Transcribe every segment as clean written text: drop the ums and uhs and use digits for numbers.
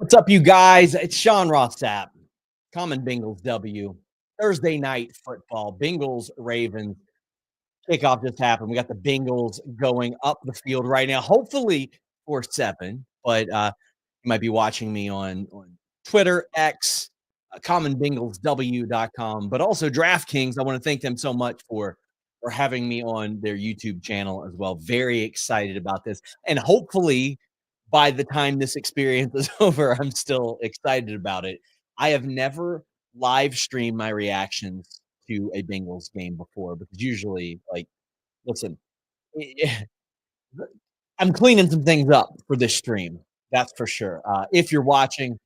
What's up, you guys? It's Sean Ross Sapp. Common Bengals W. Thursday night football. Bengals Ravens kickoff just happened. We got the Bengals going up the field right now, hopefully for 7. But you might be watching me on Twitter, X, commonbengalsw.com, but also DraftKings. I want to thank them so much for having me on their YouTube channel as well. Very excited about this. And hopefully by the time this experience is over, I'm still excited about it. I have never live streamed my reactions to a Bengals game before because usually, like, listen, I'm cleaning some things up for this stream. That's for sure. If you're watching,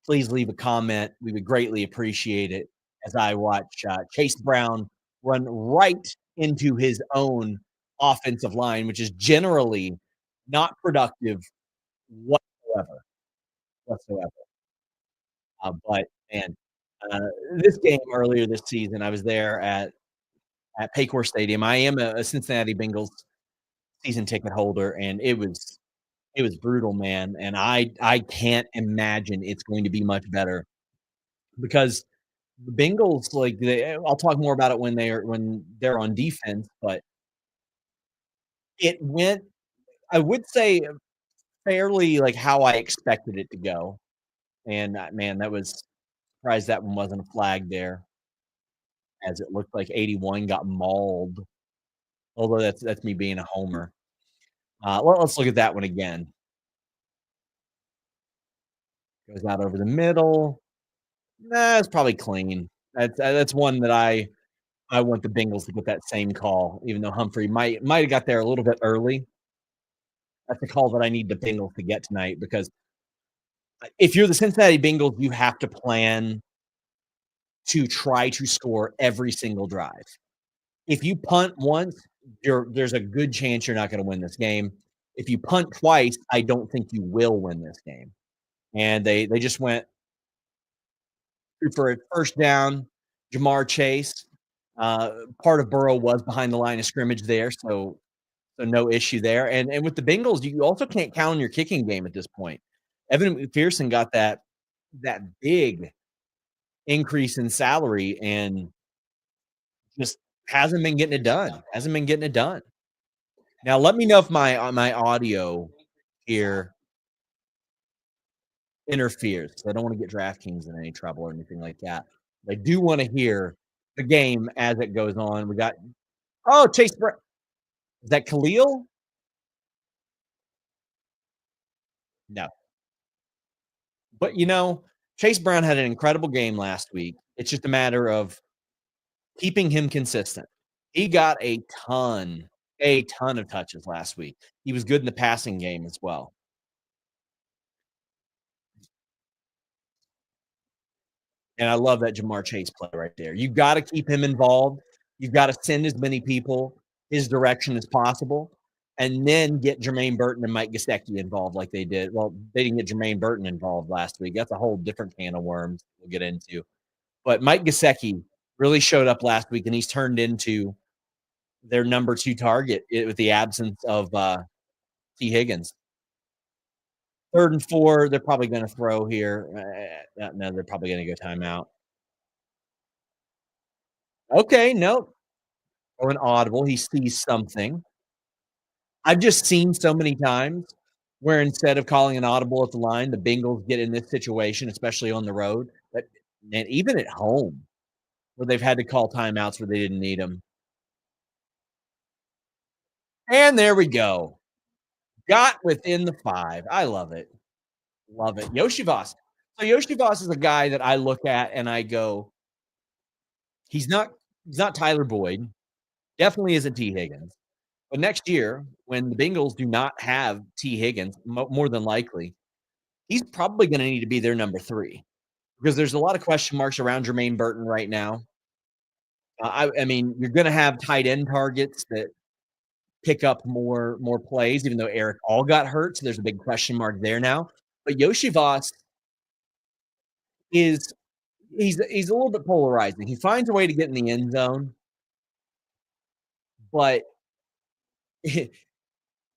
please leave a comment. We would greatly appreciate it as I watch Chase Brown run right into his own offensive line, which is generally not productive whatsoever. Whatsoever. But man, uh, this game earlier this season, I was there at Paycor Stadium. I am a Cincinnati Bengals season ticket holder, and it was brutal, man. And I can't imagine it's going to be much better because the Bengals, like I'll talk more about it when they're on defense, but it went, I would say, fairly like how I expected it to go. And man, that was surprised that one wasn't a flag there, as it looked like 81 got mauled. Although that's me being a homer. Let's look at that one again. Goes out over the middle. Nah, it's probably clean. That's one that I want the Bengals to get that same call, even though Humphrey might have got there a little bit early. That's the call that I need the Bengals to get tonight because if you're the Cincinnati Bengals, you have to plan to try to score every single drive. If you punt once, there's a good chance you're not going to win this game. If you punt twice, I don't think you will win this game. And they just went for a first down. Jamar Chase, part of Burrow was behind the line of scrimmage there, so no issue there. And with the Bengals, you also can't count on your kicking game at this point. Evan McPherson got that big increase in salary and just hasn't been getting it done. Hasn't been getting it done. Now let me know if my audio here interferes. I don't want to get DraftKings in any trouble or anything like that. I do want to hear the game as it goes on. We got Chase Brown. Is that Khalil? No. But Chase Brown had an incredible game last week. It's just a matter of keeping him consistent. He got a ton of touches last week. He was good in the passing game as well. And I love that Jamar Chase play right there. You got to keep him involved. You've got to send as many people his direction as possible, and then get Jermaine Burton and Mike Gesicki involved like they did. Well, they didn't get Jermaine Burton involved last week. That's a whole different can of worms we'll get into. But Mike Gesicki really showed up last week, and he's turned into their number 2 target with the absence of T. Higgins. 3rd and 4, they're probably going to throw here. No, they're probably going to go timeout. Okay, no, or an audible. He sees something. I've just seen so many times where instead of calling an audible at the line, the Bengals get in this situation, especially on the road, but and even at home, where they've had to call timeouts where they didn't need them. And there we go. Got within the 5. I love it. Love it. Yoshi Voss. So Yoshi Voss is a guy that I look at and I go, he's not Tyler Boyd. Definitely isn't T. Higgins. But next year, when the Bengals do not have T. Higgins, more than likely, he's probably going to need to be their number 3 because there's a lot of question marks around Jermaine Burton right now. I mean, you're going to have tight end targets that pick up more plays, even though Eric All got hurt, so there's a big question mark there now. But Yoshi Voss he's a little bit polarizing. He finds a way to get in the end zone, but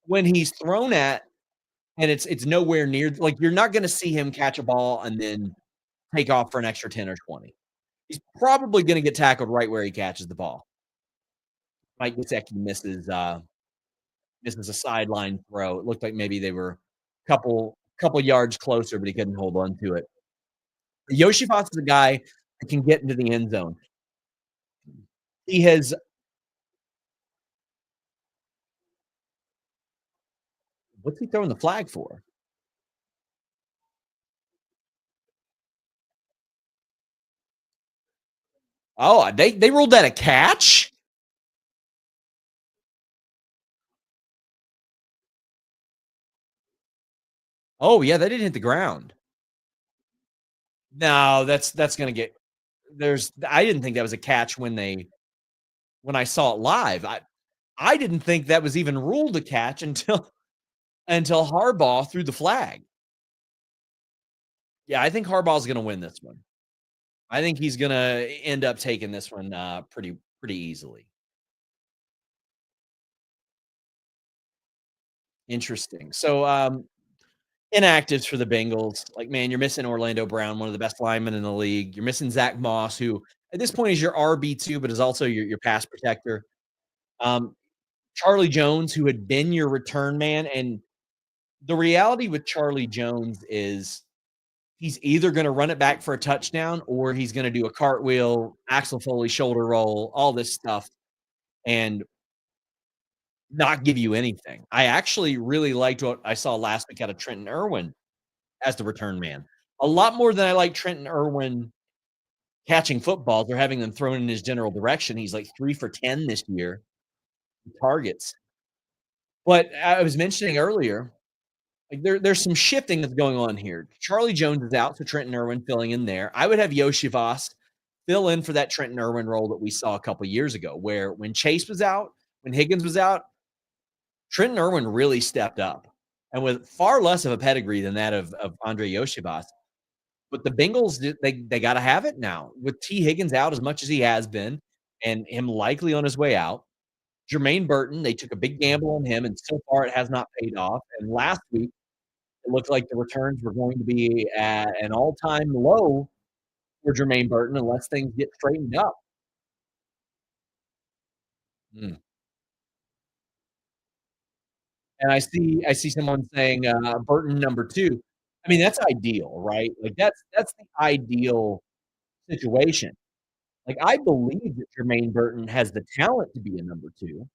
when he's thrown at and it's nowhere near like, you're not gonna see him catch a ball and then take off for an extra 10 or 20. He's probably gonna get tackled right where he catches the ball. Mike Gesicki misses a sideline throw. It looked like maybe they were couple yards closer, but he couldn't hold on to it. Yoshi Fox is a guy that can get into the end zone. He has what's he throwing the flag for? Oh, they ruled that a catch? Oh, yeah, that didn't hit the ground. No, that's gonna get there's I didn't think that was a catch when I saw it live. I didn't think that was even ruled a catch until Harbaugh threw the flag. Yeah, I think Harbaugh's gonna win this one. I think he's gonna end up taking this one, pretty easily. Interesting. So, inactives for the Bengals, like, man, you're missing Orlando Brown, one of the best linemen in the league. You're missing Zach Moss, who at this point is your RB2, but is also your pass protector. Um, Charlie Jones, who had been your return man, and the reality with Charlie Jones is he's either gonna run it back for a touchdown or he's gonna do a cartwheel, Axel Foley shoulder roll, all this stuff, and not give you anything. I actually really liked what I saw last week out of Trenton Irwin as the return man. A lot more than I like Trenton Irwin catching footballs or having them thrown in his general direction. He's like 3 for 10 this year in targets. But I was mentioning earlier, like there's some shifting that's going on here. Charlie Jones is out, so Trenton Irwin filling in there. I would have Yoshi Voss fill in for that Trenton Irwin role that we saw a couple years ago, where when Chase was out, when Higgins was out, Trenton Irwin really stepped up, and with far less of a pedigree than that of Andre Yoshibas. But the Bengals, they gotta have it now. With T. Higgins out as much as he has been, and him likely on his way out, Jermaine Burton, they took a big gamble on him, and so far it has not paid off. And last week, it looked like the returns were going to be at an all-time low for Jermaine Burton unless things get straightened up. Mm. And I see someone saying, Burton number 2. I mean, that's ideal, right? Like, that's the ideal situation. Like, I believe that Jermaine Burton has the talent to be a number 2. I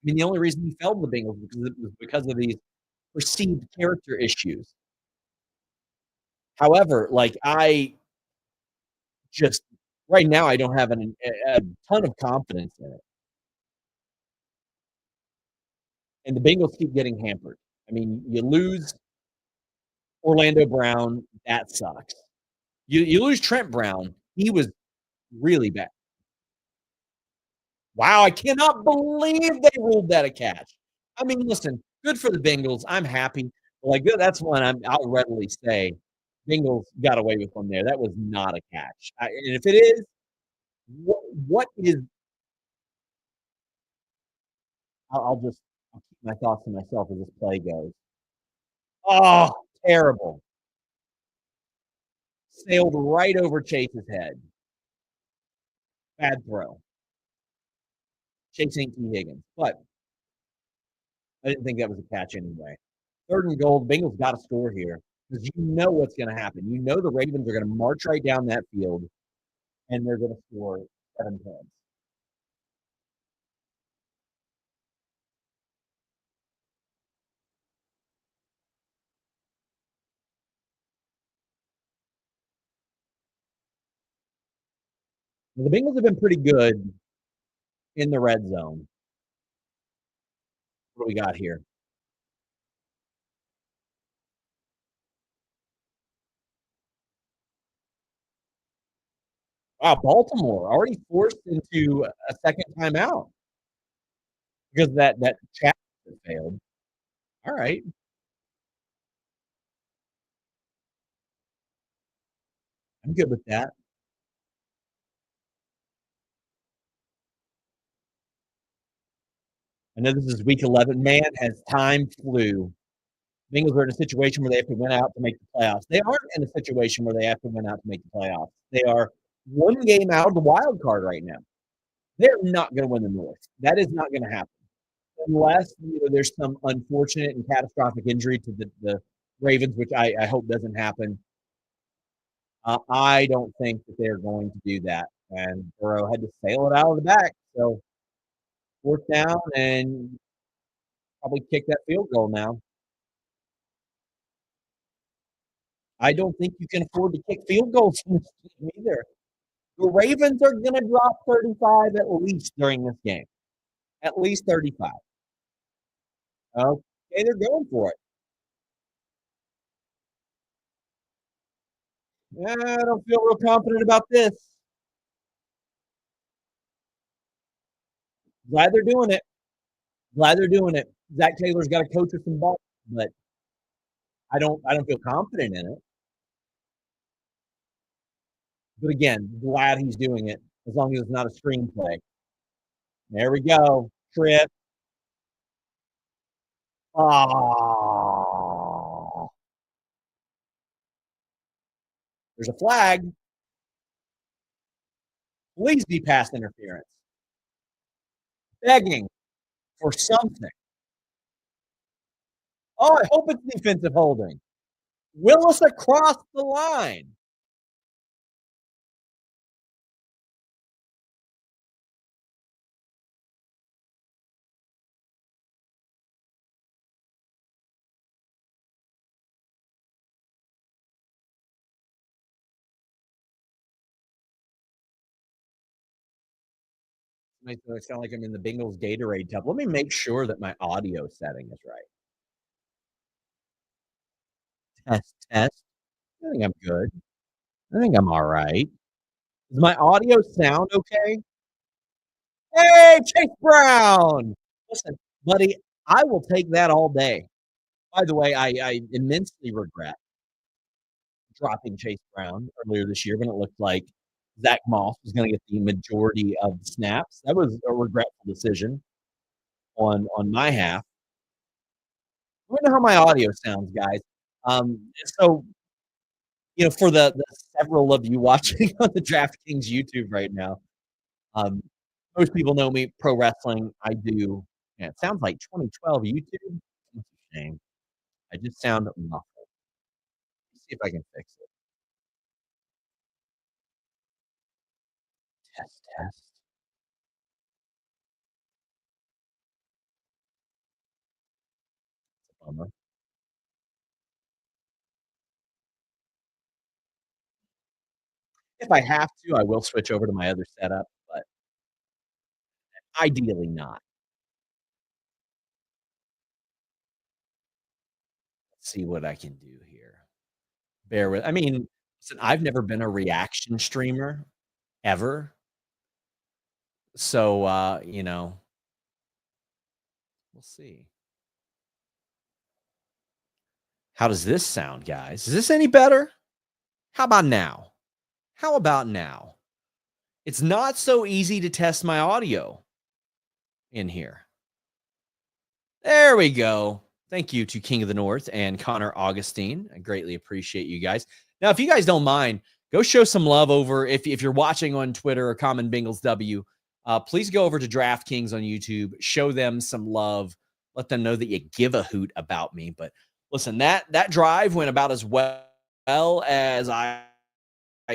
mean, the only reason he fell to the Bengals was because of these perceived character issues. However, like, I just right now, I don't have a ton of confidence in it, and the Bengals keep getting hampered. I mean, you lose Orlando Brown, that sucks. You lose Trent Brown, he was really bad. Wow, I cannot believe they ruled that a catch. I mean, listen, good for the Bengals, I'm happy. Like, that's one I'll readily say, Bengals got away with one there, that was not a catch. And if it is, what is I'll keep my thoughts to myself as this play goes. Oh, terrible. Sailed right over Chase's head. Bad throw. Chase ain't T. Higgins, but I didn't think that was a catch anyway. 3rd and goal, Bengals gotta score here because you know what's gonna happen. You know the Ravens are gonna march right down that field, and they're gonna score 7 points. The Bengals have been pretty good in the red zone. What do we got here? Wow, Baltimore already forced into a second timeout because that chat failed. Alright, I'm good with that. I know this is week 11. Man, has time flew. Bengals are in a situation where they have to win out to make the playoffs. They aren't in a situation where they have to win out to make the playoffs. They are one game out of the wild card right now. They're not going to win the North. That is not going to happen unless there's some unfortunate and catastrophic injury to the Ravens, which I hope doesn't happen. I don't think that they're going to do that. And Burrow had to sail it out of the back. So fourth down and probably kick that field goal now. I don't think you can afford to kick field goals in this game either. The Ravens are going to drop 35 at least during this game. At least 35. Okay, they're going for it. I don't feel real confident about this. Glad they're doing it. Glad they're doing it. Zach Taylor's got to coach with some ball, but I don't feel confident in it. But again, glad he's doing it as long as it's not a screenplay. There we go. Trip. Oh, there's a flag. Please be pass interference. Begging for something. Oh, I hope it's defensive holding. Willis across the line. Makes it sound like I'm in the Bengals Gatorade tub. Let me make sure that my audio setting is right. Test, test. I think I'm good. I think I'm all right. Does my audio sound okay? Hey, Chase Brown. Listen, buddy, I will take that all day. By the way, I immensely regret dropping Chase Brown earlier this year when it looked like Zach Moss was going to get the majority of the snaps. That was a regretful decision on my half. I wonder how my audio sounds, guys. So for the several of you watching on the DraftKings YouTube right now, um, most people know me pro wrestling. I do. Yeah, it sounds like 2012 YouTube. That's a shame. I just sound muffled. Let's see if I can fix it. Test, test. Bummer. If I have to, I will switch over to my other setup, but ideally not. Let's see what I can do here. Bear with. I mean, listen, I've never been a reaction streamer ever, so we'll see. How does this sound, guys? Is this any better? How about now? How about now? It's not so easy to test my audio in here. There we go. Thank you to King of the North and Connor Augustine. I greatly appreciate you guys. Now, if you guys don't mind, go show some love over if you're watching on Twitter or Common Bengals W. Please go over to DraftKings on YouTube. Show them some love. Let them know that you give a hoot about me. But listen, that drive went about as well as I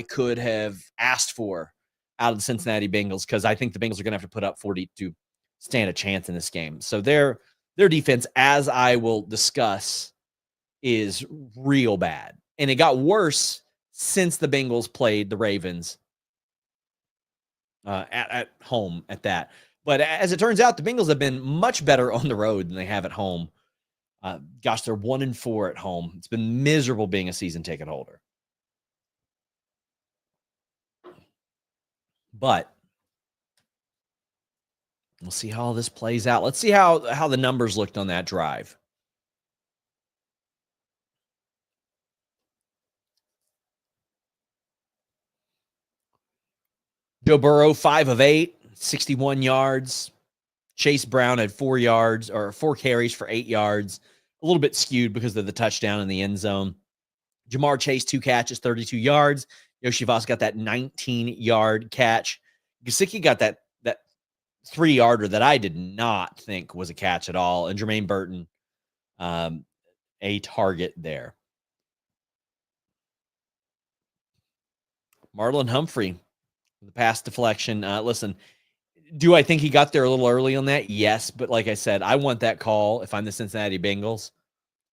could have asked for out of the Cincinnati Bengals, because I think the Bengals are going to have to put up 40 to stand a chance in this game. So their defense, as I will discuss, is real bad. And it got worse since the Bengals played the Ravens at home at that. But as it turns out, the Bengals have been much better on the road than they have at home. Gosh, they're 1-4 at home. It's been miserable being a season ticket holder. But we'll see how all this plays out. Let's see how the numbers looked on that drive. Joe Burrow, 5 of 8, 61 yards. Chase Brown had 4 yards or 4 carries for 8 yards. a little bit skewed because of the touchdown in the end zone. Jamar Chase, 2 catches, 32 yards. Yoshi Voss got that 19-yard catch. Gesicki got that 3-yarder that I did not think was a catch at all, and Jermaine Burton, um, a target there. Marlon Humphrey, the pass deflection. Listen, do I think he got there a little early on that? Yes, but like I said, I want that call if I'm the Cincinnati Bengals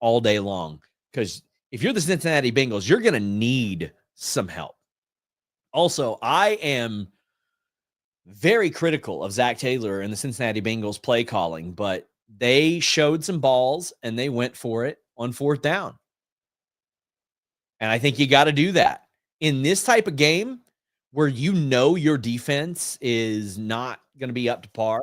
all day long, because if you're the Cincinnati Bengals, you're going to need some help. Also, I am very critical of Zach Taylor and the Cincinnati Bengals play calling, but they showed some balls and they went for it on 4th down. And I think you got to do that in this type of game where you know your defense is not going to be up to par.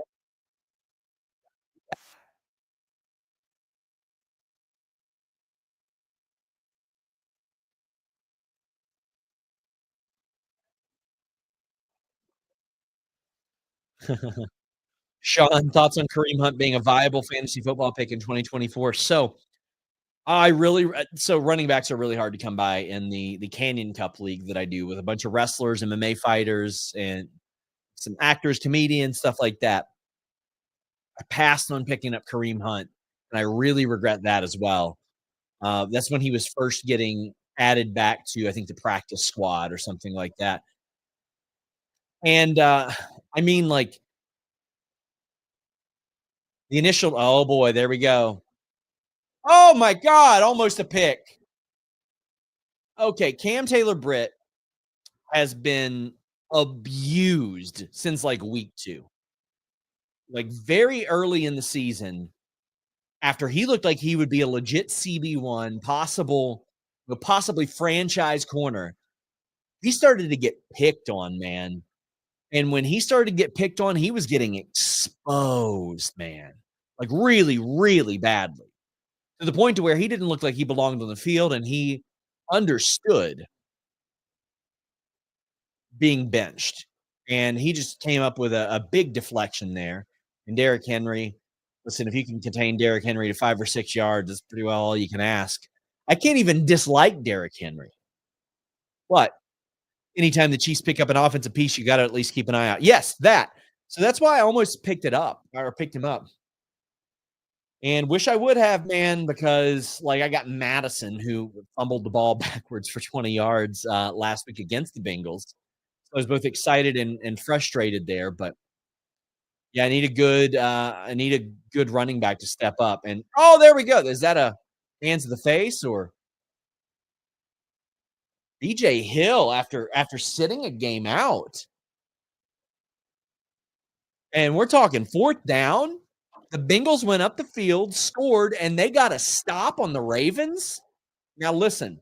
Sean, thoughts on Kareem Hunt being a viable fantasy football pick in 2024? So running backs are really hard to come by in the Canyon Cup league that I do with a bunch of wrestlers, MMA fighters, and some actors, comedians, stuff like that. I passed on picking up Kareem Hunt, and I really regret that as well. That's when he was first getting added back to, I think, the practice squad or something like that. And I mean, like the initial, oh boy, there we go. Oh my God, almost a pick. Okay, Cam Taylor Britt has been abused since like week 2. Like very early in the season, after he looked like he would be a legit CB1, possibly franchise corner, he started to get picked on, man. And when he started to get picked on, he was getting exposed, man. Like really, really badly. To the point to where he didn't look like he belonged on the field and he understood being benched. And he just came up with a big deflection there. And Derrick Henry, listen, if you can contain Derrick Henry to 5 or 6 yards, that's pretty well all you can ask. I can't even dislike Derrick Henry. But anytime the Chiefs pick up an offensive piece, you got to at least keep an eye out. Yes, that. So that's why I almost picked it up or picked him up. And wish I would have, man, because like I got Madison who fumbled the ball backwards for 20 yards last week against the Bengals. So I was both excited and frustrated there. But yeah, I need a good running back to step up. And oh, there we go. Is that a hands to the face or BJ Hill after sitting a game out? And we're talking 4th down. The Bengals went up the field, scored, and they got a stop on the Ravens. Now listen,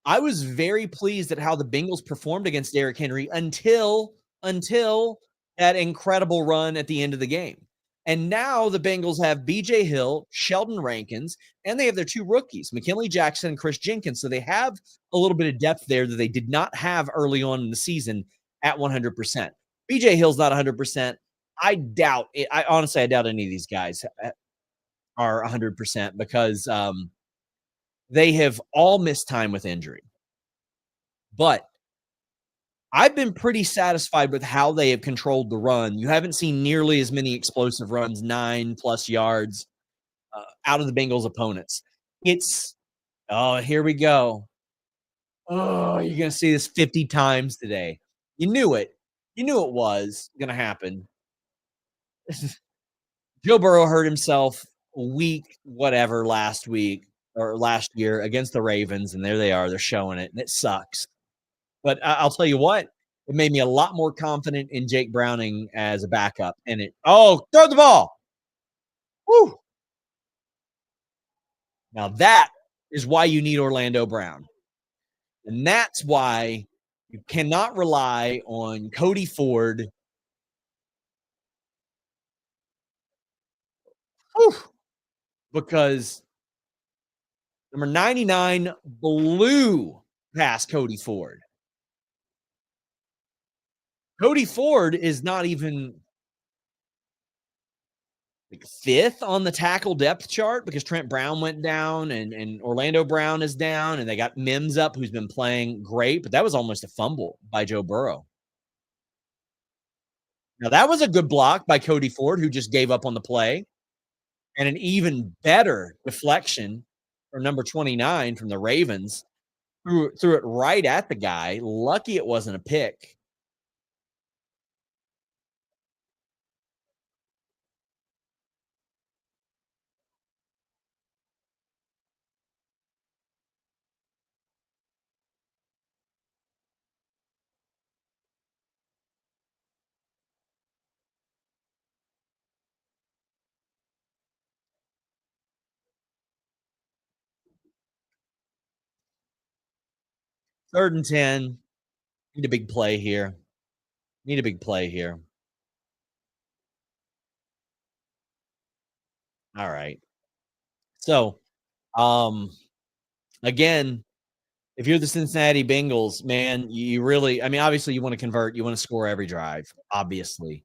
I was very pleased at how the Bengals performed against Derrick Henry until that incredible run at the end of the game. And now the Bengals have BJ Hill, Sheldon Rankins, and they have their 2 rookies, McKinley Jackson and Chris Jenkins. So they have a little bit of depth there that they did not have early on in the season at 100%. BJ Hill's not 100%. I doubt it. I doubt any of these guys are 100% because they have all missed time with injury. But I've been pretty satisfied with how they have controlled the run. You haven't seen nearly as many explosive runs, 9+ yards out of the Bengals' opponents. It's, oh, here we go. Oh, you're going to see this 50 times today. You knew it. You knew it was going to happen. Joe Burrow hurt himself whatever last week or last year against the Ravens, and there they are. They're showing it, and it sucks. But I'll tell you what, it made me a lot more confident in Jake Browning as a backup. And throw the ball. Woo. Now that is why you need Orlando Brown. And that's why you cannot rely on Cody Ford. Whew, because number 99 blew past Cody Ford. Cody Ford is not even like 5th on the tackle depth chart because Trent Brown went down and Orlando Brown is down, and they got Mims up, who's been playing great, but that was almost a fumble by Joe Burrow. Now that was a good block by Cody Ford, who just gave up on the play, and an even better deflection from number 29 from the Ravens. Threw it right at the guy. Lucky it wasn't a pick. 3rd and 10. Need a big play here. Need a big play here. All right. So, um, again, if you're the Cincinnati Bengals, man, you really, I mean, obviously you want to convert, you want to score every drive, obviously.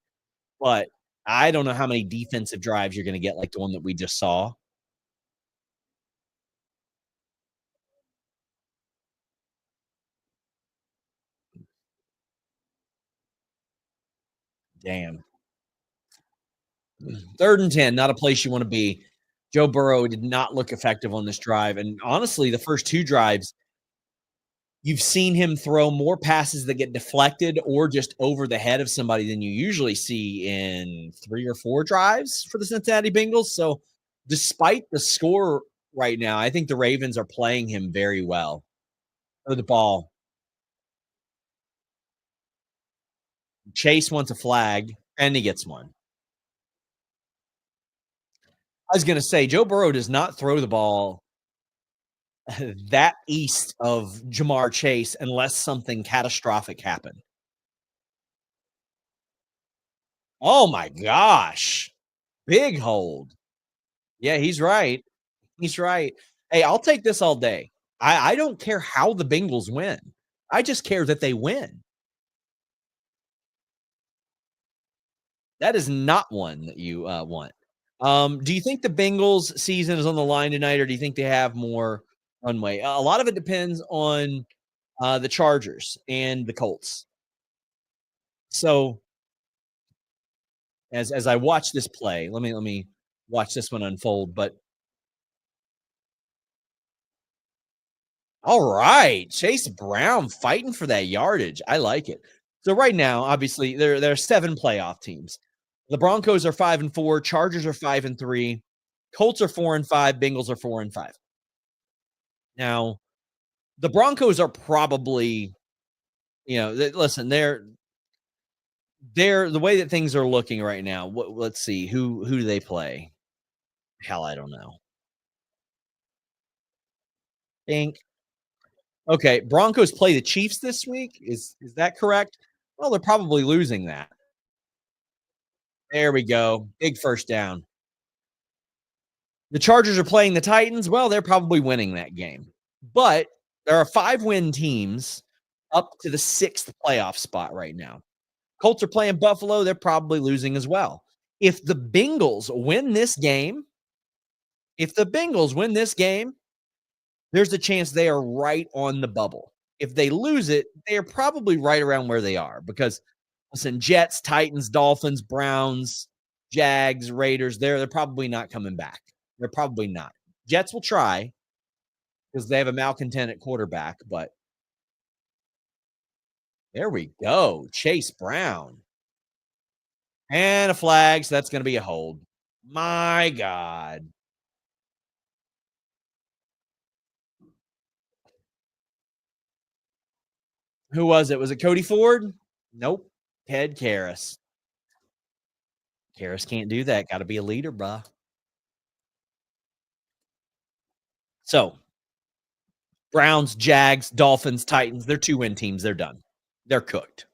But I don't know how many defensive drives you're going to get like the one that we just saw. Damn. 3rd and 10, not a place you want to be. Joe Burrow did not look effective on this drive. And honestly, the first 2 drives, you've seen him throw more passes that get deflected or just over the head of somebody than you usually see in 3 or 4 drives for the Cincinnati Bengals. So, despite the score right now, I think the Ravens are playing him very well. Throw the ball. Chase wants a flag, and he gets one. I was going to say, Joe Burrow does not throw the ball that east of Jamar Chase unless something catastrophic happened. Oh my gosh. Big hold. Yeah, he's right. He's right. Hey, I'll take this all day. I don't care how the Bengals win. I just care that they win. That is not one that you want. Do you think the Bengals season is on the line tonight, or do you think they have more runway? A lot of it depends on the Chargers and the Colts. So as I watch this play, let me watch this one unfold. But all right, Chase Brown fighting for that yardage. I like it. So right now, obviously, there are 7 playoff teams. The Broncos are 5-4, Chargers are 5-3, Colts are 4-5, Bengals are 4-5. Now, the Broncos are probably, listen, they're the way that things are looking right now. Let's see, who do they play? Hell, I don't know. Think. Okay, Broncos play the Chiefs this week. Is that correct? Well, they're probably losing that. There we go. Big first down. The Chargers are playing the Titans. Well, they're probably winning that game. But there are 5-win teams up to the 6th playoff spot right now. Colts are playing Buffalo. They're probably losing as well. If the Bengals win this game, if the Bengals win this game, there's a chance they are right on the bubble. If they lose it, they are probably right around where they are because listen, Jets, Titans, Dolphins, Browns, Jags, Raiders, they're probably not coming back. They're probably not. Jets will try because they have a malcontent at quarterback, but there we go. Chase Brown. And a flag, so that's going to be a hold. My God. Who was it? Was it Cody Ford? Nope. Ted Karras. Karras can't do that. Got to be a leader, bruh. So, Browns, Jags, Dolphins, Titans, they're 2-win teams. They're done. They're cooked.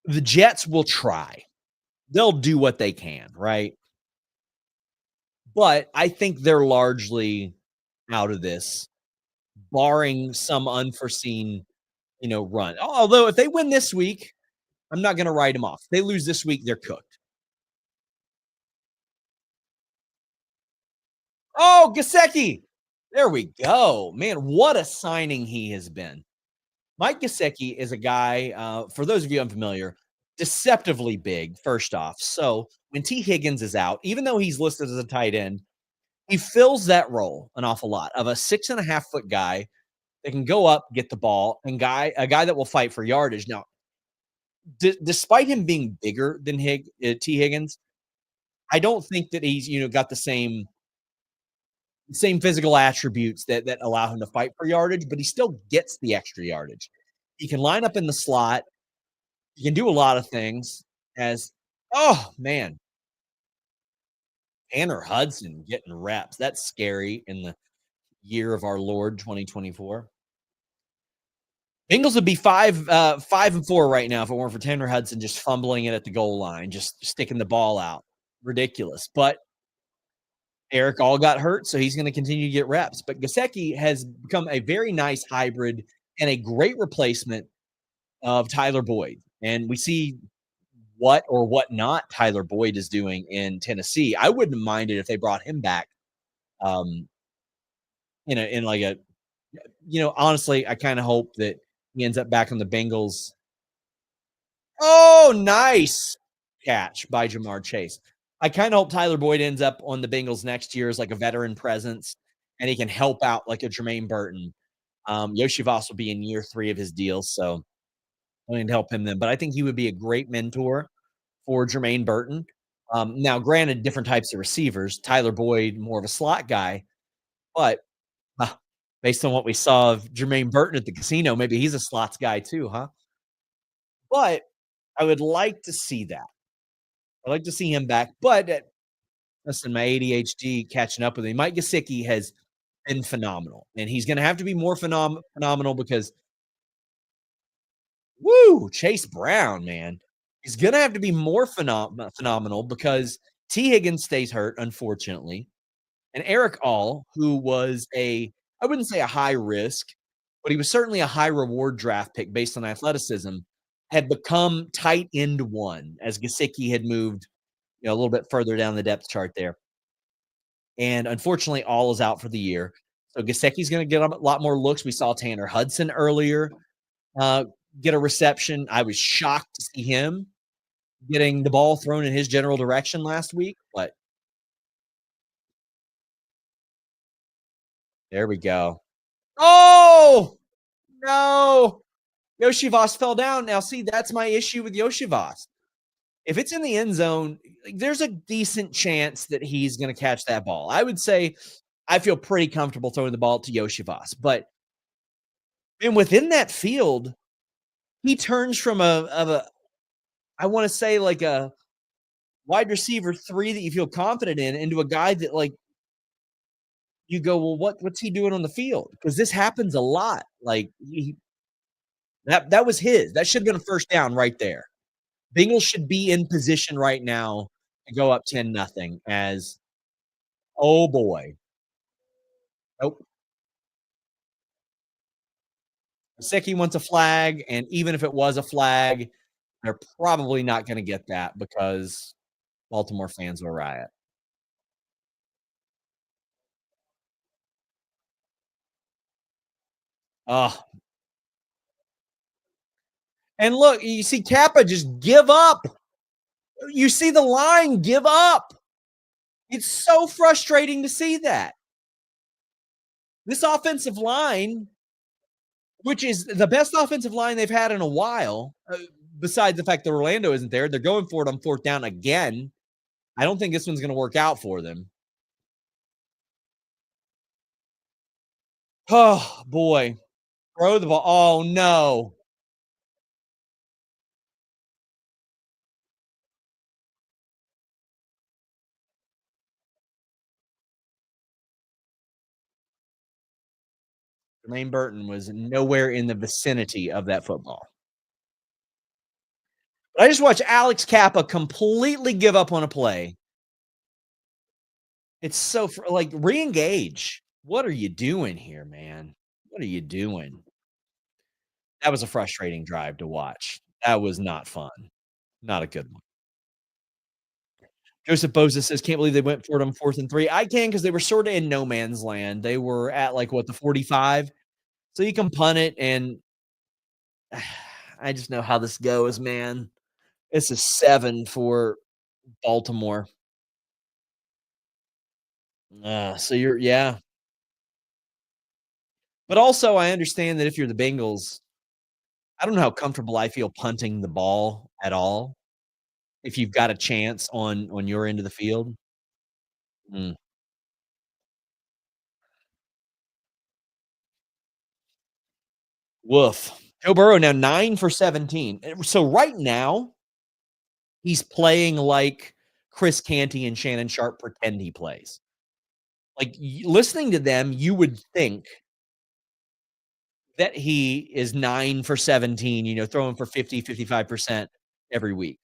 The Jets will try. They'll do what they can, right? But I think they're largely out of this, barring some unforeseen, run. Although if they win this week, I'm not going to write them off. If they lose this week, they're cooked. Oh, Gasecki. There we go. Man, what a signing he has been. Mike Gesicki is a guy, for those of you unfamiliar, deceptively big, first off. So when T. Higgins is out, even though he's listed as a tight end, he fills that role an awful lot of a 6.5 foot guy that can go up, get the ball, and a guy that will fight for yardage. Now, despite him being bigger than T. Higgins, I don't think that he's got the same physical attributes that allow him to fight for yardage, but he still gets the extra yardage. He can line up in the slot. He can do a lot of things as oh, man, Tanner Hudson getting reps. That's scary in the year of our Lord 2024. Bengals would be 5-4 right now if it weren't for Tanner Hudson just fumbling it at the goal line, just sticking the ball out. Ridiculous. But Eric all got hurt, so he's going to continue to get reps. But Gasecki has become a very nice hybrid and a great replacement of Tyler Boyd. And we see what or what not Tyler Boyd is doing in Tennessee. I wouldn't mind it if they brought him back. Um, in like a, honestly, I kind of hope that he ends up back on the Bengals. Oh, nice catch by Jamar Chase. I kind of hope Tyler Boyd ends up on the Bengals next year as like a veteran presence, and he can help out like a Jermaine Burton. Yoshi Voss will be in year 3 of his deal, so I need to help him then. But I think he would be a great mentor for Jermaine Burton. Now, granted, different types of receivers. Tyler Boyd, more of a slot guy, but uh, based on what we saw of Jermaine Burton at the casino, maybe he's a slots guy too, huh? But I would like to see that. I'd like to see him back. But listen, my ADHD catching up with him. Mike Gesicki has been phenomenal, and he's going to have to be more phenomenal because woo, Chase Brown, man. He's gonna have to be more phenomenal because T. Higgins stays hurt, unfortunately. And Eric All, who was I wouldn't say a high risk, but he was certainly a high reward draft pick based on athleticism, had become tight end one as Gasicki had moved, a little bit further down the depth chart there. And unfortunately, All is out for the year. So Gasecki's gonna get a lot more looks. We saw Tanner Hudson earlier uh, get a reception. I was shocked to see him getting the ball thrown in his general direction last week, but there we go. Oh, no. Yoshi Voss fell down. Now, see, that's my issue with Yoshi Voss. If it's in the end zone, like, there's a decent chance that he's going to catch that ball. I would say I feel pretty comfortable throwing the ball to Yoshi Voss, but and within that field, he turns from I want to say like a wide receiver 3 that you feel confident in into a guy that like you go, well, what's he doing on the field? Because this happens a lot. Like that was his. That should have been a first down right there. Bengals should be in position right now to go up 10-0 as oh boy. Nope. Gesicki wants a flag, and even if it was a flag, they're probably not going to get that because Baltimore fans will riot. Oh, and look, you see Kappa just give up. You see the line give up. It's so frustrating to see that. This offensive line, which is the best offensive line they've had in a while, besides the fact that Orlando isn't there, they're going for it on 4th down again. I don't think this one's going to work out for them. Oh, boy. Throw the ball. Oh, no. Jermaine Burton was nowhere in the vicinity of that football. But I just watched Alex Kappa completely give up on a play. It's so like re-engage. What are you doing here, man? What are you doing? That was a frustrating drive to watch. That was not fun. Not a good one. Joseph Boza says, "Can't believe they went for it on 4th and 3." I can because they were sorta in no man's land. They were at, like, what, the 45? So you can punt it, and I just know how this goes, man. It's a 7 for Baltimore. So you're yeah. But also, I understand that if you're the Bengals, I don't know how comfortable I feel punting the ball at all if you've got a chance on your end of the field. Mm, woof. Joe Burrow now 9 for 17. So right now, he's playing like Chris Canty and Shannon Sharp pretend he plays. Like, listening to them, you would think that he is 9 for 17, throwing for 50, 55% every week.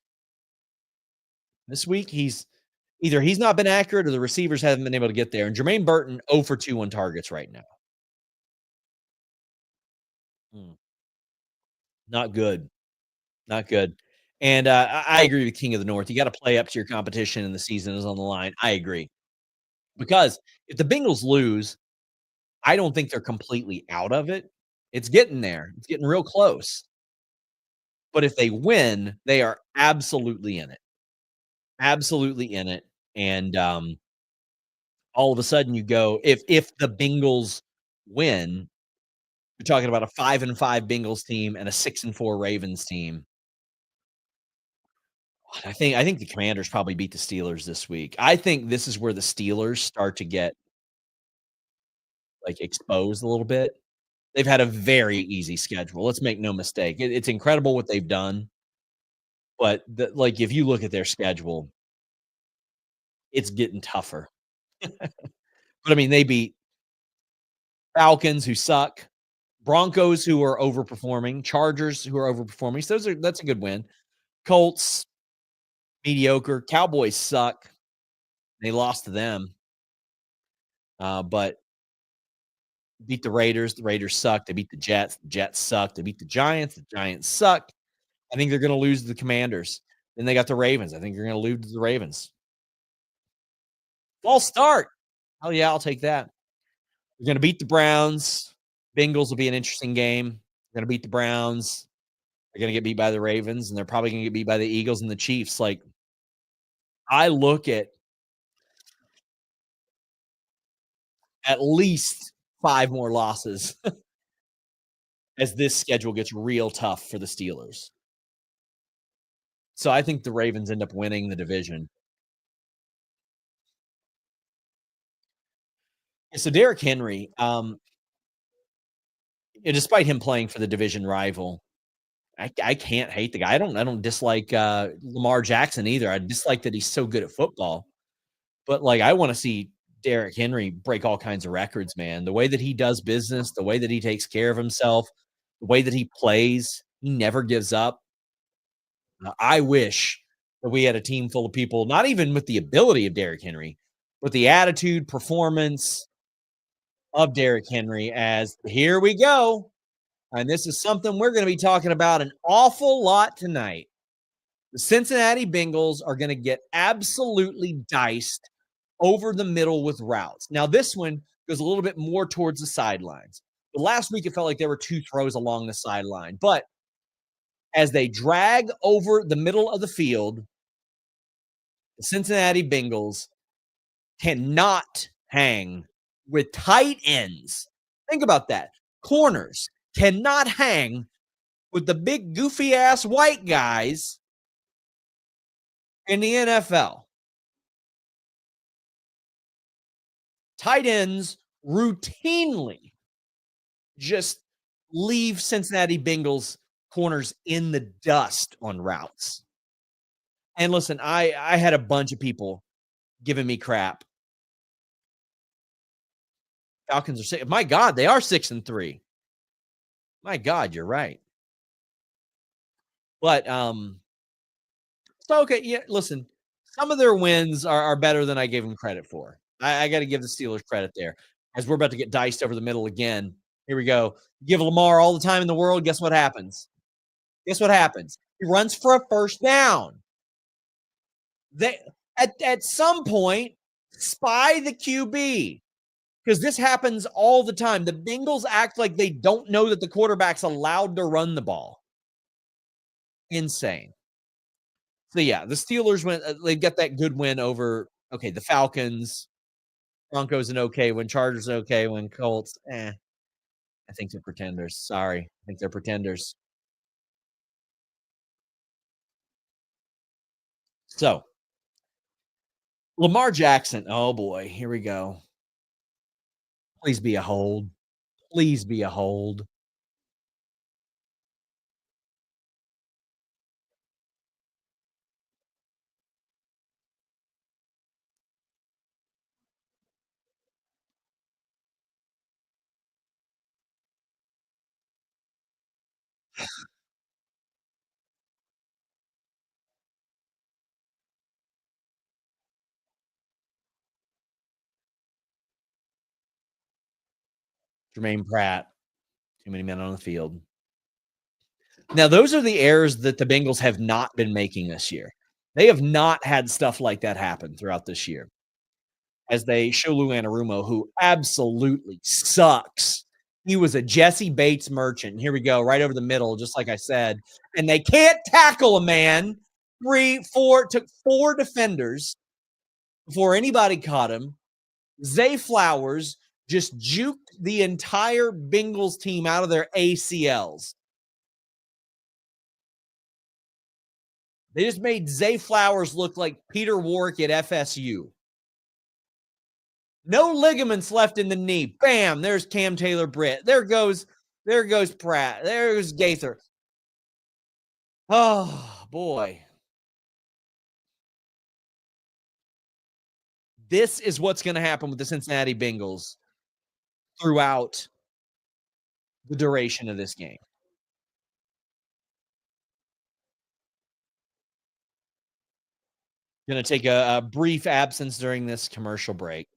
This week, he's not been accurate or the receivers haven't been able to get there. And Jermaine Burton 0 for 2 on targets right now. Mm, not good. Not good. And I agree with King of the North. You got to play up to your competition and the season is on the line. I agree. Because if the Bengals lose, I don't think they're completely out of it. It's getting there. It's getting real close. But if they win, they are absolutely in it. Absolutely in it. And all of a sudden you go, if the Bengals win, you're talking about a 5-5 Bengals team and a 6-4 Ravens team. I think the Commanders probably beat the Steelers this week. I think this is where the Steelers start to get, like, exposed a little bit. They've had a very easy schedule, let's make no mistake. It's incredible what they've done, but like, if you look at their schedule, it's getting tougher. But, I mean, they beat Falcons, who suck, Broncos, who are overperforming, Chargers, who are overperforming, so that's a good win. Colts, mediocre, Cowboys suck. They lost to them, but beat the Raiders suck, they beat the Jets suck, they beat the Giants suck. I think they're gonna lose to the Commanders. Then they got the Ravens, I think they're gonna lose to the Ravens. False start. Oh, yeah, I'll take that. They're gonna beat the Browns. Bengals will be an interesting game. They're gonna beat the Browns. They're gonna get beat by the Ravens, and they're probably gonna get beat by the Eagles and the Chiefs. Like, I look at least 5 more losses as this schedule gets real tough for the Steelers. So I think the Ravens end up winning the division. Yeah, so Derrick Henry, despite him playing for the division rival, I can't hate the guy. I don't dislike, Lamar Jackson either. I dislike that he's so good at football, but, like, I wanna see Derrick Henry break all kinds of records, man. The way that he does business, the way that he takes care of himself, the way that he plays, he never gives up. I wish that we had a team full of people, not even with the ability of Derrick Henry, but the attitude, performance of Derrick Henry as, "Here we go." And this is something we're going to be talking about an awful lot tonight. The Cincinnati Bengals are going to get absolutely diced over the middle with routes. Now, this one goes a little bit more towards the sidelines. But last week, it felt like there were 2 throws along the sideline. But as they drag over the middle of the field, the Cincinnati Bengals cannot hang with tight ends. Think about that. Corners cannot hang with the big goofy ass white guys in the NFL. Tight ends routinely just leave Cincinnati Bengals corners in the dust on routes. And listen, I had a bunch of people giving me crap. Falcons are sick. My God, they are 6-3. My God, you're right. But so okay, yeah, listen, some of their wins are better than I gave them credit for. I got to give the Steelers credit there, as we're about to get diced over the middle again. Here we go. Give Lamar all the time in the world. Guess what happens? Guess what happens? He runs for a first down. They At some point, spy the QB because this happens all the time. The Bengals act like they don't know that the quarterback's allowed to run the ball. Insane. So yeah, the Steelers went. They got that good win over. Okay, the Falcons, Broncos, an okay win. Chargers, an okay win. Colts, eh. I think they're pretenders. Sorry, I think they're pretenders. So Lamar Jackson. Oh boy, here we go. Please be a hold. Please be a hold. Jermaine Pratt. Too many men on the field. Now, those are the errors that the Bengals have not been making this year. They have not had stuff like that happen throughout this year as they show Lou Anarumo, who absolutely sucks. He was a Jesse Bates merchant. Here we go, right over the middle, just like I said. And they can't tackle a man. 3, 4, took 4 defenders before anybody caught him. Zay Flowers just juked the entire Bengals team out of their ACLs. They just made Zay Flowers look like Peter Warwick at FSU. No ligaments left in the knee. Bam, there's Cam Taylor Britt. There goes Pratt. There's Gaither. Oh boy. This is what's going to happen with the Cincinnati Bengals throughout the duration of this game. Going to take a brief absence during this commercial break.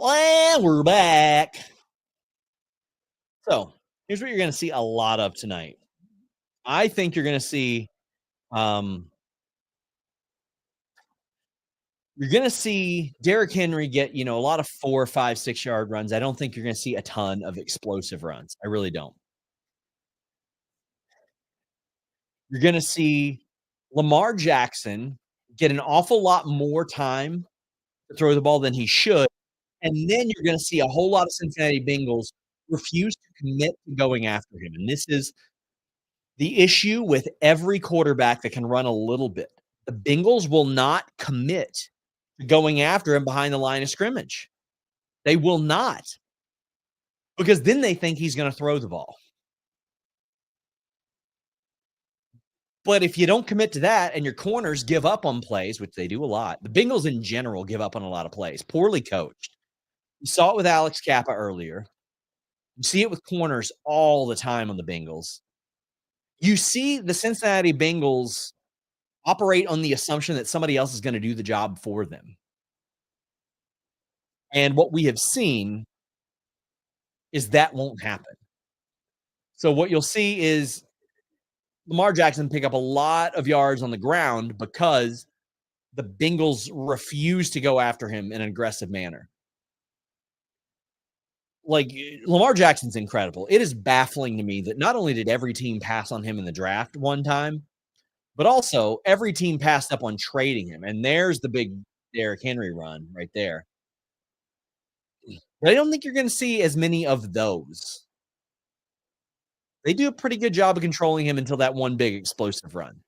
Well, we're back. So here's what you're going to see a lot of tonight. I think you're going to see um, you're going to see Derrick Henry get, a lot of 4, 5, 6 yard runs. I don't think you're going to see a ton of explosive runs. I really don't. You're going to see Lamar Jackson get an awful lot more time to throw the ball than he should. And then you're going to see a whole lot of Cincinnati Bengals refuse to commit to going after him. And this is the issue with every quarterback that can run a little bit. The Bengals will not commit to going after him behind the line of scrimmage. They will not, because then they think he's going to throw the ball. But if you don't commit to that and your corners give up on plays, which they do a lot, the Bengals in general give up on a lot of plays, poorly coached. You saw it with Alex Kappa earlier. You see it with corners all the time on the Bengals. You see the Cincinnati Bengals operate on the assumption that somebody else is going to do the job for them. And what we have seen is that won't happen. So what you'll see is Lamar Jackson pick up a lot of yards on the ground because the Bengals refuse to go after him in an aggressive manner. Like Lamar Jackson's incredible. It is baffling to me that not only did every team pass on him in the draft one time, but also every team passed up on trading him. And there's the big Derrick Henry run right there. But I don't think you're going to see as many of those. They do a pretty good job of controlling him until that one big explosive run.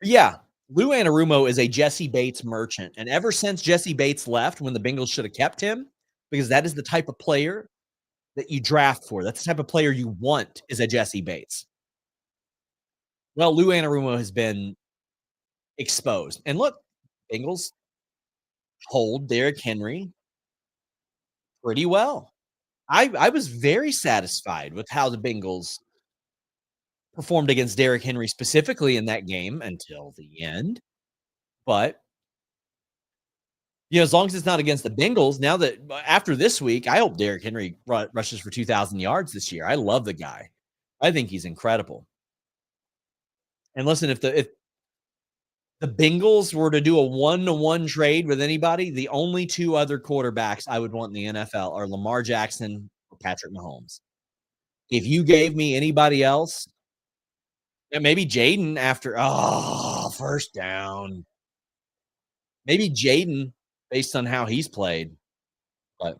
Yeah, Lou Anarumo is a Jesse Bates merchant, and ever since Jesse Bates left, when the Bengals should have kept him, because that is the type of player that you draft for. That's the type of player you want is a Jesse Bates. Well, Lou Anarumo has been exposed, and look, Bengals hold Derrick Henry pretty well. I was very satisfied with how the Bengals performed against Derrick Henry specifically in that game until the end. But as long as it's not against the Bengals, now that after this week, I hope Derrick Henry rushes for 2,000 yards this year. I love the guy. I think he's incredible. And listen, if the Bengals were to do a one-to-one trade with anybody, the only two other quarterbacks I would want in the NFL are Lamar Jackson or Patrick Mahomes. If you gave me anybody else, maybe Jaden after first down. Maybe Jaden based on how he's played. But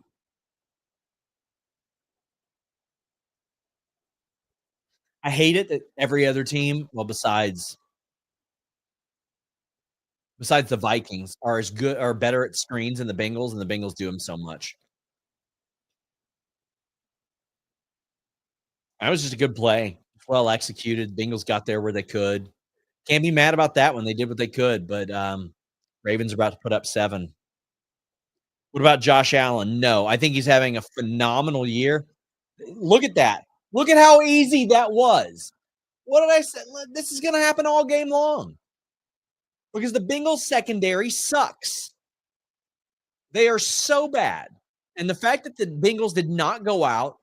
I hate it that every other team, well, besides the Vikings, are as good or better at screens than the Bengals, and the Bengals do them so much. That was just a good play. Well executed. Bengals got there where they could. Can't be mad about that one. They did what they could, but Ravens are about to put up 7. What about Josh Allen? No, I think he's having a phenomenal year. Look at that. Look at how easy that was. What did I say? This is going to happen all game long because the Bengals secondary sucks. They are so bad. And the fact that the Bengals did not go out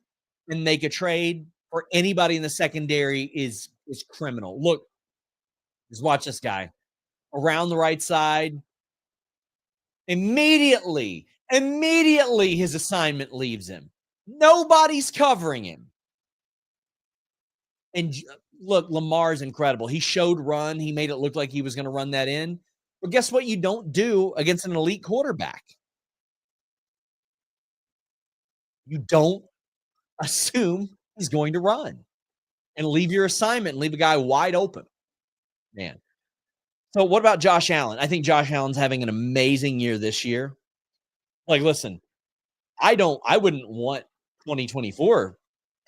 and make a trade for anybody in the secondary is criminal. Look, just watch this guy around the right side. Immediately his assignment leaves him. Nobody's covering him. And look, Lamar's incredible. He showed run. He made it look like he was going to run that in. But guess what you don't do against an elite quarterback? You don't assume he's going to run and leave your assignment and leave a guy wide open. Man. So what about Josh Allen? I think Josh Allen's having an amazing year this year. Like, listen, I wouldn't want 2024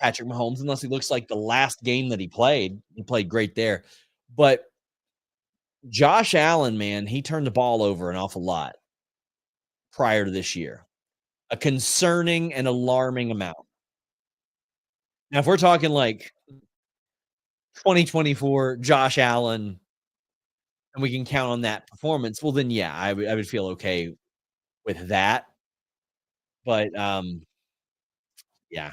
Patrick Mahomes unless he looks like the last game that he played. He played great there. But Josh Allen, man, he turned the ball over an awful lot prior to this year. A concerning and alarming amount. Now, if we're talking like 2024 Josh Allen and we can count on that performance, well, then, yeah, I would feel okay with that. But, yeah.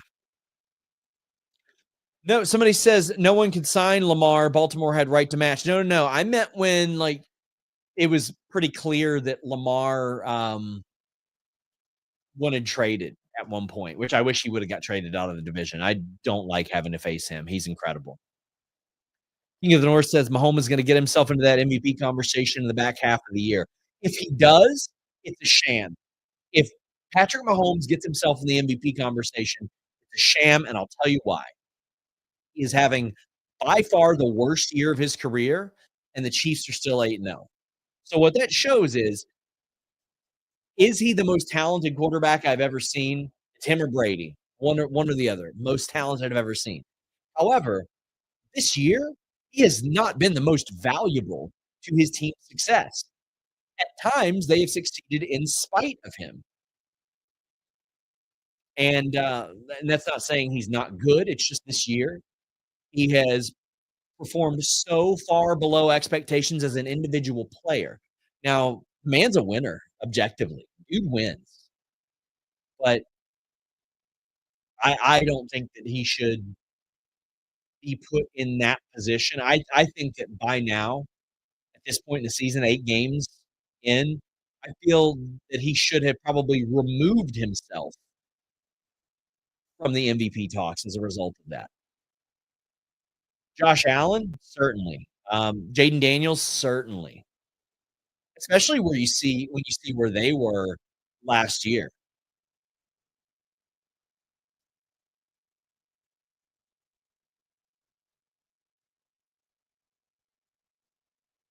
No, somebody says no one could sign Lamar. Baltimore had right to match. No. I meant when, like, it was pretty clear that Lamar, wanted traded at one point, which I wish he would have got traded out of the division. I don't like having to face him. He's incredible. King of the North says Mahomes is gonna get himself into that MVP conversation in the back half of the year. If he does, it's a sham. If Patrick Mahomes gets himself in the MVP conversation, it's a sham, and I'll tell you why. He is having by far the worst year of his career, and the Chiefs are still 8-0. So what that shows is he the most talented quarterback I've ever seen? It's him or Brady, one or the other, most talented I've ever seen. However, this year, he has not been the most valuable to his team's success. At times, they have succeeded in spite of him. And that's not saying he's not good, it's just this year, he has performed so far below expectations as an individual player. Now, man's a winner objectively. Dude wins. But I don't think that he should be put in that position. I think that by now, at this point in the season, 8 games in, I feel that he should have probably removed himself from the MVP talks as a result of that. Josh Allen? Certainly. Jaden Daniels? Certainly. Especially where you see when you see where they were last year.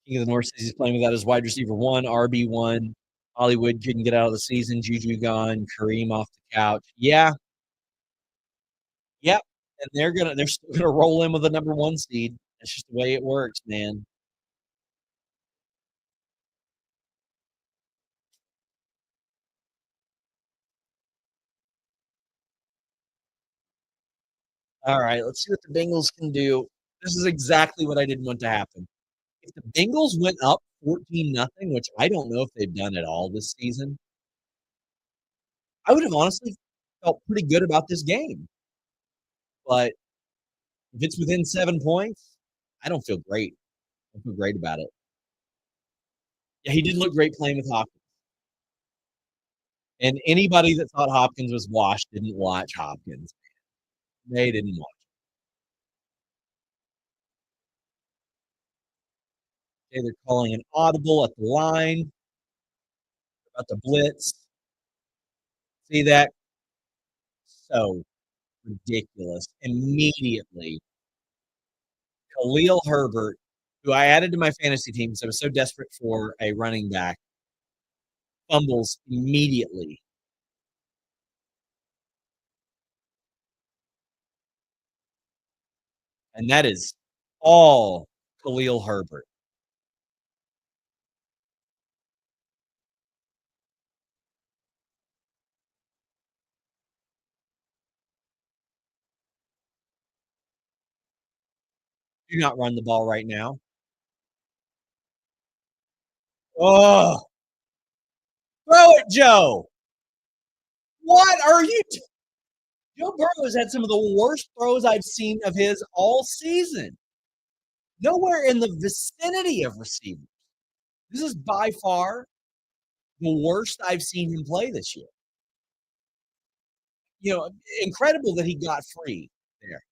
King of the North says he's playing without his wide receiver 1, RB1. Hollywood couldn't get out of the season. Juju gone. Kareem off the couch. Yeah. Yep. And they're still gonna roll in with the number 1 seed. That's just the way it works, man. All right, let's see what the Bengals can do. This is exactly what I didn't want to happen. If the Bengals went up 14 nothing, which I don't know if they've done at all this season, I would have honestly felt pretty good about this game. But if it's within 7 points, I don't feel great. I don't feel great about it. Yeah, he did look great playing with Hopkins. And anybody that thought Hopkins was washed didn't watch Hopkins. They didn't watch. Okay, they're calling an audible at the line about the blitz. See that? So ridiculous. Immediately, Khalil Herbert, who I added to my fantasy team because I was so desperate for a running back, fumbles immediately. And that is all Khalil Herbert. Do not run the ball right now. Oh, throw it, Joe. What are you? Joe Burrow has had some of the worst throws I've seen of his all season. Nowhere in the vicinity of receivers. This is by far the worst I've seen him play this year. You know, incredible that he got free there.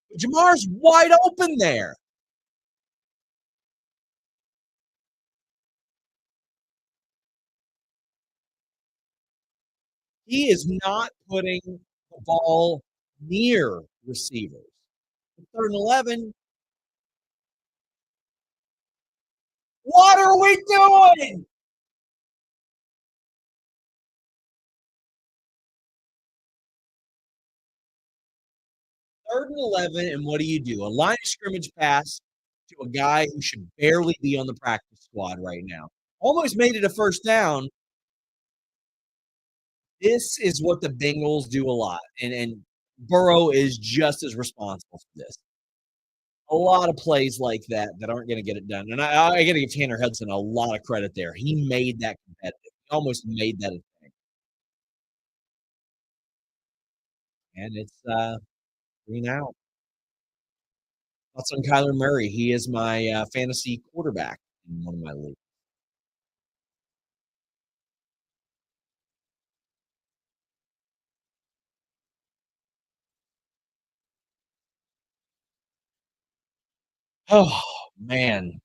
But Jamar's wide open there. He is not putting the ball near receivers. 3rd and 11. What are we doing? 3rd and 11, and what do? A line of scrimmage pass to a guy who should barely be on the practice squad right now. Almost made it a first down. This is what the Bengals do a lot, and Burrow is just as responsible for this. A lot of plays like that that aren't going to get it done, and I got to give Tanner Hudson a lot of credit there. He made that competitive. He almost made that a thing, and it's 3 now. Thoughts on Kyler Murray? He is my fantasy quarterback in one of my leagues. Oh man,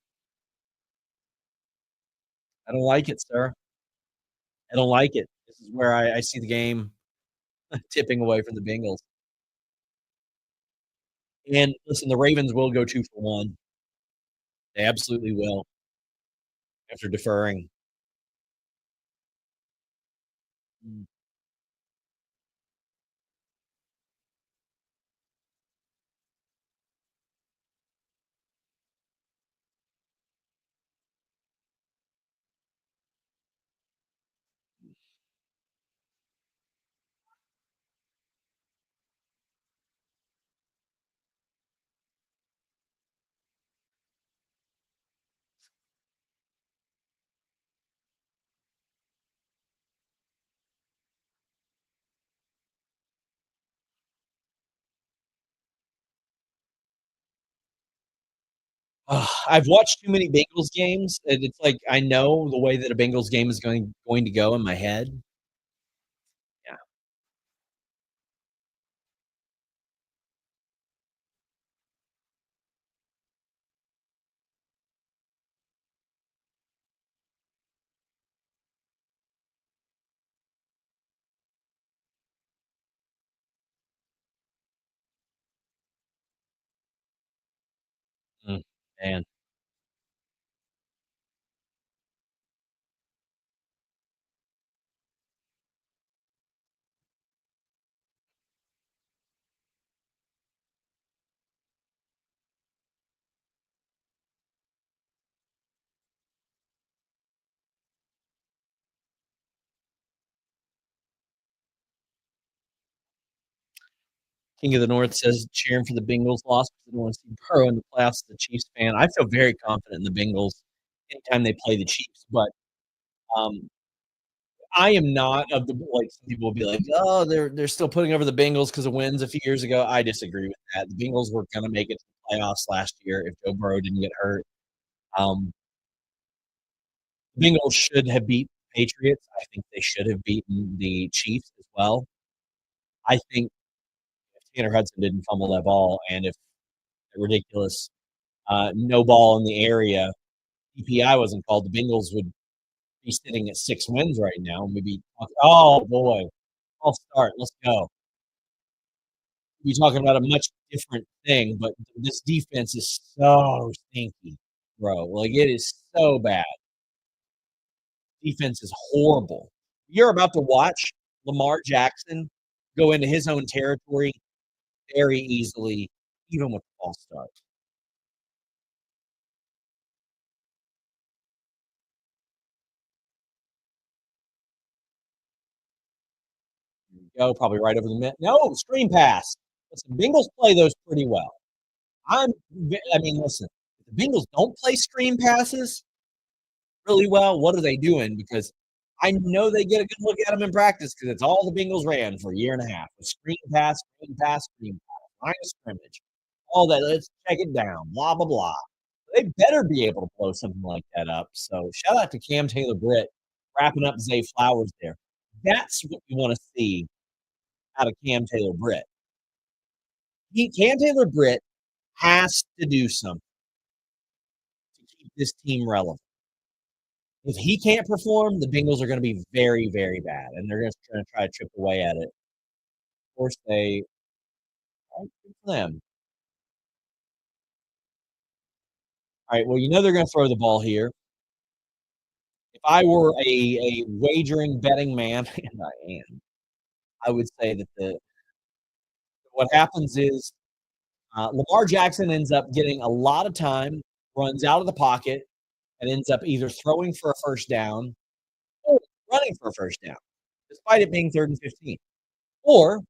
I don't like it, sir. I don't like it. This is where I see the game tipping away from the Bengals. And listen, the Ravens will go 2 for 1. They absolutely will after deferring. Mm. I've watched too many Bengals games, and it's like I know the way that a Bengals game is going to go in my head. Yeah. Mm, man. King of the North says cheering for the Bengals lost because they don't wanna see Burrow in the playoffs as a Chiefs fan. I feel very confident in the Bengals anytime they play the Chiefs, but, um, I am not of the like, some people will be like, "Oh, they're still putting over the Bengals because of wins a few years ago." I disagree with that. The Bengals were gonna make it to the playoffs last year if Joe Burrow didn't get hurt. Um, the Bengals should have beat the Patriots. I think they should have beaten the Chiefs as well. I think if Tanner Hudson didn't fumble that ball and if that ridiculous, no ball in the area EPI wasn't called, the Bengals would be sitting at 6 wins right now, and we'd be talking, "Oh, boy, false start, let's go." We'd be talking about a much different thing, but this defense is so stinky, bro. Like, it is so bad. Defense is horrible. You're about to watch Lamar Jackson go into his own territory very easily, even with a false start. Go probably right over the mid. No, screen pass. Listen, Bengals play those pretty well. I mean, listen, if the Bengals don't play screen passes really well, what are they doing? Because I know they get a good look at them in practice because it's all the Bengals ran for a year and a half. A screen pass, screen pass, line of scrimmage, all that. Let's check it down. Blah blah blah. They better be able to blow something like that up. So shout out to Cam Taylor Britt wrapping up Zay Flowers there. That's what we want to see out of Cam Taylor Britt. Cam Taylor Britt has to do something to keep this team relevant. If he can't perform, the Bengals are going to be very, very bad, and they're going to try to chip away at it. Of course, they good for them. All right, well, you know they're going to throw the ball here. If I were a wagering betting man, and I am, I would say that the what happens is Lamar Jackson ends up getting a lot of time, runs out of the pocket, and ends up either throwing for a first down or running for a first down, despite it being 3rd and 15. Or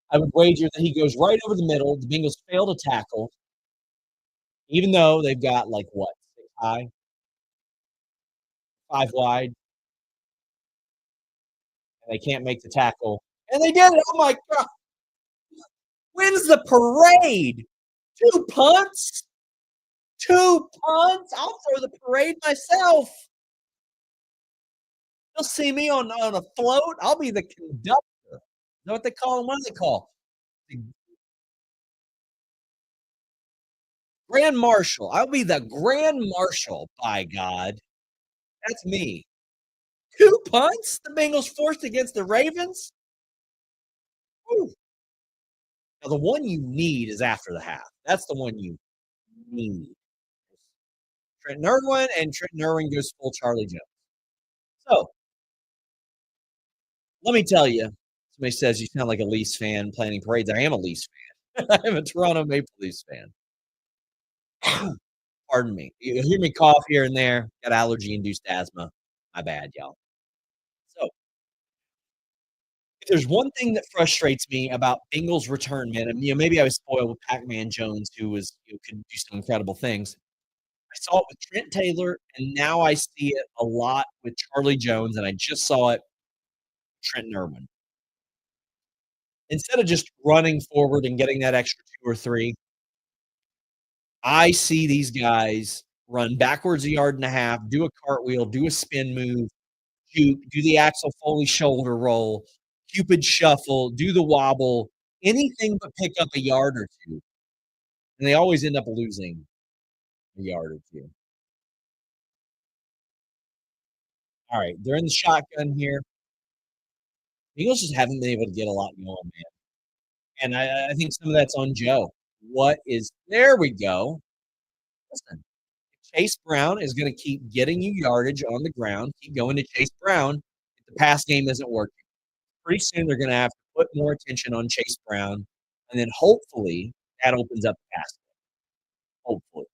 I would wager that he goes right over the middle. The Bengals fail to tackle, even though they've got like what, 6 high, 5 wide, and they can't make the tackle. And they did it. Oh my God. Wins the parade. 2 punts. 2 punts. I'll throw the parade myself. You'll see me on a float. I'll be the conductor. You know what they call them? What do they call? The grand marshal. I'll be the grand marshal, by God. That's me. 2 punts the Bengals forced against the Ravens? Woo. Now, the one you need is after the half. That's the one you need. Trent Irwin, and Trent Irwin goes full Charlie Jones. So, let me tell you, somebody says you sound like a Leafs fan planning parades. I am a Leafs fan. I am a Toronto Maple Leafs fan. Pardon me. You'll hear me cough here and there. Got allergy-induced asthma. My bad, y'all. So, if there's one thing that frustrates me about Bengals return men, and maybe I was spoiled with Pac-Man Jones, who was could do some incredible things. I saw it with Trent Taylor, and now I see it a lot with Charlie Jones, and I just saw it with Trent Irwin. Instead of just running forward and getting that extra 2 or 3, I see these guys run backwards a yard and a half, do a cartwheel, do a spin move, juke, do the Axel Foley shoulder roll, Cupid shuffle, do the wobble, anything but pick up a yard or 2, and they always end up losing a yard or 2. Alright, they're in the shotgun here. Eagles just haven't been able to get a lot going, man, and I think some of that's on Joe. What is there we go. Listen, Chase Brown is gonna keep getting you yardage on the ground, keep going to Chase Brown if the pass game isn't working. Pretty soon, they're gonna have to put more attention on Chase Brown, and then hopefully, that opens up the pass game, hopefully.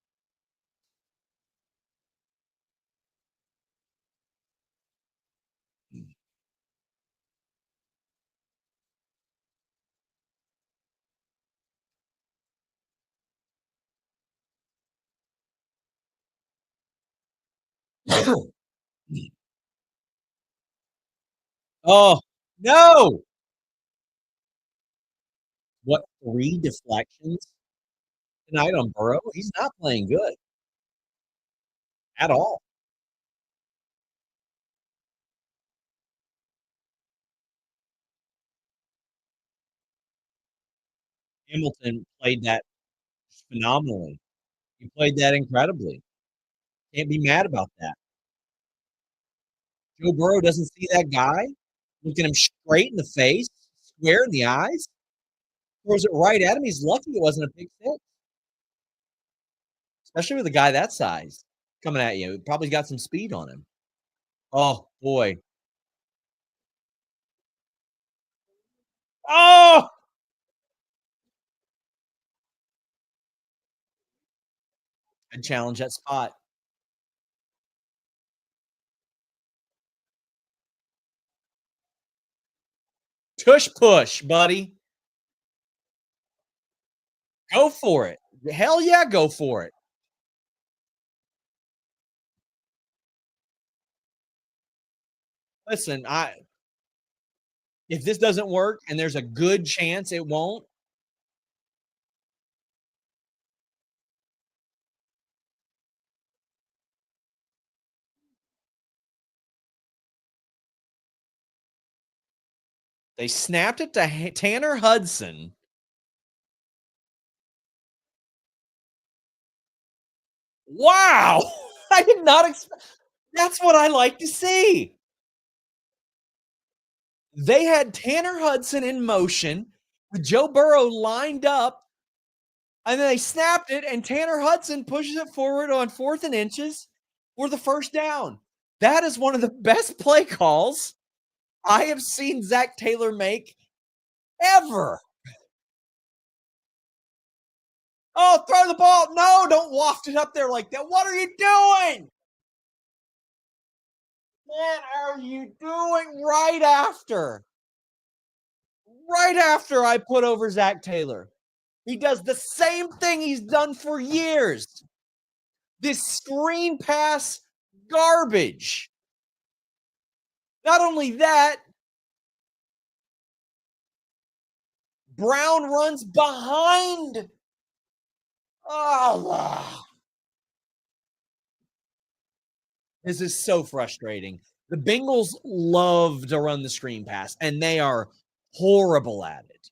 Oh, no! What, 3 deflections tonight on Burrow? He's not playing good at all. Hamilton played that phenomenally. He played that incredibly. Can't be mad about that. Joe Burrow doesn't see that guy looking him straight in the face, square in the eyes, throws it right at him. He's lucky it wasn't a big six, especially with a guy that size coming at you. Probably got some speed on him. Oh, boy. Oh! I'd challenge that spot. Tush push, buddy. Go for it. Hell yeah, go for it. Listen, I if this doesn't work and there's a good chance it won't, they snapped it to Tanner Hudson. Wow! I did not expect. That's what I like to see. They had Tanner Hudson in motion with Joe Burrow lined up, and then they snapped it, and Tanner Hudson pushes it forward on 4th and inches for the first down. That is one of the best play calls I have seen Zach Taylor make ever. Oh, throw the ball. No, don't waft it up there like that. What are you doing? What are you doing right after I put over Zach Taylor? He does the same thing he's done for years. This screen pass garbage. Not only that, Brown runs behind. Oh, this is so frustrating. The Bengals love to run the screen pass, and they are horrible at it.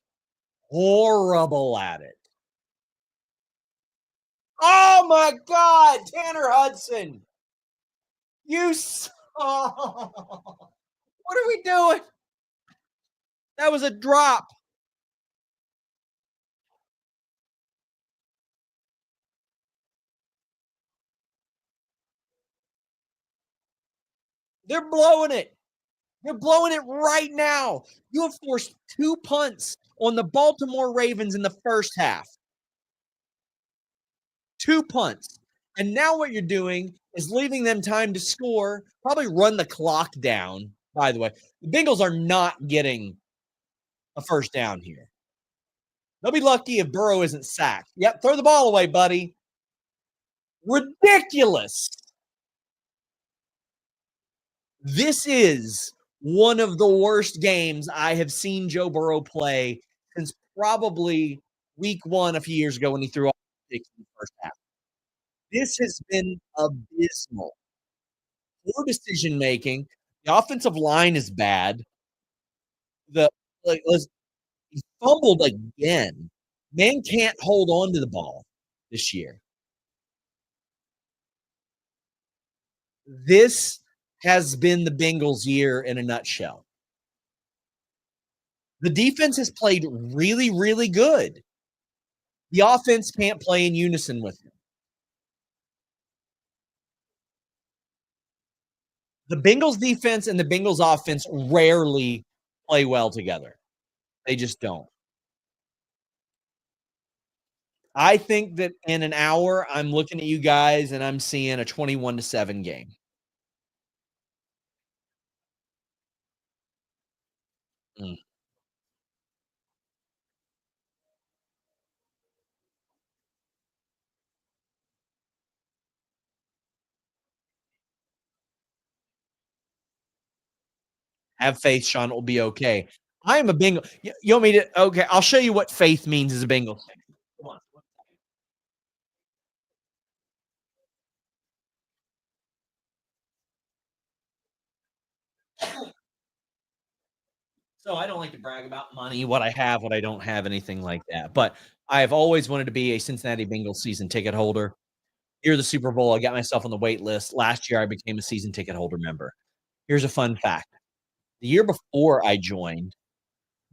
Horrible at it. Oh my God, Tanner Hudson. You what are we doing? That was a drop. They're blowing it. They're blowing it right now. You have forced 2 punts on the Baltimore Ravens in the first half. 2 punts. And now what you're doing is leaving them time to score, probably run the clock down, by the way. The Bengals are not getting a first down here. They'll be lucky if Burrow isn't sacked. Yep, throw the ball away, buddy. Ridiculous. This is one of the worst games I have seen Joe Burrow play since probably week 1 a few years ago when he threw off 6 in the first half. This has been abysmal. Poor decision making. The offensive line is bad. The like, let's he fumbled again. Man can't hold on to the ball this year. This has been the Bengals' year in a nutshell. The defense has played really, really good. The offense can't play in unison with him. The Bengals defense and the Bengals offense rarely play well together. They just don't. I think that in an hour, I'm looking at you guys and I'm seeing a 21-7 game. Mm. Have faith, Sean. It will be okay. I am a Bengal. You want me to? Okay, I'll show you what faith means as a Bengal fan. Come on. So I don't like to brag about money, what I have, what I don't have, anything like that. But I have always wanted to be a Cincinnati Bengals season ticket holder. Year the Super Bowl, I got myself on the wait list. Last year, I became a season ticket holder member. Here's a fun fact: the year before I joined,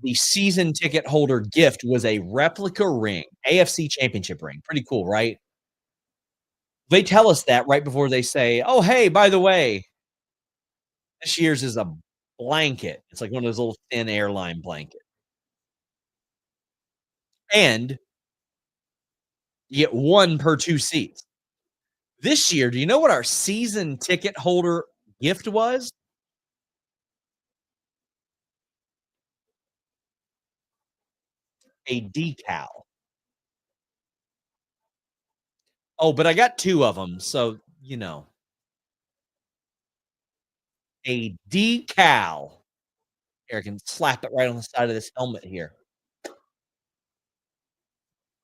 the season ticket holder gift was a replica ring, AFC Championship ring. Pretty cool, right? They tell us that right before they say, "Oh, hey, by the way, this year's is a blanket." It's like one of those little thin airline blankets, and you get 1 per 2 seats. This year, do you know what our season ticket holder gift was? A decal. Oh, but I got 2 of them, so, a decal. Here, I can slap it right on the side of this helmet here. I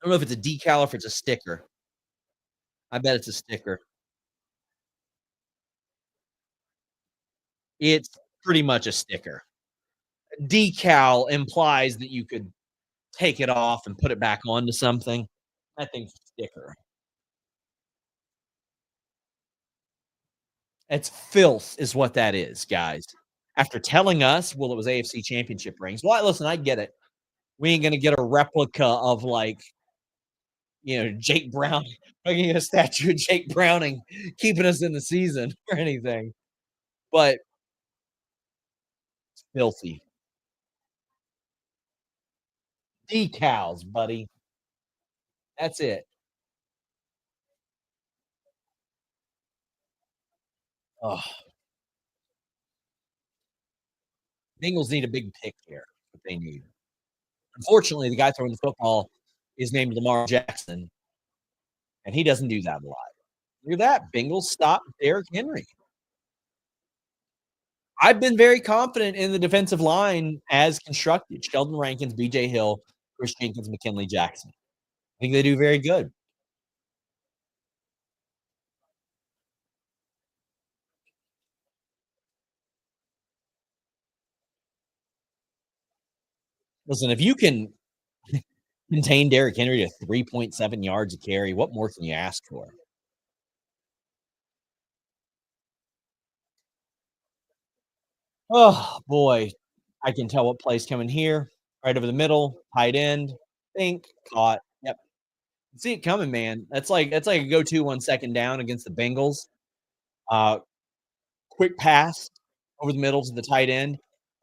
don't know if it's a decal or if it's a sticker. I bet it's a sticker. It's pretty much a sticker. Decal implies that you could take it off and put it back onto something. I think sticker. It's filth is what that is, guys. After telling us, well, it was AFC Championship rings. Well, listen, I get it. We ain't gonna get a replica of like, Jake Brown, making a statue of Jake Browning, keeping us in the season or anything. But it's filthy. Decals, buddy. That's it. Oh, Bengals need a big pick here. What they need. Unfortunately, the guy throwing the football is named Lamar Jackson, and he doesn't do that a lot. Look at that. Bengals stop Derrick Henry. I've been very confident in the defensive line as constructed. Sheldon Rankins, BJ Hill, Chris Jenkins, McKinley Jackson. I think they do very good. Listen, if you can contain Derrick Henry to 3.7 yards a carry, what more can you ask for? Oh boy, I can tell what play's coming here. Right over the middle, tight end, think, caught. Yep. See it coming, man. That's like a go-to on second down against the Bengals. Uh, quick pass over the middle to the tight end.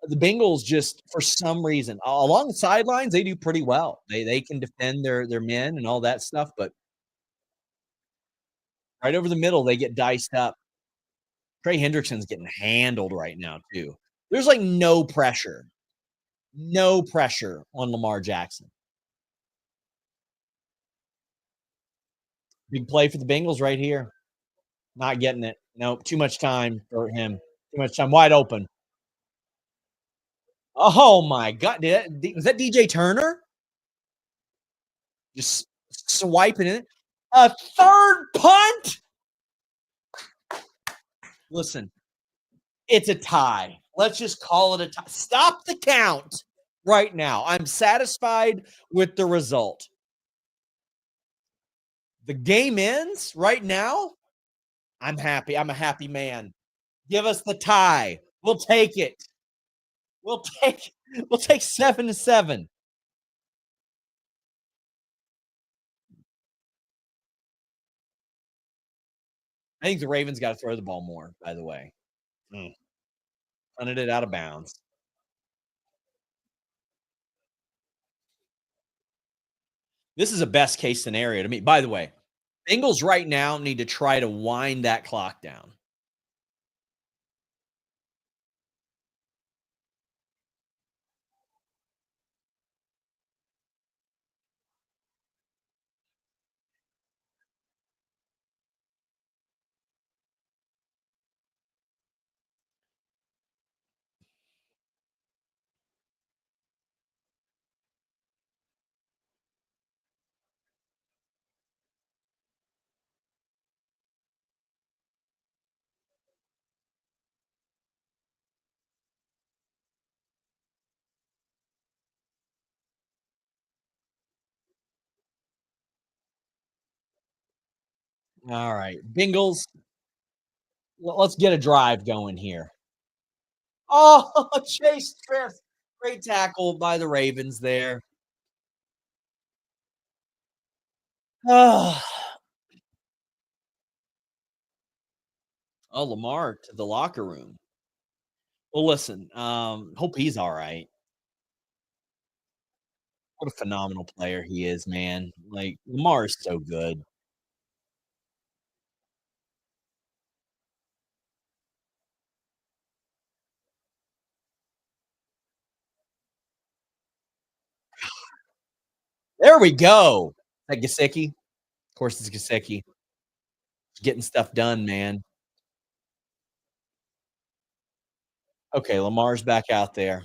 The Bengals just for some reason along the sidelines they do pretty well. They can defend their men and all that stuff, but right over the middle they get diced up. Trey Hendrickson's getting handled right now too. There's like no pressure on Lamar Jackson. Big play for the Bengals right here. Not getting it. Nope, too much time for him. Too much time. Wide open. Oh my god. Was that DJ Turner? Just swiping it. A third punt? Listen, it's a tie. Let's just call it a tie. Stop the count right now. I'm satisfied with the result. The game ends right now. I'm happy. I'm a happy man. Give us the tie. We'll take it. We'll take we'll take 7-7. I think the Ravens got to throw the ball more, by the way. Mm, punted it out of bounds. This is a best case scenario to me. By the way, Bengals right now need to try to wind that clock down. All right, Bengals. Let's get a drive going here. Oh, Chase Smith, great tackle by the Ravens there. Oh, Lamar to the locker room. Well, listen, hope he's all right. What a phenomenal player he is, man. Like, Lamar is so good. There we go. That Gesicki? Of course, it's Gesicki. Getting stuff done, man. Okay, Lamar's back out there.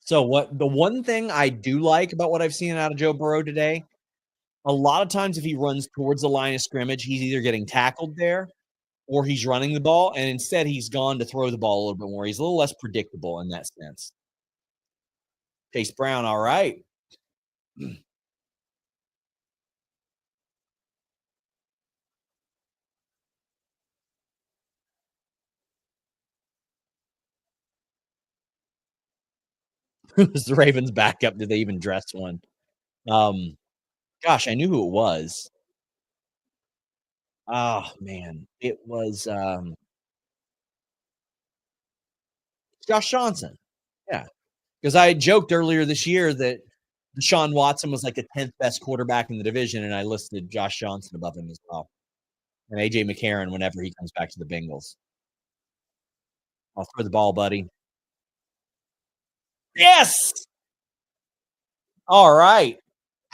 So what the one thing I do like about what I've seen out of Joe Burrow today, a lot of times if he runs towards the line of scrimmage, he's either getting tackled there or he's running the ball, and instead he's gone to throw the ball a little bit more. He's a little less predictable in that sense. Chase Brown, all right. Who's the Ravens backup? Did they even dress one? Um, Gosh, I knew who it was. Oh man, it was Josh Johnson. Yeah, because I joked earlier this year that Deshaun Watson was like the 10th best quarterback in the division, and I listed Josh Johnson above him as well, and AJ McCarron whenever he comes back to the Bengals. I'll throw the ball, buddy. Yes. All right.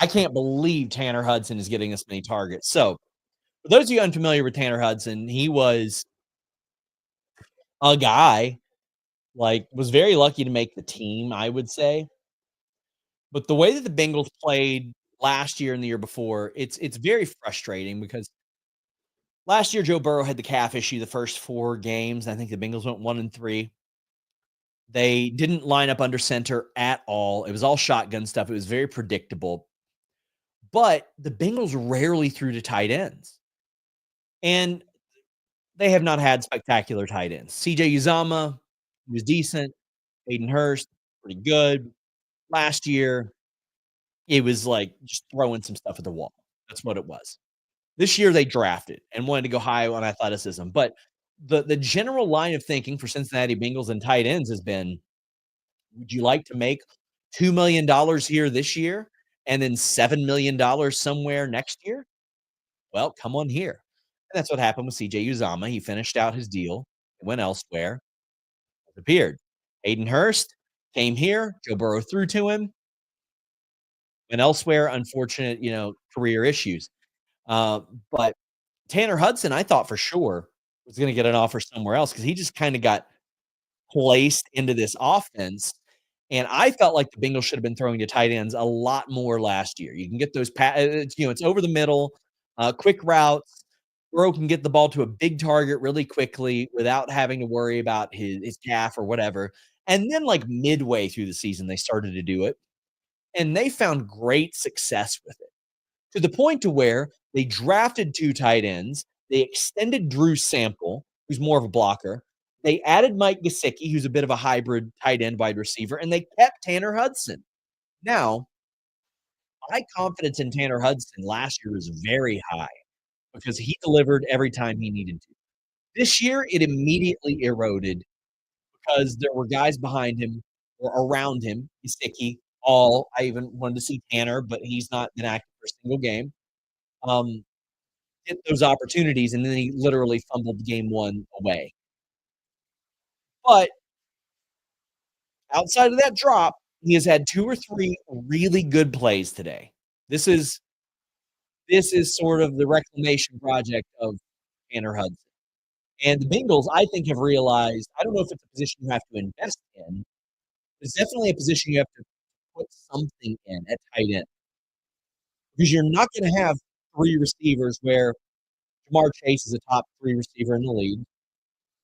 I can't believe Tanner Hudson is getting this many targets. So, for those of you unfamiliar with Tanner Hudson, he was a guy like was very lucky to make the team, I would say. But the way that the Bengals played last year and the year before, it's very frustrating because last year Joe Burrow had the calf issue the first 4 games. I think the Bengals went 1-3. They didn't line up under center at all. It was all shotgun stuff. It was very predictable. But the Bengals rarely threw to tight ends. And they have not had spectacular tight ends. CJ Uzama was decent. Hayden Hurst, pretty good. Last year, it was like just throwing some stuff at the wall. That's what it was. This year they drafted and wanted to go high on athleticism. But the general line of thinking for Cincinnati Bengals and tight ends has been, would you like to make $2 million here this year and then $7 million somewhere next year? Well, come on here. And that's what happened with CJ Uzama. He finished out his deal, went elsewhere, disappeared. Hayden Hurst came here. Joe Burrow threw to him, went elsewhere. Unfortunate, career issues. Uh, but Tanner Hudson, I thought for sure was going to get an offer somewhere else because he just kind of got placed into this offense. And I felt like the Bengals should have been throwing to tight ends a lot more last year. You can get those it's over the middle, quick routes. Burrow can get the ball to a big target really quickly without having to worry about his calf or whatever. And then, like midway through the season, they started to do it, and they found great success with it to the point to where they drafted 2 tight ends. They extended Drew Sample, who's more of a blocker. They added Mike Gesicki, who's a bit of a hybrid tight end wide receiver, and they kept Tanner Hudson. Now, my confidence in Tanner Hudson last year was very high because he delivered every time he needed to. This year, it immediately eroded because there were guys behind him or around him, Gesicki, all I even wanted to see Tanner, but he's not been active for a single game. Um, get those opportunities, and then he literally fumbled game 1 away. But outside of that drop, he has had 2 or 3 really good plays today. This is this is sort of the reclamation project of Tanner Hudson. And the Bengals, I think, have realized I don't know if it's a position you have to invest in, but it's definitely a position you have to put something in at tight end because you're not gonna have 3 receivers where Jamar Chase is a top 3 receiver in the league.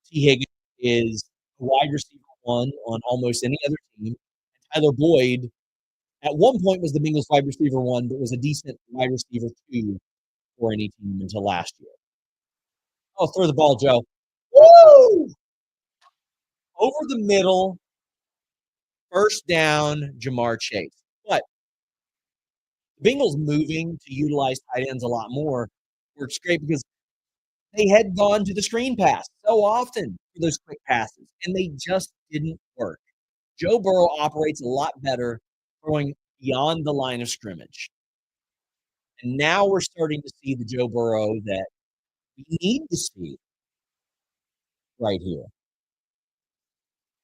T. Higgins is a wide receiver 1 on almost any other team. Tyler Boyd, at one point, was the Bengals wide receiver 1, but was a decent wide receiver 2 for any team until last year. Oh, throw the ball, Joe. Woo! Over the middle, first down, Jamar Chase. But the Bengals moving to utilize tight ends a lot more works great because they had gone to the screen pass so often for those quick passes, and they just didn't work. Joe Burrow operates a lot better throwing beyond the line of scrimmage. And now we're starting to see the Joe Burrow that we need to see right here.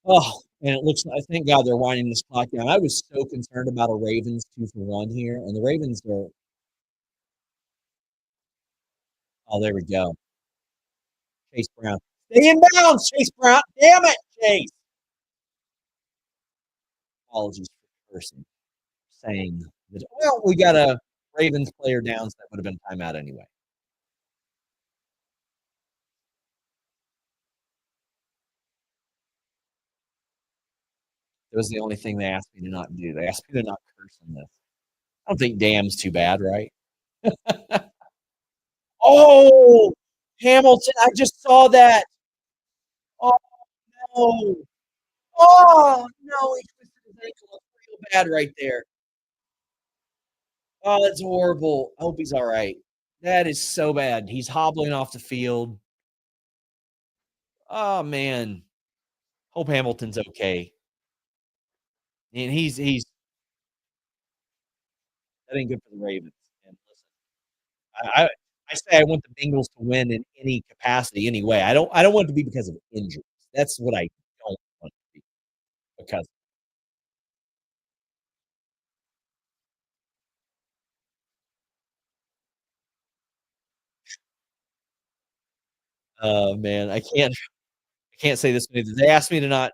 Oh, and it looks like thank God they're winding this clock down. I was so concerned about a Ravens 2 for 1 here, and the Ravens are oh, there we go. Chase Brown. Stay in bounds, Chase Brown. Damn it, Chase. Apologies for cursing. Saying that, well, we got a Ravens player down, so that would have been timeout anyway. It was the only thing they asked me to not do. They asked me to not curse on this. I don't think damn's too bad, right? Oh, Hamilton, I just saw that. Oh, no. Oh, no, he twisted his ankle up real bad right there. Oh, that's horrible. I hope he's all right. That is so bad. He's hobbling off the field. Oh, man. Hope Hamilton's okay. And he's that ain't good for the Ravens. And listen, I say I want the Bengals to win in any capacity, anyway. I don't want it to be because of injuries. That's what I don't want it to be because oh, man, I can't say this one either. They asked me to not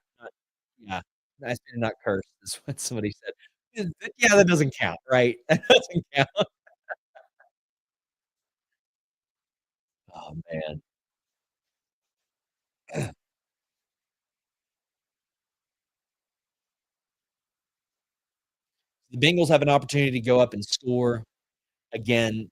yeah, they asked me to not curse is what somebody said. Yeah, that doesn't count, right? That doesn't count. Oh, man. The Bengals have an opportunity to go up and score again.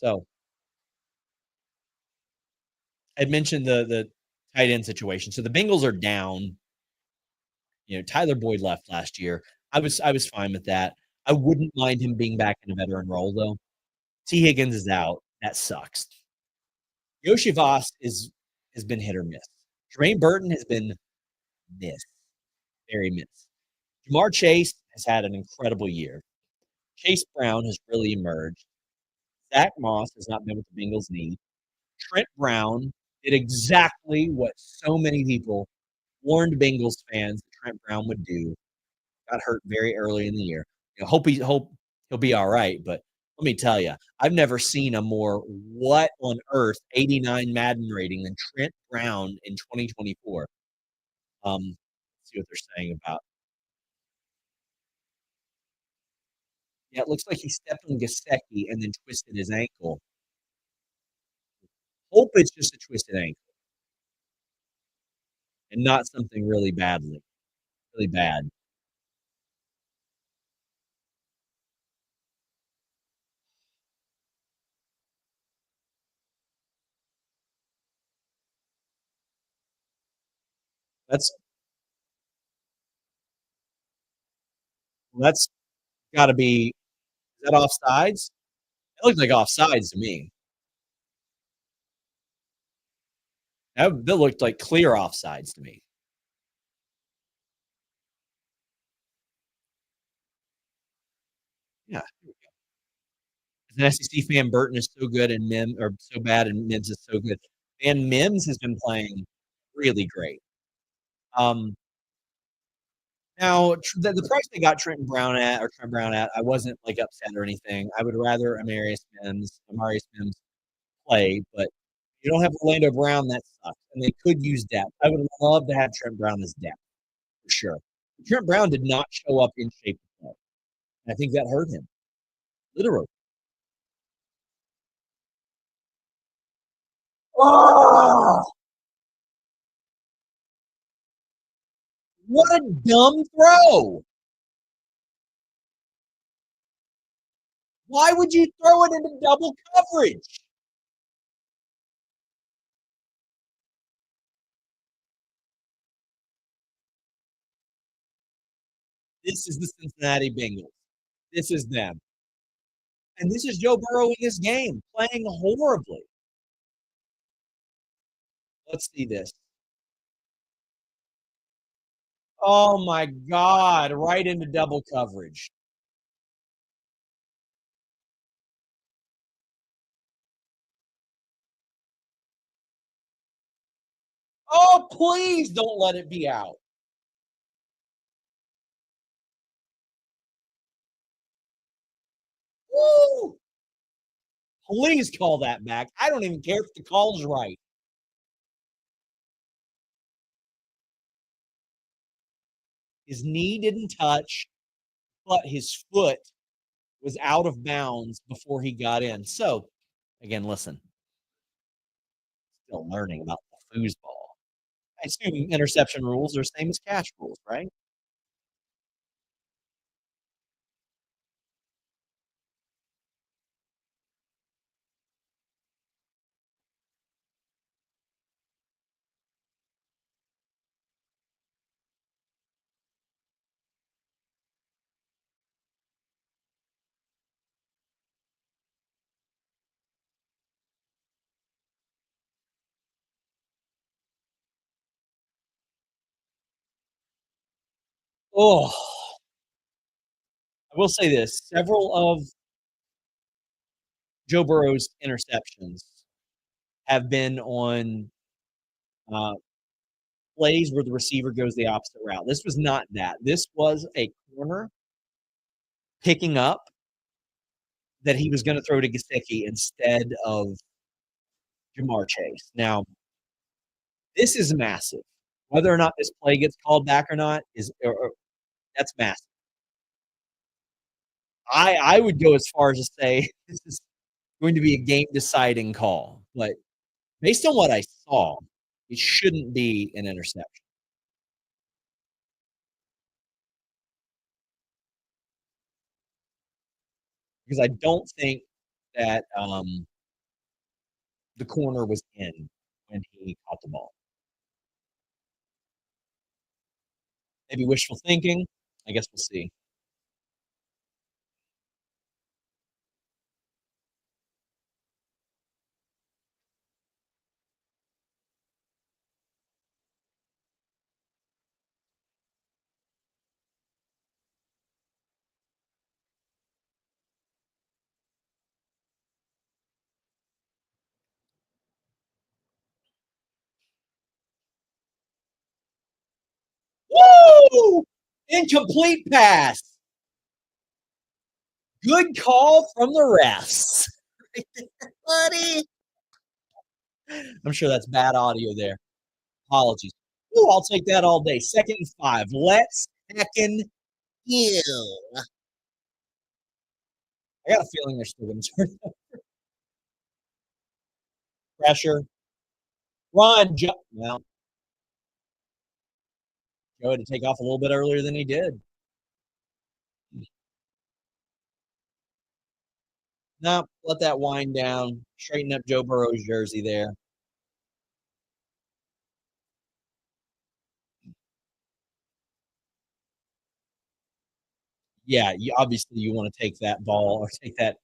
So I mentioned the tight end situation. So the Bengals are down. Tyler Boyd left last year. I was fine with that. I wouldn't mind him being back in a veteran role though. T. Higgins is out. That sucks. Yoshi Voss has been hit or miss. Jermaine Burton has been miss, very miss. Jamar Chase has had an incredible year. Chase Brown has really emerged. Zach Moss has not been what the Bengals need. Trent Brown did exactly what so many people warned Bengals fans that Trent Brown would do. Got hurt very early in the year. Hope he'll be all right, but let me tell you, I've never seen a more what on earth 89 Madden rating than Trent Brown in 2024. Let's see what they're saying about. Yeah, it looks like he stepped on Gesicki and then twisted his ankle. Hope it's just a twisted ankle and not something really bad. That's that's gotta be is that offsides? It looked like offsides to me. That looked like clear offsides to me. Yeah. As an SEC fan, Burton is so good and Mim or so bad and Mims is so good. And Mims has been playing really great. Um, now the price they got Trent Brown at, I wasn't like upset or anything. I would rather Amarius Mims play, but you don't have Orlando Brown, that sucks. And they could use depth. I would love to have Trent Brown as depth for sure. Trent Brown did not show up in shape to play. I think that hurt him, literally. Oh, what a dumb throw! Why would you throw it into double coverage? This is the Cincinnati Bengals. This is them. And this is Joe Burrow in this game, playing horribly. Let's see this. Oh my God, right into double coverage. Oh, please don't let it be out. Woo! Please call that back. I don't even care if the call's right. His knee didn't touch, but his foot was out of bounds before he got in. So, again, listen, still learning about the foosball. I assume interception rules are the same as catch rules, right? Oh, I will say this: several of Joe Burrow's interceptions have been on uh, plays where the receiver goes the opposite route. This was not that. This was a corner picking up that he was going to throw to Gesicki instead of Jamar Chase. Now, this is massive. Whether or not this play gets called back or not is that's massive. I would go as far as to say this is going to be a game deciding call, but based on what I saw, it shouldn't be an interception because I don't think that the corner was in when he caught the ball. Maybe wishful thinking. I guess we'll see. Woo! Incomplete pass. Good call from the refs. Buddy. I'm sure that's bad audio there. Apologies. Ooh, I'll take that all day. 2nd and 5. Let's heckin' heal. I got a feeling they're still gonna turn pressure. Run, Joe. Well, Joe had to take off a little bit earlier than he did. No, let that wind down. Straighten up Joe Burrow's jersey there. Yeah, you obviously you want to take that ball or take that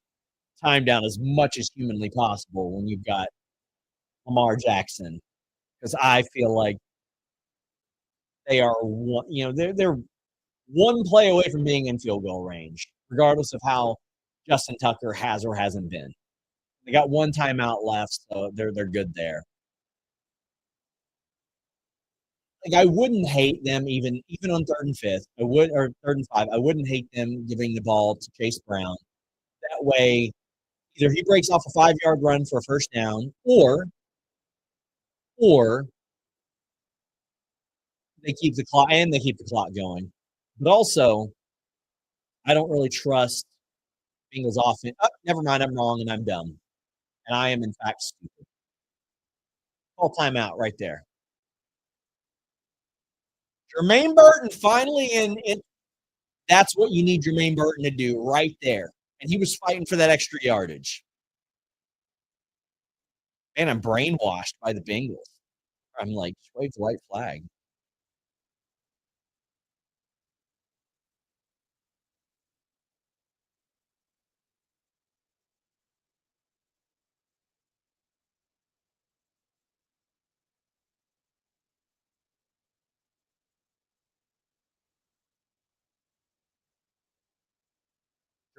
time down as much as humanly possible when you've got Lamar Jackson, because I feel like they are one, they're one play away from being in field goal range, regardless of how Justin Tucker has or hasn't been. They got one timeout left, so they're good there. Like I wouldn't hate them even on 3rd and 5th. I would or 3rd and 5. I wouldn't hate them giving the ball to Chase Brown. That way, either he breaks off a 5-yard run for a first down, or they keep the clock going. But also, I don't really trust Bengals offense. Oh, never mind, I'm wrong and I'm dumb. And I am in fact stupid. Call timeout right there. Jermaine Burton finally in. That's what you need Jermaine Burton to do right there. And he was fighting for that extra yardage. And I'm brainwashed by the Bengals. I'm like, just wave the white flag.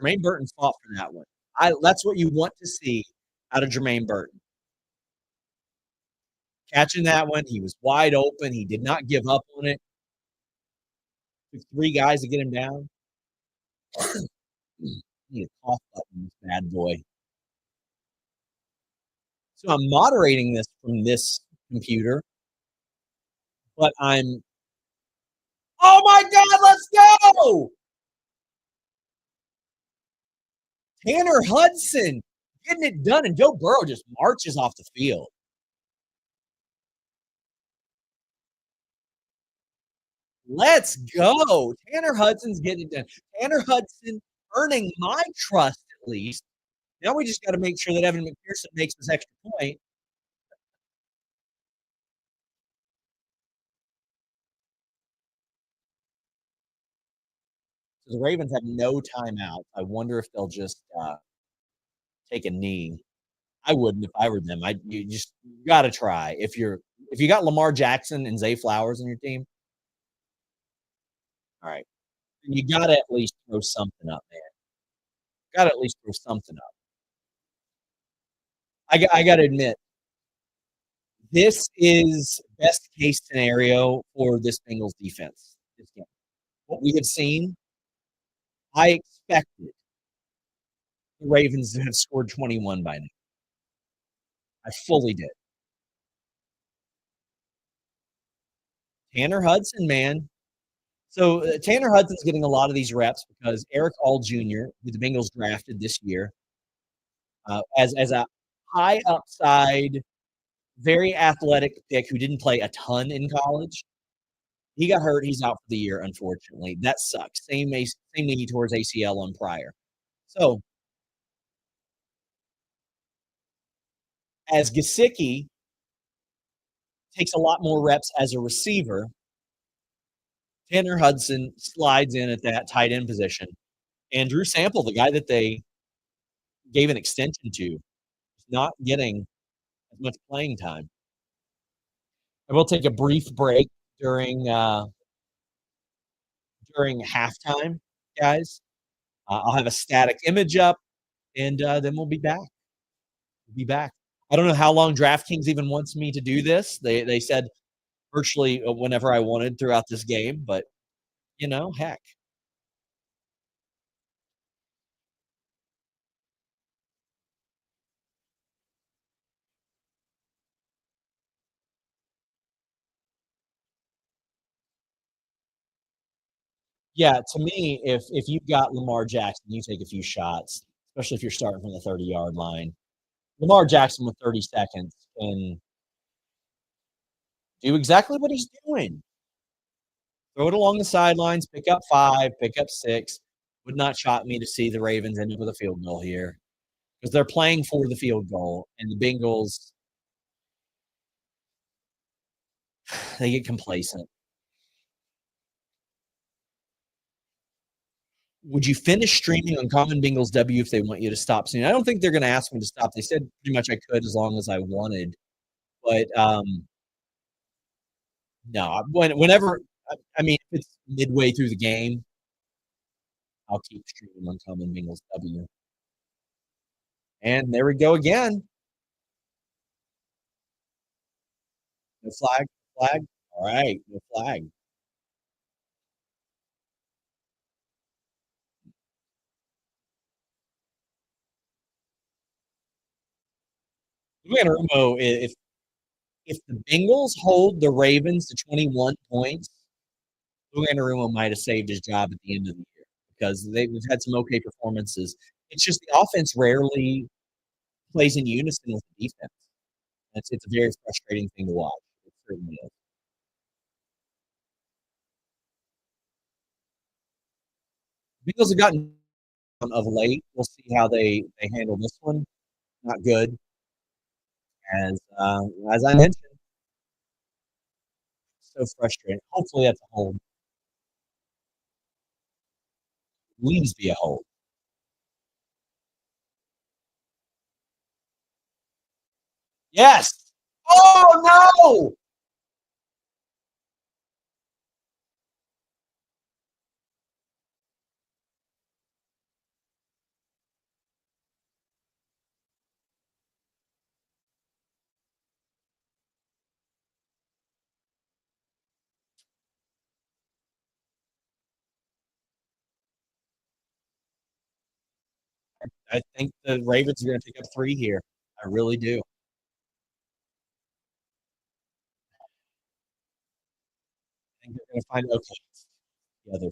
Jermaine Burton fought for that one. That's what you want to see out of Jermaine Burton. Catching that one, he was wide open. He did not give up on it. Took 3 guys to get him down. Need a cough button, this bad boy. So I'm moderating this from this computer, but I'm. Oh my God, let's go! Tanner Hudson getting it done, and Joe Burrow just marches off the field. Let's go. Tanner Hudson's getting it done. Tanner Hudson earning my trust at least. Now we just got to make sure that Evan McPherson makes this extra point. So the Ravens have no timeout. I wonder if they'll just take a knee. I wouldn't if I were them. You just got to try. If you got Lamar Jackson and Zay Flowers on your team, all right, you got to at least throw something up, man. Got to at least throw something up. I got to admit, this is best case scenario for this Bengals defense. This game. What we have seen, I expected the Ravens to have scored 21 by now. I fully did. Tanner Hudson, man. So Tanner Hudson's getting a lot of these reps because Eric All Jr., who the Bengals drafted this year, as a high upside, very athletic pick who didn't play a ton in college. He got hurt. He's out for the year, unfortunately. That sucks. Same knee towards ACL on prior. So as Gesicki takes a lot more reps as a receiver, Tanner Hudson slides in at that tight end position. And Drew Sample, the guy that they gave an extension to, is not getting as much playing time. I will take a brief break during halftime, guys. I'll have a static image up, and then we'll be back. We'll be back. I don't know how long DraftKings even wants me to do this. They said virtually whenever I wanted throughout this game, but Heck. Yeah, to me, if you've got Lamar Jackson, you take a few shots, especially if you're starting from the 30-yard line. Lamar Jackson with 30 seconds can do exactly what he's doing. Throw it along the sidelines, pick up 5, pick up 6. Would not shock me to see the Ravens end up with a field goal here because they're playing for the field goal, and the Bengals, they get complacent. Would you finish streaming Uncommon Bengals W if they want you to stop soon? I don't think they're gonna ask me to stop. They said pretty much I could as long as I wanted, but, no, whenever I mean, if it's midway through the game, I'll keep streaming Uncommon Bengals W. And there we go again. No flag, flag. All right, no flag. Rumo, if the Bengals hold the Ravens to 21 points, Lou Anarumo might have saved his job at the end of the year because we've had some okay performances. It's just the offense rarely plays in unison with the defense. It's a very frustrating thing to watch. It certainly is. Bengals have gotten of late. We'll see how they handle this one. Not good, as I mentioned, so frustrating. Hopefully that's a hold. Leaves be a hold. Yes. Oh no! I think the Ravens are going to pick up 3 here. I really do. I think they're going to find okay. The other.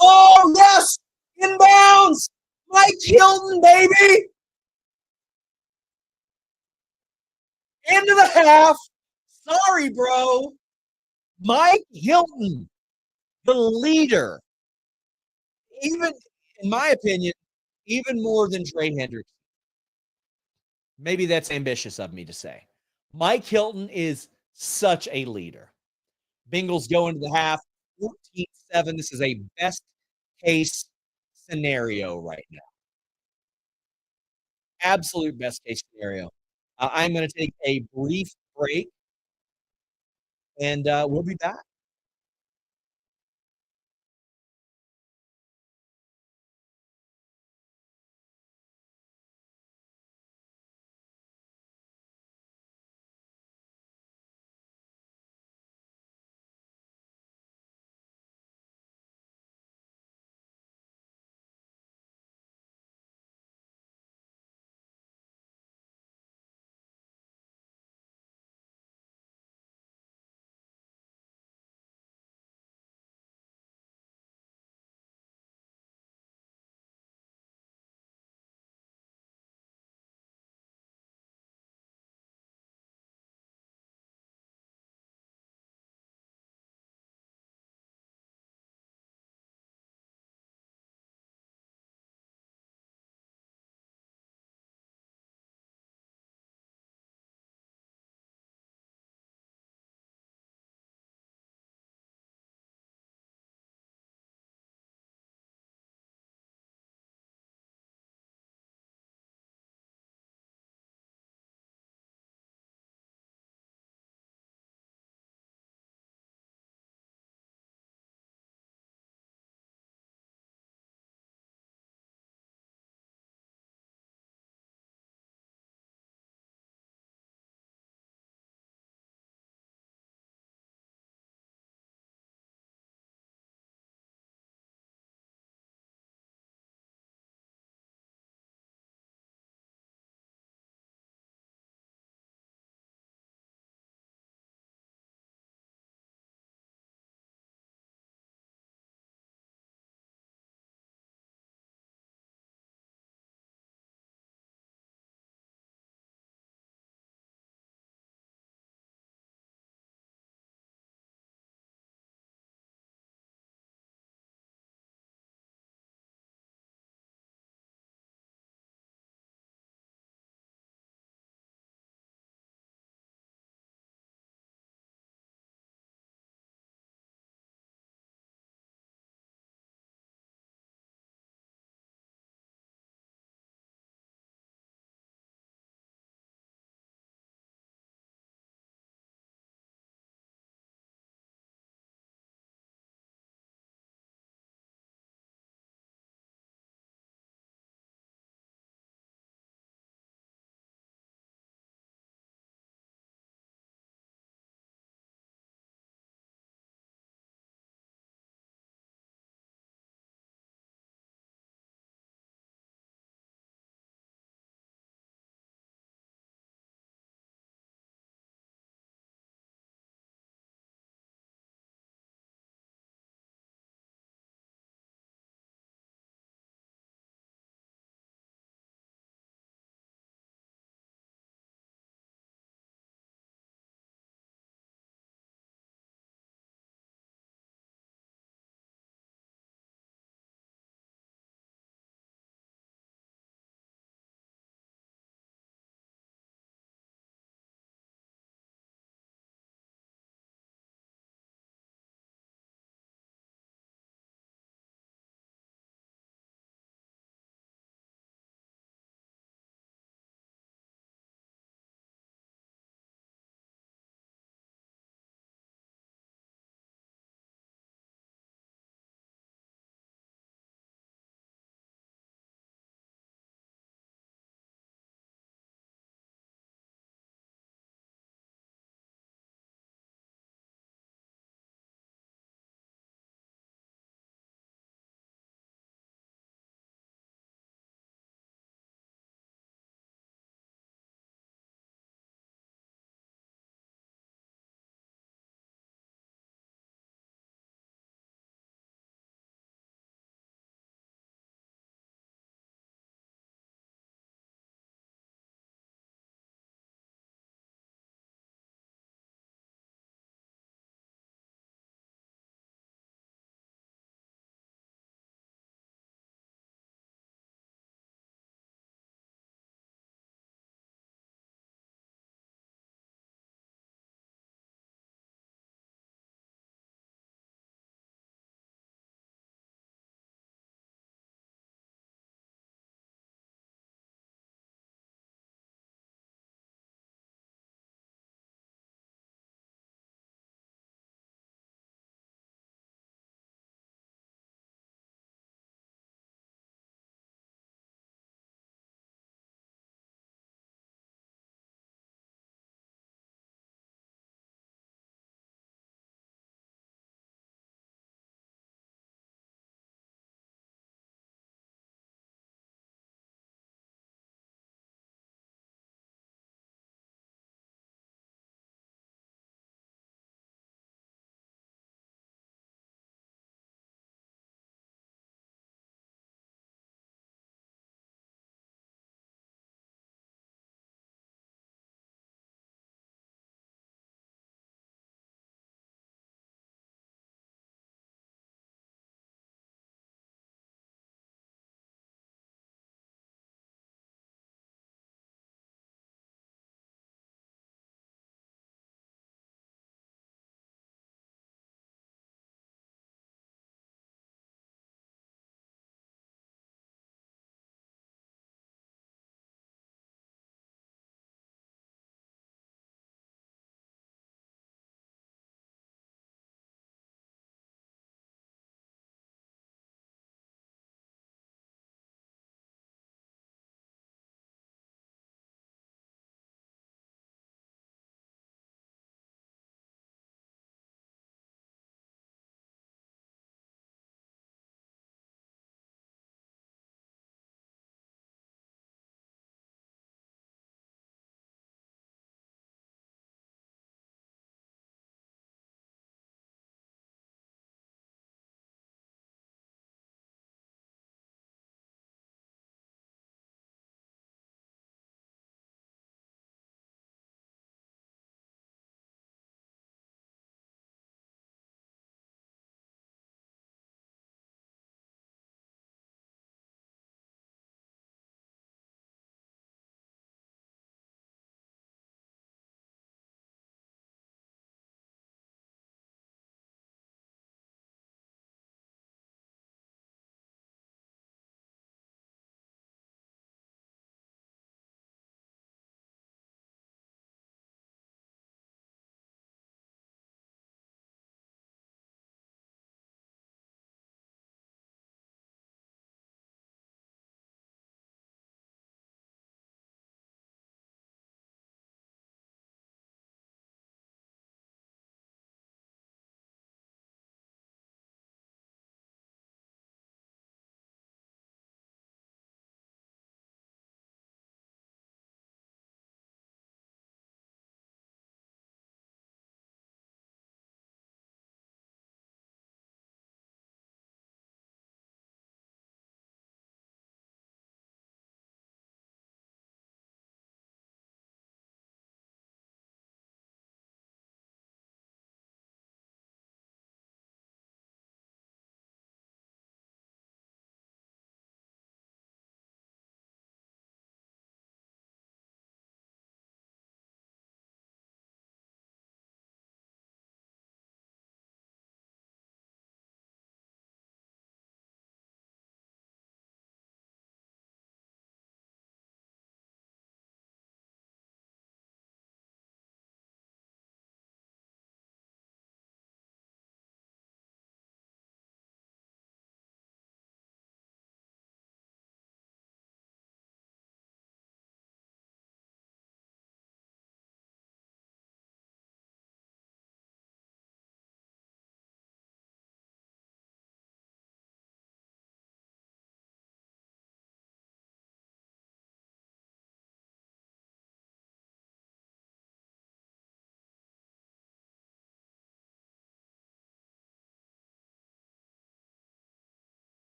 Oh yes, inbounds. Mike Hilton, baby, into the half. Sorry, bro. Mike Hilton, the leader, even in my opinion, even more than Trey Hendricks. Maybe that's ambitious of me to say. Mike Hilton is such a leader. Bengals go into the half 14-7. This is a best case scenario right now. Absolute best case scenario. I'm going to take a brief break and we'll be back.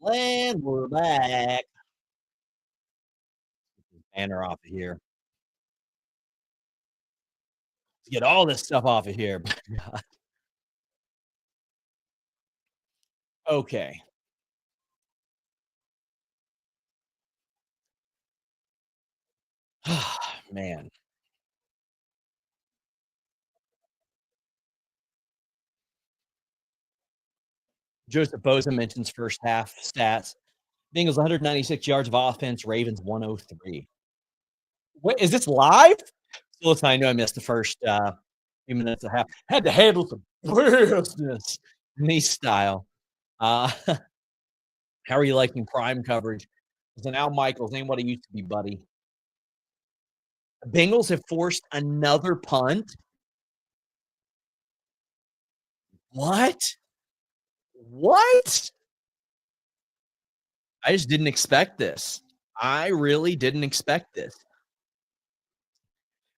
And we're back. Banner off of here. Let's get all this stuff off of here. Okay. Man. Joseph Bosa mentions first half stats. Bengals 196 yards of offense, Ravens 103. What is this live? So listen, I know I missed the first few minutes and a half. Had to handle some business, me style. Uh, how are you liking prime coverage? So now Michaels ain't what it used to be, buddy. The Bengals have forced another punt. What? What? I just didn't expect this. I really didn't expect this.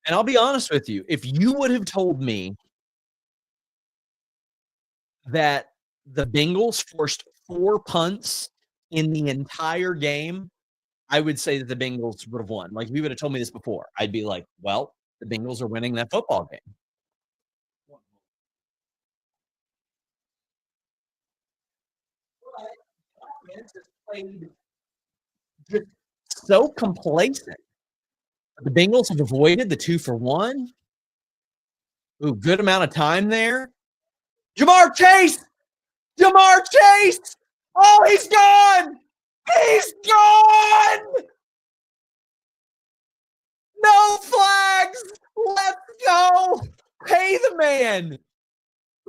And I'll be honest with you, if you would have told me that the Bengals forced 4 punts in the entire game, I would say that the Bengals would have won. Like, if you would have told me this before, I'd be like, "Well, the Bengals are winning that football game." Offense has played just so complacent. The Bengals have avoided the 2 for 1. Ooh, good amount of time there. Jamar Chase! Jamar Chase! Oh, he's gone! He's gone! No flags! Let's go! Pay the man!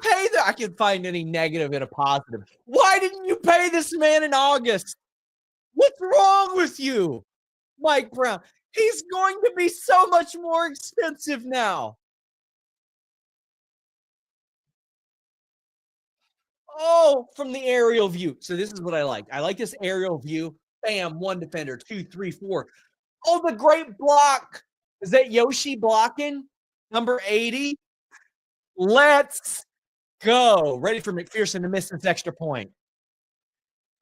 Pay the I can find any negative and a positive. Why didn't you pay this man in August? What's wrong with you, Mike Brown? He's going to be so much more expensive now. Oh, from the aerial view. So this is what I like. I like this aerial view. Bam, one defender, two, three, four. Oh, the great block. Is that Yoshi blocking? Number 80. Let's go. Ready for McPherson to miss this extra point.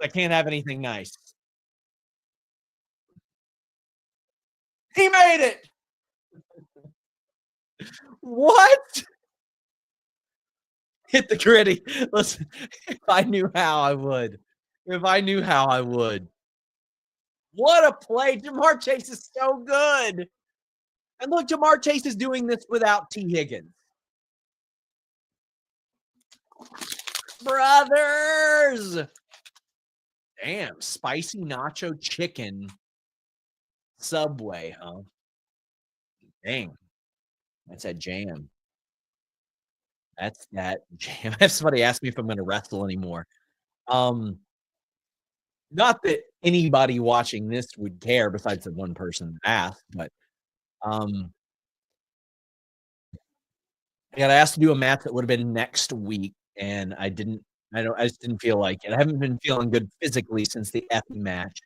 I can't have anything nice. He made it. What? Hit the gritty. Listen, if I knew how, I would. If I knew how, I would. What a play. Jamar Chase is so good. And look, Jamar Chase is doing this without T. Higgins. Brothers. Damn, spicy nacho chicken Subway, huh? Dang, that's that jam. That's that jam. I have somebody ask me if I'm gonna wrestle anymore. Um, Not that anybody watching this would care besides the one person that asked, but, um, I got asked to do a match that would have been next week, and I just didn't feel like it. I haven't been feeling good physically since the Effie match.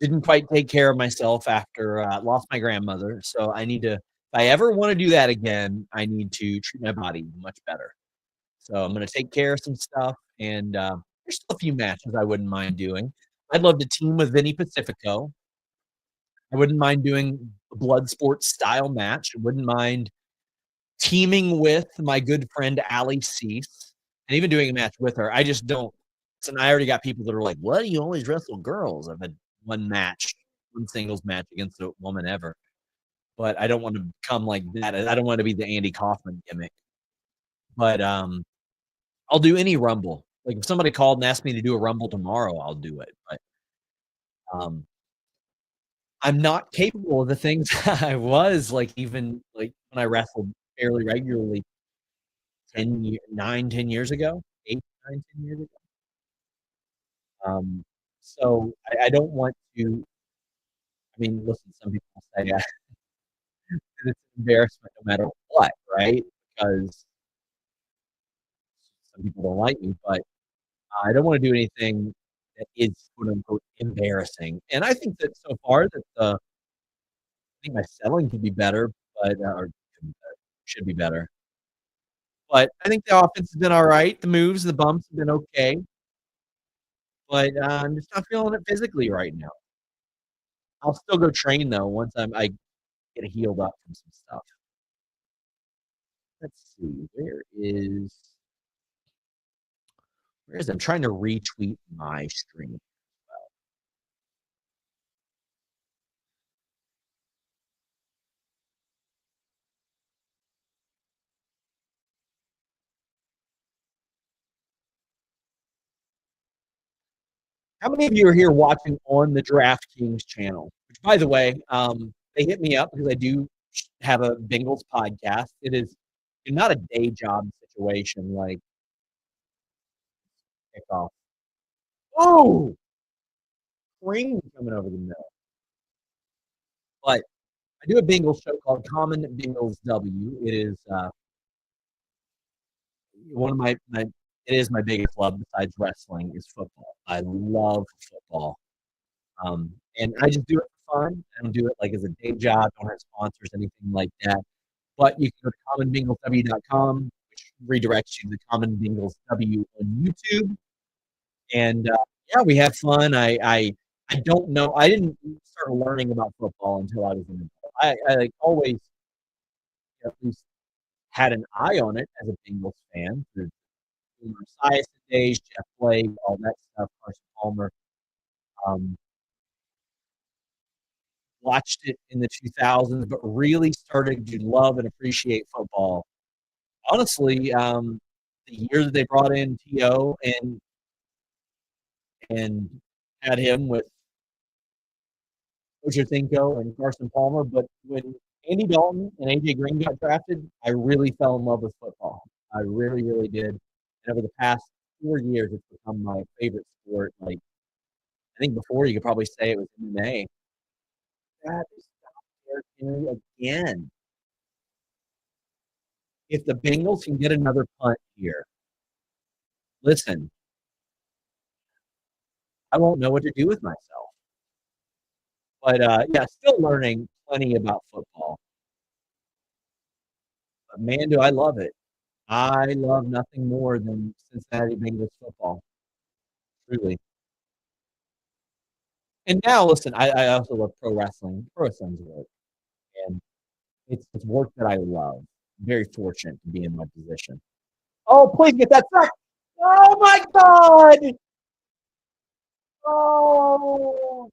Didn't quite take care of myself after, lost my grandmother, so I need to if I ever wanna do that again, I need to treat my body much better. So I'm gonna take care of some stuff, and, there's still a few matches I wouldn't mind doing. I'd love to team with Vinny Pacifico. I wouldn't mind doing a blood sports style match. I wouldn't mind teaming with my good friend Ali Cease and even doing a match with her. I just don't and I already got people that are like, "What? You always wrestle girls?" I've had one match, one singles match against a woman ever, but I don't want to become like that. I don't want to be the Andy Kaufman gimmick. But, I'll do any rumble. Like, if somebody called and asked me to do a rumble tomorrow, I'll do it, but, um, I'm not capable of the things I was, like, even, like, when I wrestled fairly regularly 10 years ago, 8, 9, 10 years ago. So I don't want to I mean, listen, some people say, that it's embarrassment no matter what, right? Because some people don't like me, but I don't wanna do anything that is, quote, unquote, "embarrassing," and I think that so far that I think my selling could be better, but or could be better, should be better. But I think the offense has been alright. The moves, the bumps have been okay. but I'm just not feeling it physically right now. I'll still go train though once I get healed up from some stuff. Let's see, where is I'm trying to retweet my stream. How many of you are here watching on the DraftKings channel? Which, by the way, they hit me up because I do have a Bengals podcast. It is not a day job situation like kickoff. Oh, spring coming over the mill. But I do a Bengals show called Common Bengals W. It is one of my it is my biggest love besides wrestling is football. I love football. And I just do it for fun. I don't do it like as a day job. Don't have sponsors, anything like that. But you can go to commonbengalsw.com, which redirects you to the Common Bengals W on YouTube. And yeah, we have fun. I don't know. I didn't start learning about football until I was in adult. I like always at least had an eye on it as a Bengals fan through Messiah days, Jeff Blake, all that stuff, Carson Palmer. Um, Watched it in the 2000s, but really started to love and appreciate football. Honestly, the year that they brought in T.O. and had him with Ochocinco and Carson Palmer, but when Andy Dalton and A.J. Green got drafted, I really fell in love with football. I really, really did. And over the past 4 years, it's become my favorite sport. Like, I think before you could probably say it was MMA. God, they stopped Derrick Henry again. If the Bengals can get another punt here, listen, I won't know what to do with myself. But yeah, still learning plenty about football. But man, do I love it. I love nothing more than Cincinnati Bengals football. Truly. And now, listen, I also love pro wrestling. Pro wrestling's work. And it's work that I love. I'm very fortunate to be in my position. Oh, please get that sack. Oh my God. Oh,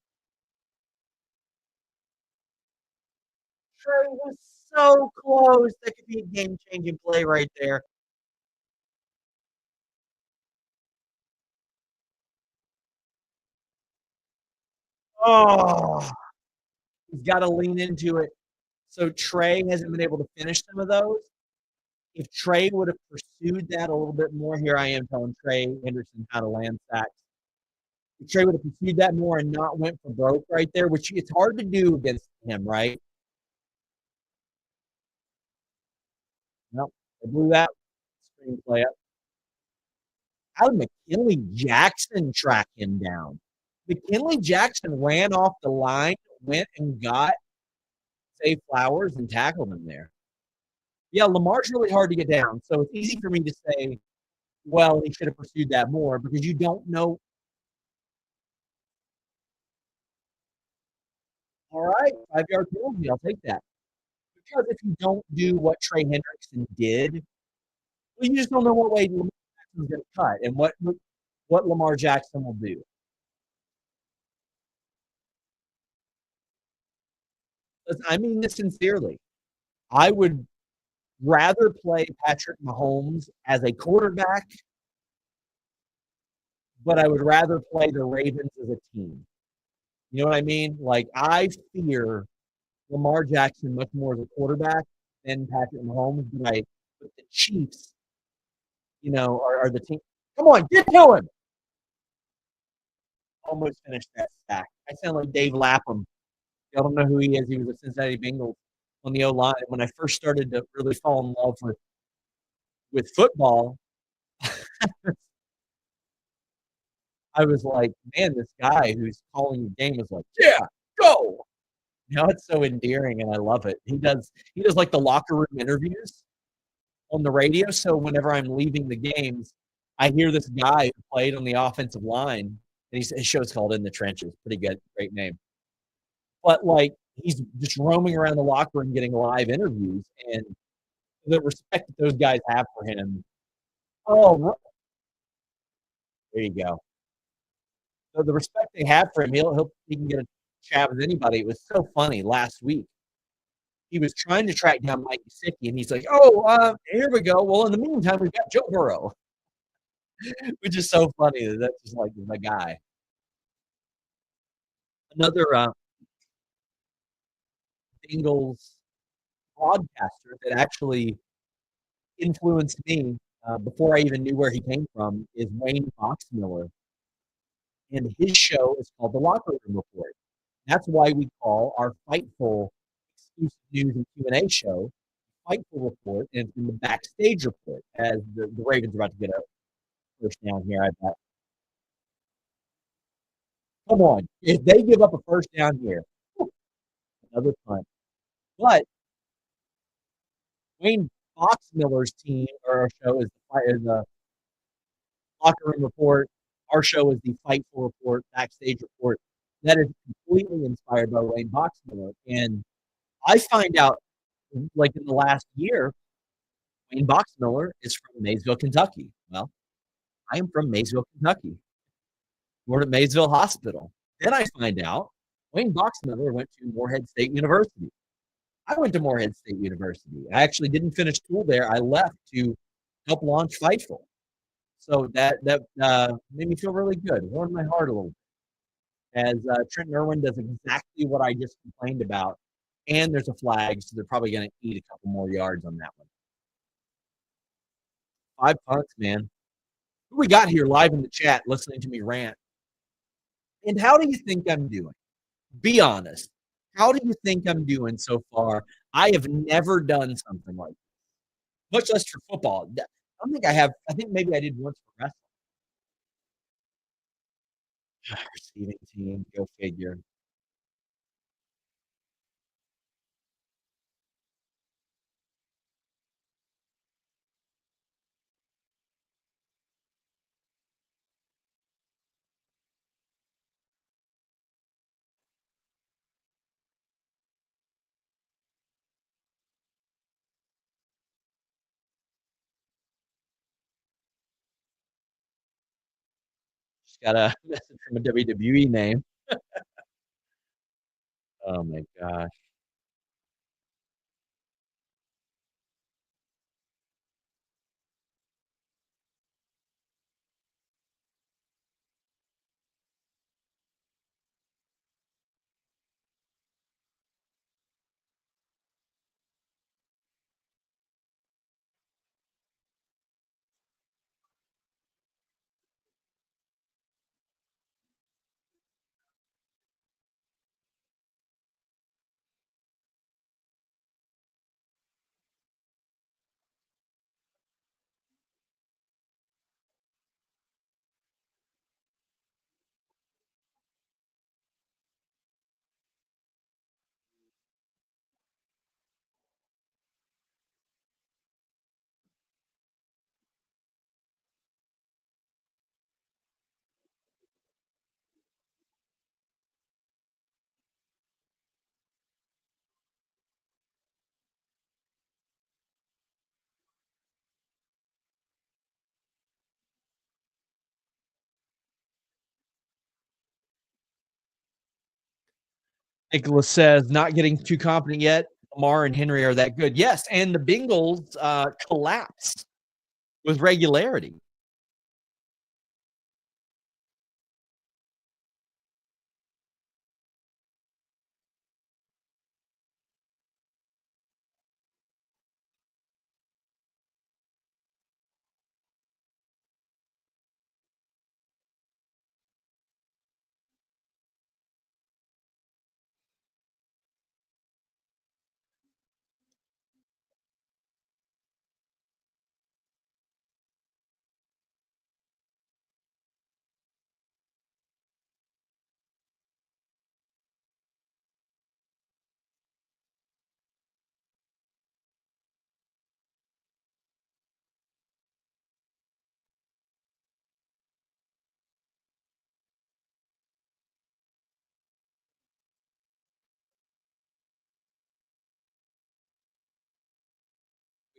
Trey was so close. That could be a game changing play right there. Oh, he's got to lean into it. So Trey hasn't been able to finish some of those. If Trey would have pursued that a little bit more, here I am telling Trey Henderson how to land sacks. If Trey would have pursued that more and not went for broke right there, which it's hard to do against him, right? No, they blew that screenplay up. How did McKinley Jackson track him down? McKinley Jackson ran off the line, went and got Zay Flowers and tackled him there. Yeah, Lamar's really hard to get down. So it's easy for me to say, well, he should have pursued that more because you don't know. All right, 5-yard penalty. I'll take that. Because if you don't do what Trey Hendrickson did, well, you just don't know what way Lamar Jackson's going to cut and what Lamar Jackson will do. I mean this sincerely. I would rather play Patrick Mahomes as a quarterback, but I would rather play the Ravens as a team. You know what I mean? Like, I fear Lamar Jackson much more as a quarterback than Patrick Mahomes, but the Chiefs, are the team. Come on, get to him. Almost finished that sack. I sound like Dave Lapham. I don't know who he is. He was a Cincinnati Bengals on the O-line. When I first started to really fall in love with football, I was like, man, this guy who's calling the game is like, yeah, go. It's so endearing and I love it. He does like the locker room interviews on the radio. So whenever I'm leaving the games, I hear this guy who played on the offensive line and his show's called In the Trenches. Pretty good, great name. But like he's just roaming around the locker room getting live interviews, and the respect that those guys have for him. Oh, there you go. So the respect they have for him, he can get a chat with anybody. It was so funny last week. He was trying to track down Mike Gesicki, and he's like, "Oh, here we go. Well, in the meantime, we've got Joe Burrow," which is so funny that that's just like the guy. Another Bengals broadcaster that actually influenced me before I even knew where he came from is Wayne Foxmiller, and his show is called The Locker Room Report. That's why we call our Fightful exclusive news and Q&A show Fightful Report and the Backstage Report, as the Ravens are about to get a first down here, I bet. Come on. If they give up a first down here, another punt. But Wayne Foxmiller's team or our show is the Locker Room Report. Our show is the Fightful Report, Backstage Report. That is completely inspired by Wayne Foxmiller. And I find out, like in the last year, Wayne Boxmiller is from Maysville, Kentucky. Well, I am from Maysville, Kentucky. Born at Maysville Hospital. Then I find out Wayne Boxmiller went to Morehead State University. I went to Morehead State University. I actually didn't finish school there. I left to help launch Fightful. So that made me feel really good. Warmed my heart a little bit. As Trenton Irwin does exactly what I just complained about, and there's a flag, so they're probably going to eat a couple more yards on that one. 5 punts, man. Who we got here live in the chat listening to me rant? And how do you think I'm doing? Be honest. How do you think I'm doing so far? I have never done something like this, much less for football. I don't think I have. I think maybe I did once for wrestling. Receiving team, go figure. Just got a message from a WWE name. Oh my gosh. Nicholas says, not getting too confident yet. Lamar and Henry are that good. Yes, and the Bengals collapsed with regularity.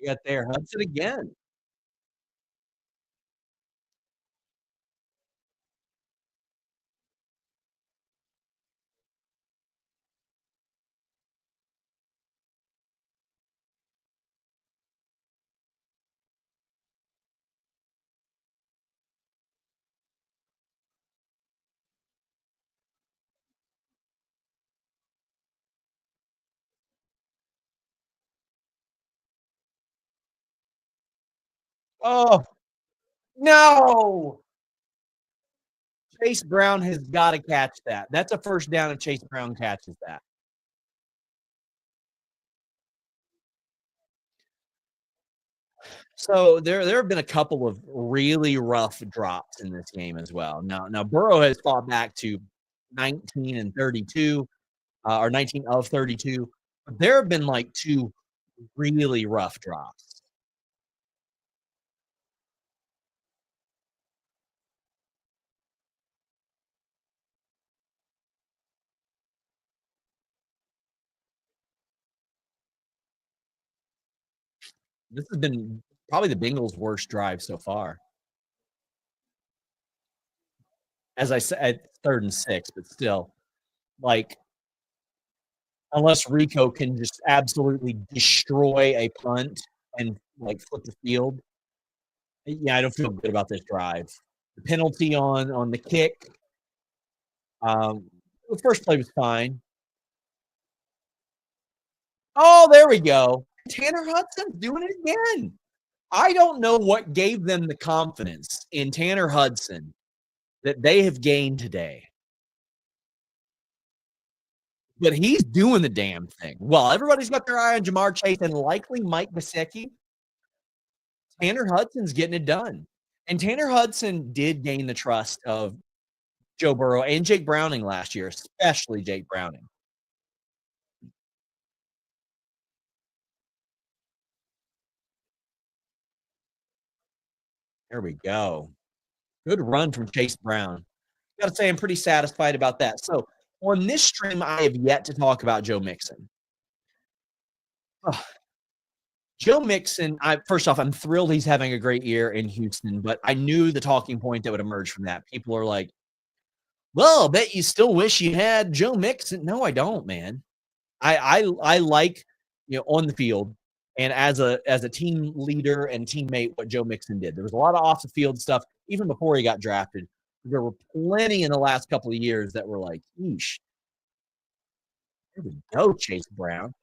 You got there, Hudson again. Oh, no! Chase Brown has gotta catch that. That's a first down if Chase Brown catches that. So there have been a couple of really rough drops in this game as well. Now Burrow has fought back to 19 and 32, or 19 of 32. But there have been like 2 really rough drops. This has been probably the Bengals' worst drive so far. As I said, 3rd and 6, but still, like, unless Rico can just absolutely destroy a punt and, like, flip the field, yeah, I don't feel good about this drive. The penalty on the kick, um, the first play was fine. Oh, there we go. Tanner Hudson's doing it again. I don't know what gave them the confidence in Tanner Hudson that they have gained today, but he's doing the damn thing. Well, everybody's got their eye on Jamar Chase and likely Mike Gesicki. Tanner Hudson's getting it done. And Tanner Hudson did gain the trust of Joe Burrow and Jake Browning last year, especially Jake Browning. There we go. Good run from Chase Brown. Gotta say, I'm pretty satisfied about that. So, on this stream, I have yet to talk about Joe Mixon. Ugh. Joe Mixon, first off, I'm thrilled he's having a great year in Houston, but I knew the talking point that would emerge from that. People are like, "Well, I bet you still wish you had Joe Mixon." No, I don't, man. I like, on the field and as a team leader and teammate what Joe Mixon did. There was a lot of off the field stuff even before he got drafted. There were plenty in the last couple of years that were like, "Eesh, here we go, Chase Brown."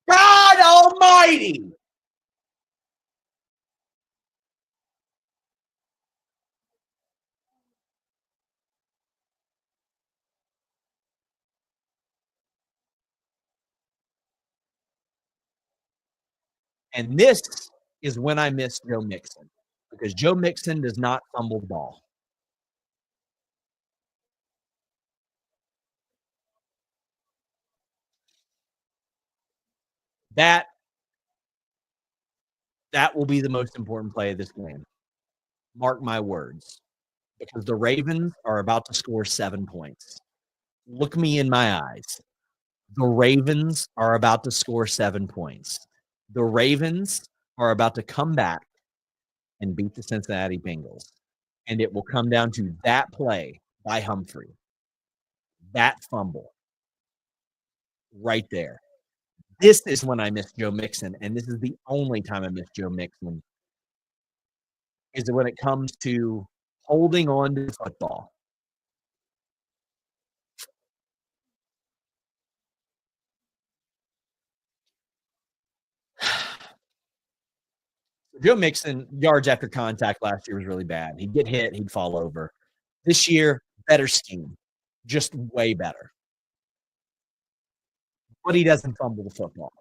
God almighty! And this is when I miss Joe Mixon because Joe Mixon does not fumble the ball. That that will be the most important play of this game. Mark my words, because the Ravens are about to score 7 points. Look me in my eyes. The Ravens are about to score 7 points. The Ravens are about to come back and beat the Cincinnati Bengals. And it will come down to that play by Humphrey, that fumble right there. This is when I miss Joe Mixon, and this is the only time I miss Joe Mixon, is when it comes to holding on to the football. Joe Mixon, yards after contact last year was really bad. He'd get hit, he'd fall over. This year, better scheme, just way better. But he doesn't fumble the football.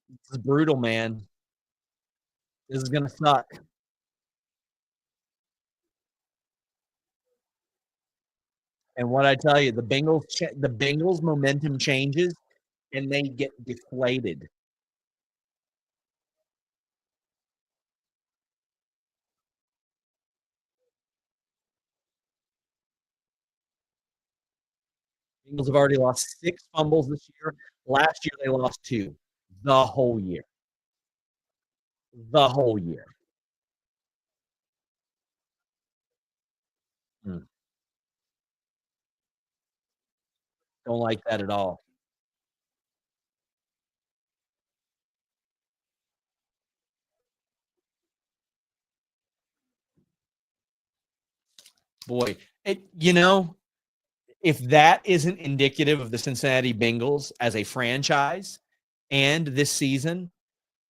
This is brutal, man. This is gonna suck. And what I tell you, the Bengals momentum changes and they get deflated. Bengals have already lost 6 fumbles this year. Last year they lost 2. the whole year, the whole year. Mm, don't like that at all. Boy, if that isn't indicative of the Cincinnati Bengals as a franchise and this season,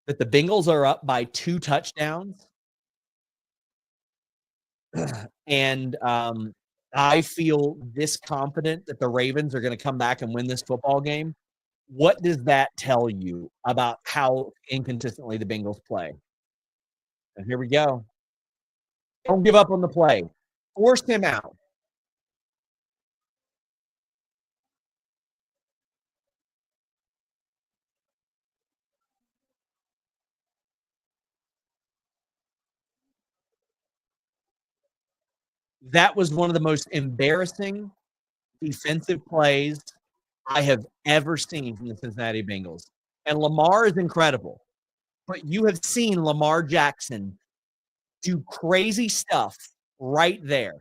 that the Bengals are up by 2 touchdowns, and, I feel this confident that the Ravens are gonna come back and win this football game, what does that tell you about how inconsistently the Bengals play? And here we go. Don't give up on the play. Force him out. That was one of the most embarrassing defensive plays I have ever seen from the Cincinnati Bengals. And Lamar is incredible, but you have seen Lamar Jackson do crazy stuff right there.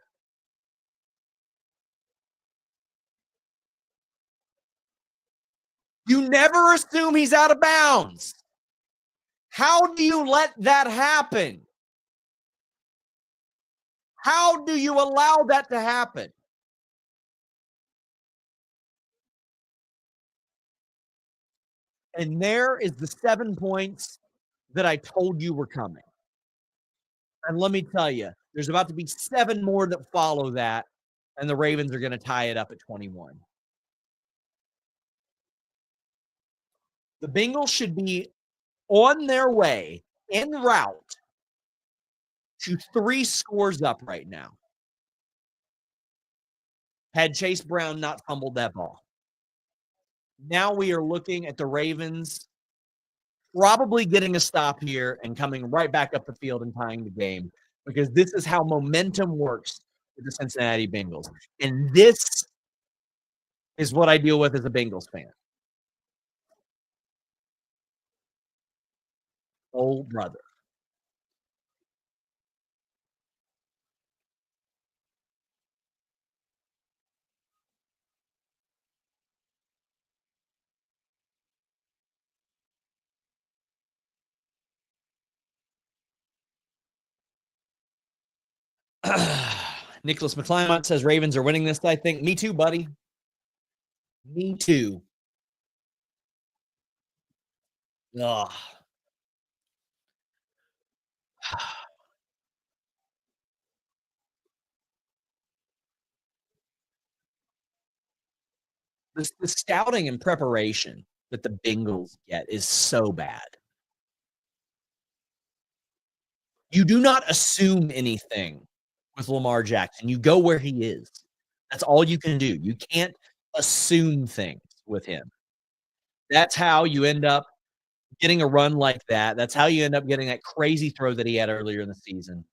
You never assume he's out of bounds. How do you let that happen? How do you allow that to happen? And there is the 7 points that I told you were coming. And let me tell you, there's about to be 7 more that follow that, and the Ravens are gonna tie it up at 21. The Bengals should be on their way, en route to 3 scores up right now, had Chase Brown not fumbled that ball. Now we are looking at the Ravens probably getting a stop here and coming right back up the field and tying the game, because this is how momentum works with the Cincinnati Bengals. And this is what I deal with as a Bengals fan. Oh, brother. Nicholas McClymont says Ravens are winning this, I think. Me too, buddy. Me too. Ugh. The scouting and preparation that the Bengals get is so bad. You do not assume anything with Lamar Jackson. You go where he is. That's all you can do. You can't assume things with him. That's how you end up getting a run like that. That's how you end up getting that crazy throw that he had earlier in the season.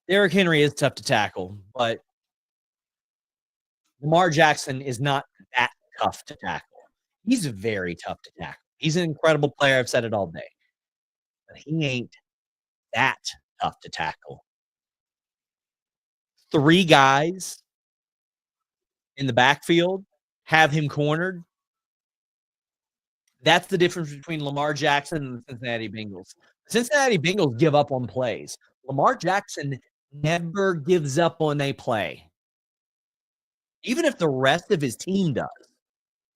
Derrick Henry is tough to tackle, but Lamar Jackson is not that tough to tackle. He's very tough to tackle. He's an incredible player. I've said it all day, but he ain't that tough to tackle. 3 guys in the backfield have him cornered. That's the difference between Lamar Jackson and the Cincinnati Bengals. The Cincinnati Bengals give up on plays. Lamar Jackson never gives up on a play, even if the rest of his team does.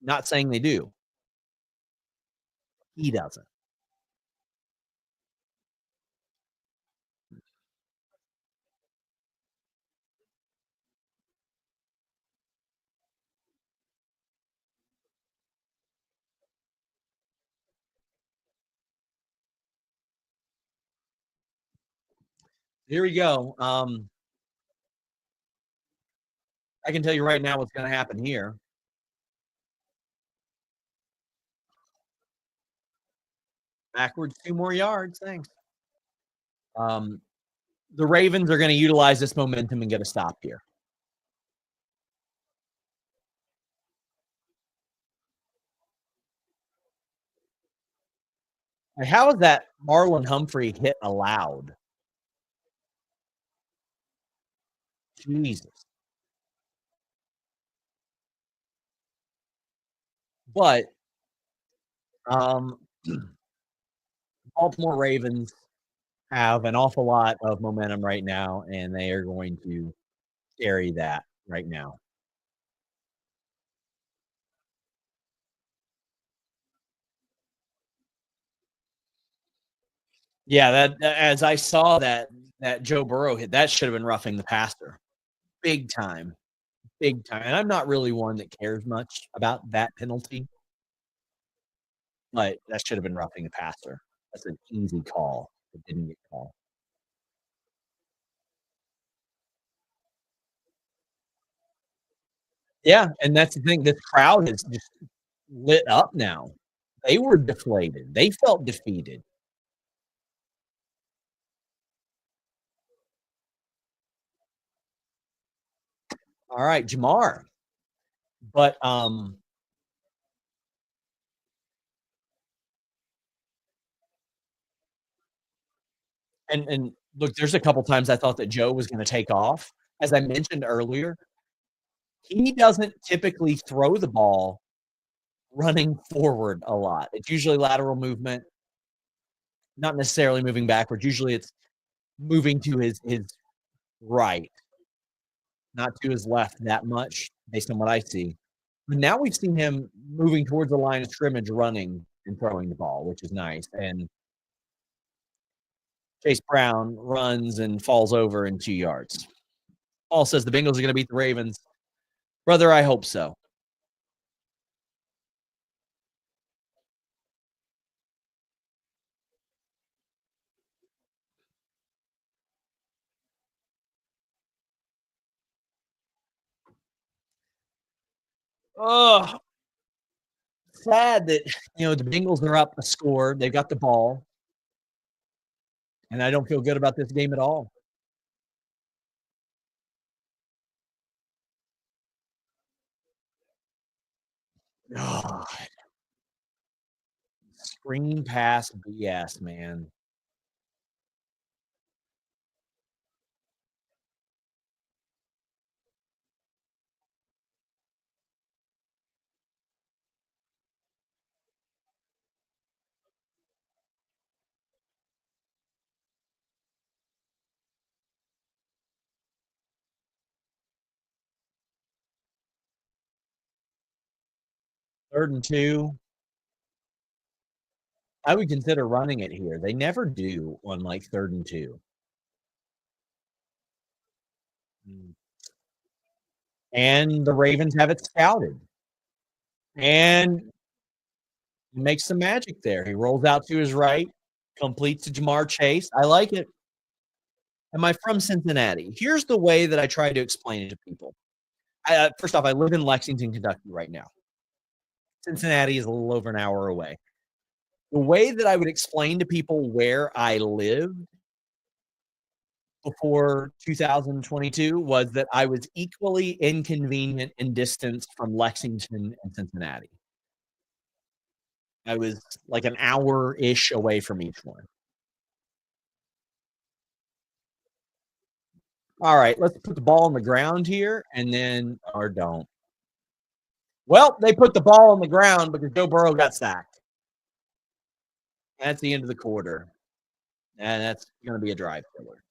Not saying they do. He doesn't. Here we go. I can tell you right now what's going to happen here. Backwards 2 more yards. Thanks. Um, the Ravens are going to utilize this momentum and get a stop here. Like, how is that Marlon Humphrey hit allowed? Jesus. But um, Baltimore Ravens have an awful lot of momentum right now, and they are going to carry that right now. Yeah, that as I saw that Joe Burrow hit, that should have been roughing the passer, big time, big time. And I'm not really one that cares much about that penalty, but that should have been roughing the passer. That's an easy call. It didn't get called. Yeah, and that's the thing. This crowd is just lit up now. They were deflated. They felt defeated. All right, Jamar. But and look, there's a couple times I thought that Joe was going to take off. As I mentioned earlier, he doesn't typically throw the ball running forward a lot. It's usually lateral movement, not necessarily moving backwards. Usually it's moving to his right, not to his left that much based on what I see. But now we've seen him moving towards the line of scrimmage, running and throwing the ball, which is nice. And Chase Brown runs and falls over in 2 yards. Paul says the Bengals are going to beat the Ravens. Brother, I hope so. Oh, sad that the Bengals are up a score. They've got the ball, and I don't feel good about this game at all. God, screen pass BS, man. 3rd and 2. I would consider running it here. They never do on like 3rd and 2. Mm. And the Ravens have it scouted. And he makes some magic there. He rolls out to his right, completes to Jamar Chase. I like it. Am I from Cincinnati? Here's the way that I try to explain it to people. First off, I live in Lexington, Kentucky right now. Cincinnati is a little over an hour away. The way that I would explain to people where I lived before 2022 was that I was equally inconvenient in distance from Lexington and Cincinnati. I was like an hour-ish away from each one. All right, let's put the ball on the ground here and then or don't. Well, they put the ball on the ground because Joe Burrow got sacked. That's the end of the quarter. And that's going to be a drive killer.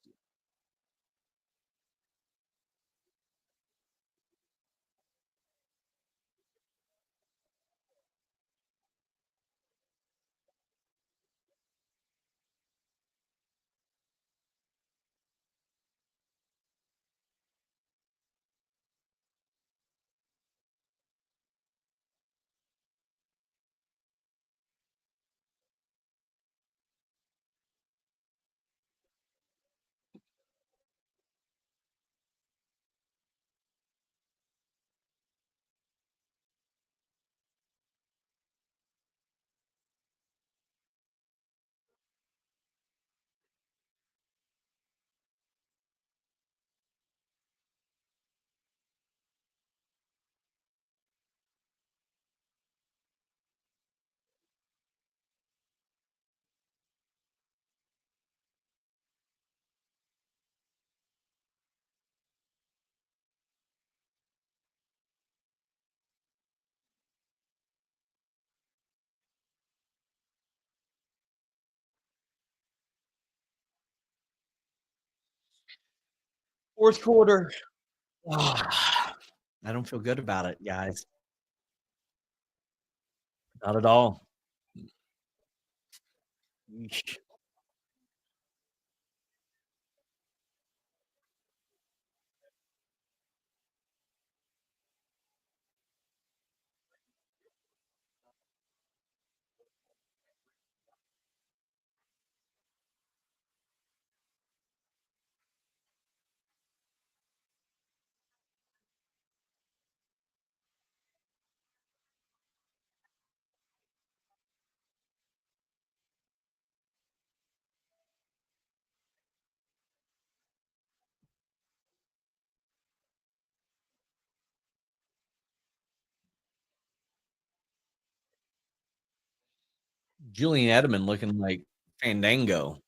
4th quarter, ah, I don't feel good about it, guys. Not at all. Yeesh. Julian Edelman looking like Fandango.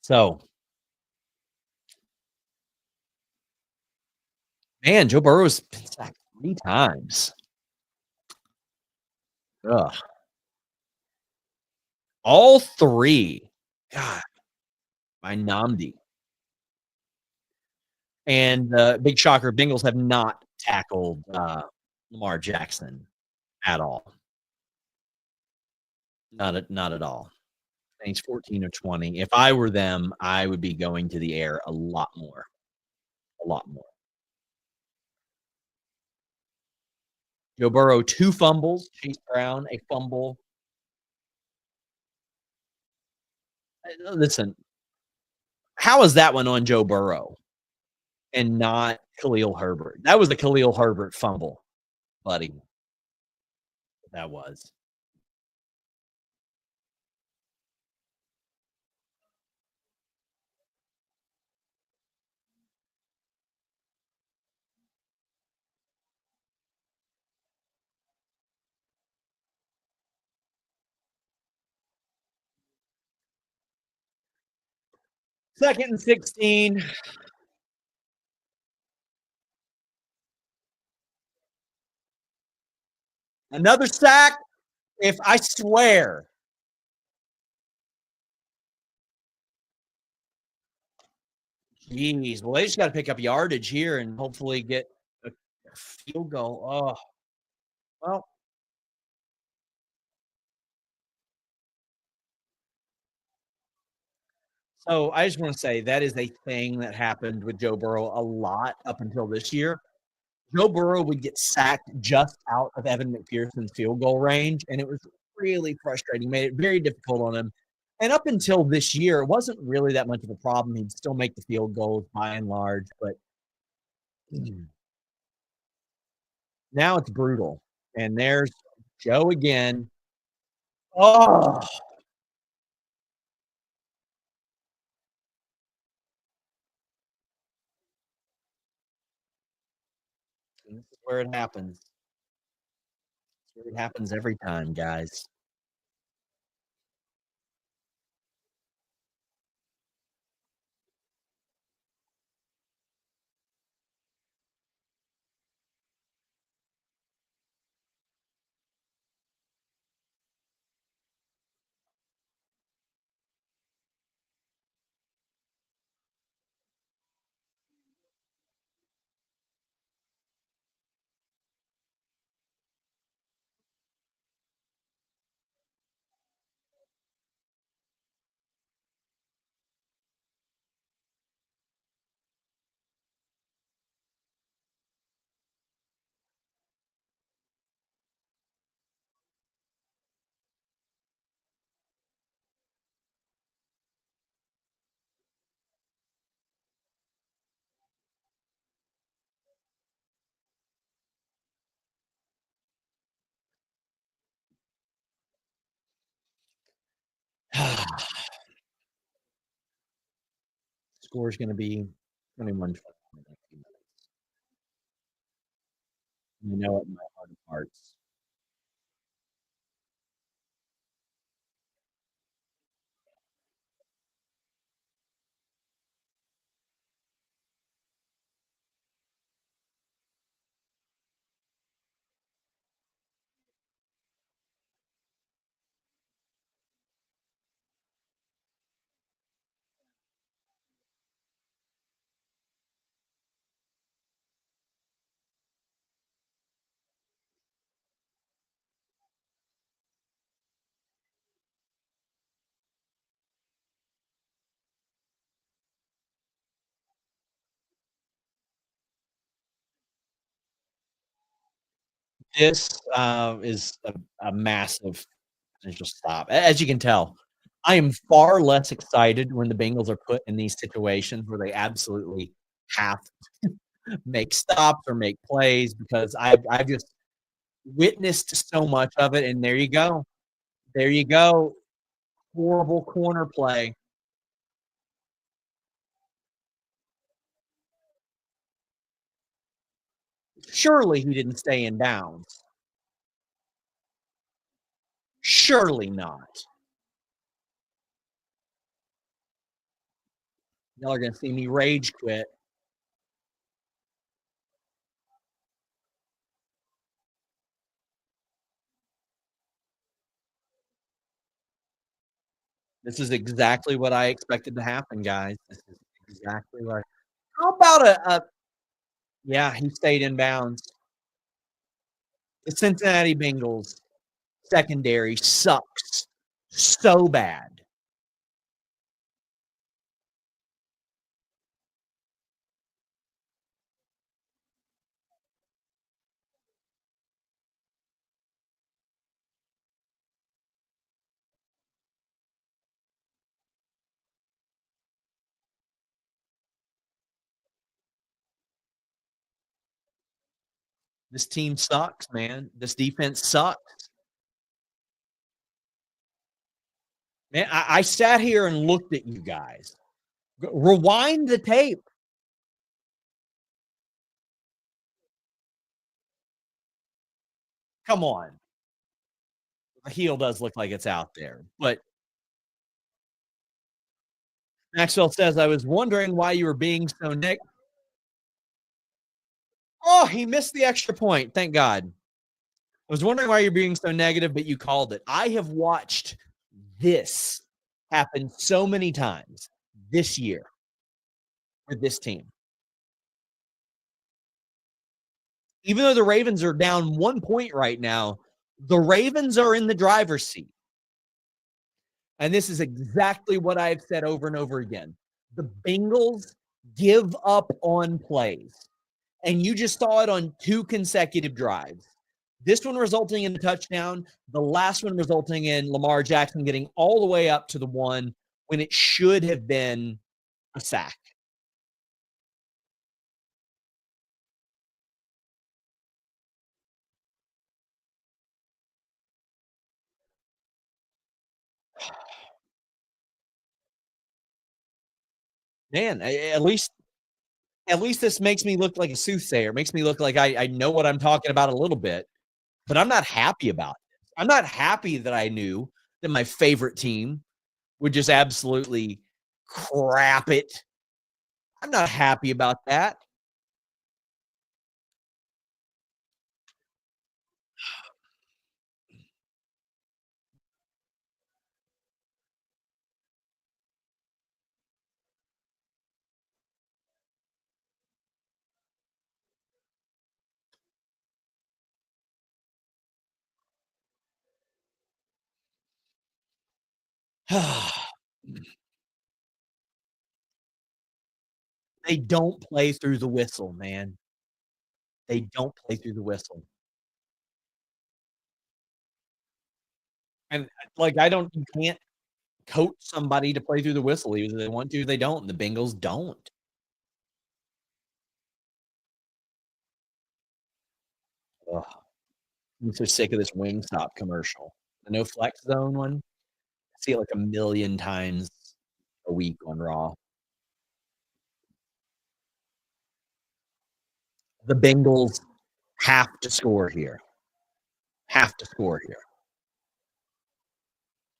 So, man, Joe Burrow's been sacked 3 times. Ugh. All 3. God, by Namdi. And, big shocker, Bengals have not tackled, Lamar Jackson at all. Not at all. And he's 14 of 20. If I were them, I would be going to the air a lot more, a lot more. Joe Burrow, 2 fumbles, Chase Brown, a fumble. Listen, how is that one on Joe Burrow and not Khalil Herbert? That was the Khalil Herbert fumble, buddy. That was. 2nd and 16. Another sack. If I swear, jeez, well, they just got to pick up yardage here and hopefully get a field goal. Oh, well, so I just want to say that is a thing that happened with Joe Burrow a lot up until this year. Joe Burrow would get sacked just out of Evan McPherson's field goal range, and it was really frustrating, made it very difficult on him. And up until this year, it wasn't really that much of a problem. He'd still make the field goals by and large, but now it's brutal. And there's Joe again. Oh, and this is where it happens. It's where it happens every time, guys. Score is going to be 21-20. You know it in my heart of hearts. This, is a massive potential stop. As you can tell, I am far less excited when the Bengals are put in these situations where they absolutely have to make stops or make plays because I've just witnessed so much of it, and there you go. There you go. Horrible corner play. Surely he didn't stay in bounds. Surely not. Y'all are gonna see me rage quit. This is exactly what I expected to happen, guys. This is exactly what how about a yeah, he stayed in bounds. The Cincinnati Bengals secondary sucks so bad. This team sucks, man. This defense sucks. Man, I sat here and looked at you guys. Rewind the tape. Come on. The heel does look like it's out there. But Maxwell says, I was wondering why you were being so oh, he missed the extra point. Thank God. I was wondering why you're being so negative, but you called it. I have watched this happen so many times this year with this team. Even though the Ravens are down 1 point right now, the Ravens are in the driver's seat. And this is exactly what I've said over and over again. The Bengals give up on plays. And you just saw it on 2 consecutive drives. This one resulting in a touchdown, the last one resulting in Lamar Jackson getting all the way up to the one when it should have been a sack. Man, at least this makes me look like a soothsayer. Makes me look like I know what I'm talking about a little bit, but I'm not happy about this. I'm not happy that I knew that my favorite team would just absolutely crap it. I'm not happy about that. They don't play through the whistle, man. They don't play through the whistle. And, like, I don't you can't coach somebody to play through the whistle. Either they want to or they don't, and the Bengals don't. Ugh, I'm so sick of this Wingstop commercial. The no flex zone one, I see it like a million times a week on Raw. The Bengals have to score here, have to score here,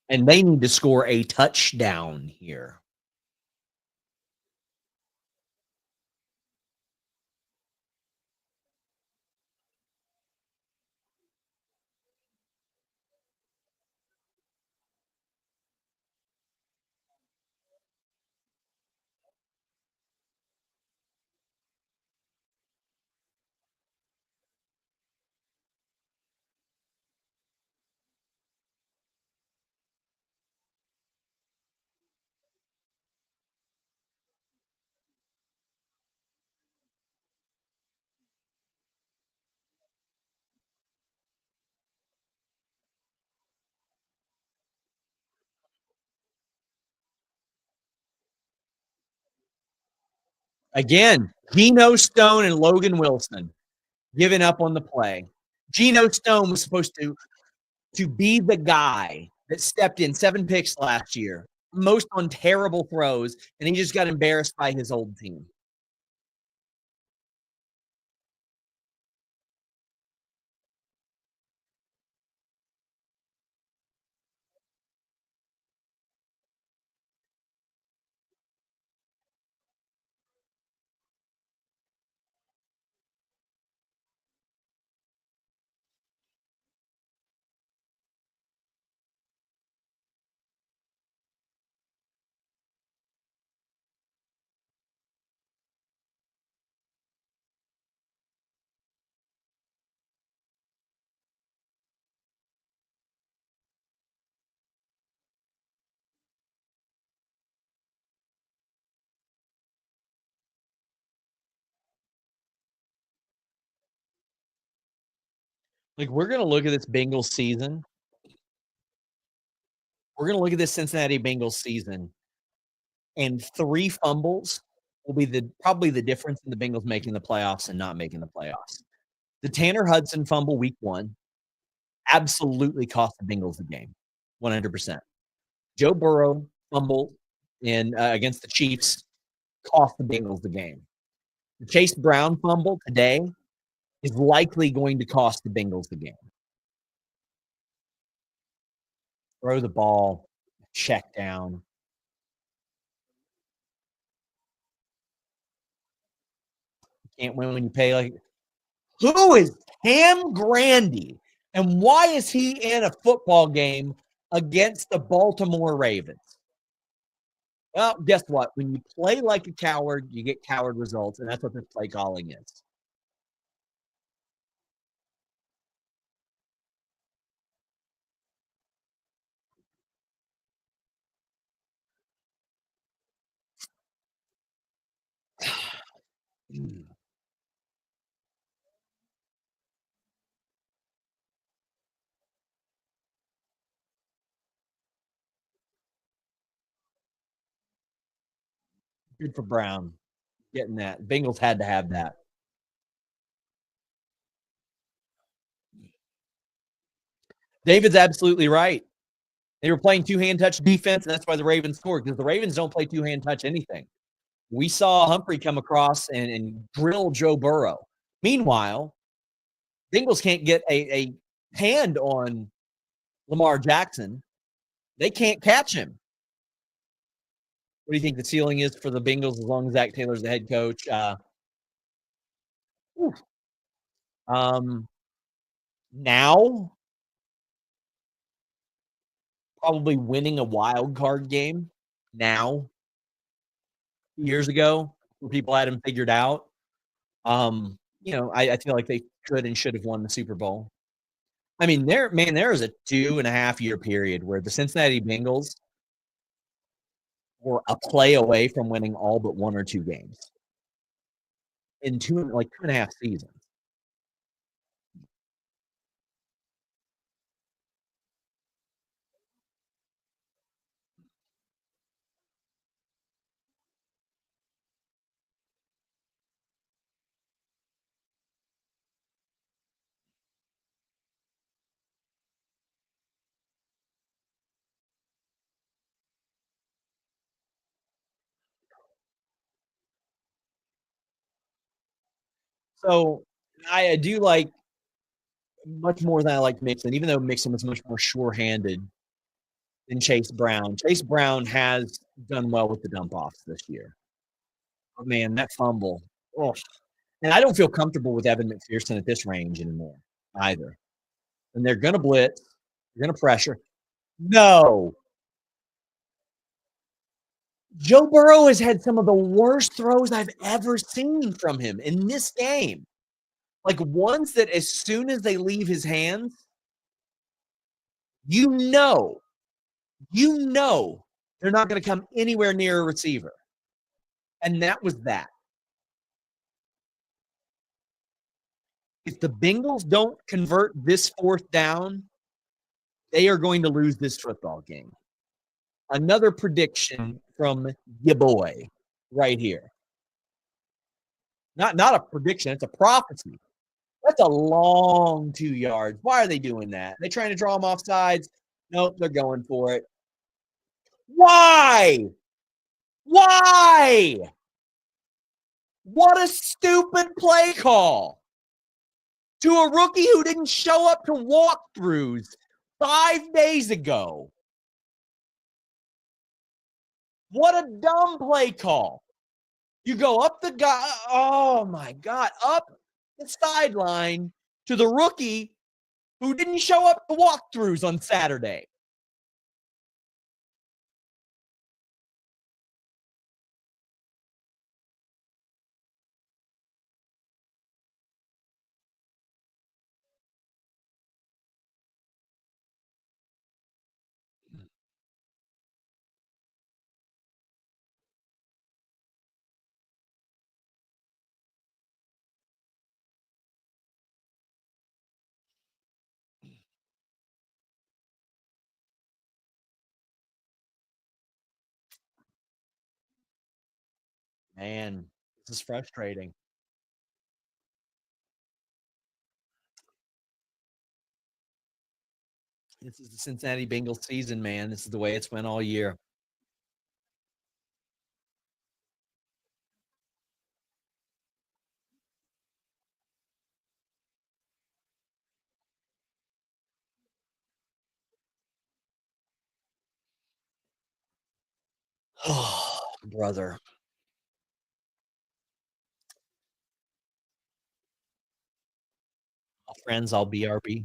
and they need to score a touchdown here. Again, Geno Stone and Logan Wilson giving up on the play. Geno Stone was supposed to be the guy that stepped in 7 picks last year, most on terrible throws, and he just got embarrassed by his old team. Like, we're going to look at this Bengals season. We're going to look at this Cincinnati Bengals season, and 3 fumbles will be probably the difference in the Bengals making the playoffs and not making the playoffs. The Tanner Hudson fumble week 1 absolutely cost the Bengals the game, 100%. Joe Burrow fumble against the Chiefs cost the Bengals the game. The Chase Brown fumble today is likely going to cost the Bengals the game. Throw the ball, check down. You can't win when you pay like. Who is Cam Grandy, and why is he in a football game against the Baltimore Ravens? Well, guess what? When you play like a coward, you get coward results, and that's what this play calling is. Good for Brown getting that. Bengals had to have that. David's absolutely right. They were playing two-hand touch defense, and that's why the Ravens scored, because the Ravens don't play two-hand touch anything. We saw Humphrey come across and drill Joe Burrow. Meanwhile, Bengals can't get a hand on Lamar Jackson. They can't catch him. What do you think the ceiling is for the Bengals as long as Zach Taylor's the head coach? Now, probably winning a wild card game now. Years ago, where people had him figured out. I feel like they could and should have won the Super Bowl. I mean, there is a 2.5-year period where the Cincinnati Bengals were a play away from winning all but 1 or 2 games in 2.5 seasons. So I do like much more than I like Mixon, even though Mixon was much more sure-handed than Chase Brown. Chase Brown has done well with the dump offs this year. But man, that fumble. Oh. And I don't feel comfortable with Evan McPherson at this range anymore either. And they're going to blitz. They're going to pressure. No. Joe Burrow has had some of the worst throws I've ever seen from him in this game. Like ones that as soon as they leave his hands, you know they're not going to come anywhere near a receiver. And that was that. If the Bengals don't convert this 4th down, they are going to lose this football game. Another prediction from your boy right here. Not a prediction, it's a prophecy. That's a long 2 yards. Why are they doing that? They trying to draw them off sides? Nope, they're going for it. Why? Why? What a stupid play call to a rookie who didn't show up to walkthroughs 5 days ago. What a dumb play call. You go up the guy, oh my God, up the sideline to the rookie who didn't show up to walkthroughs on Saturday. Man, this is frustrating. This is the Cincinnati Bengals season, man. This is the way it's went all year. Oh, brother. All friends, I'll BRB.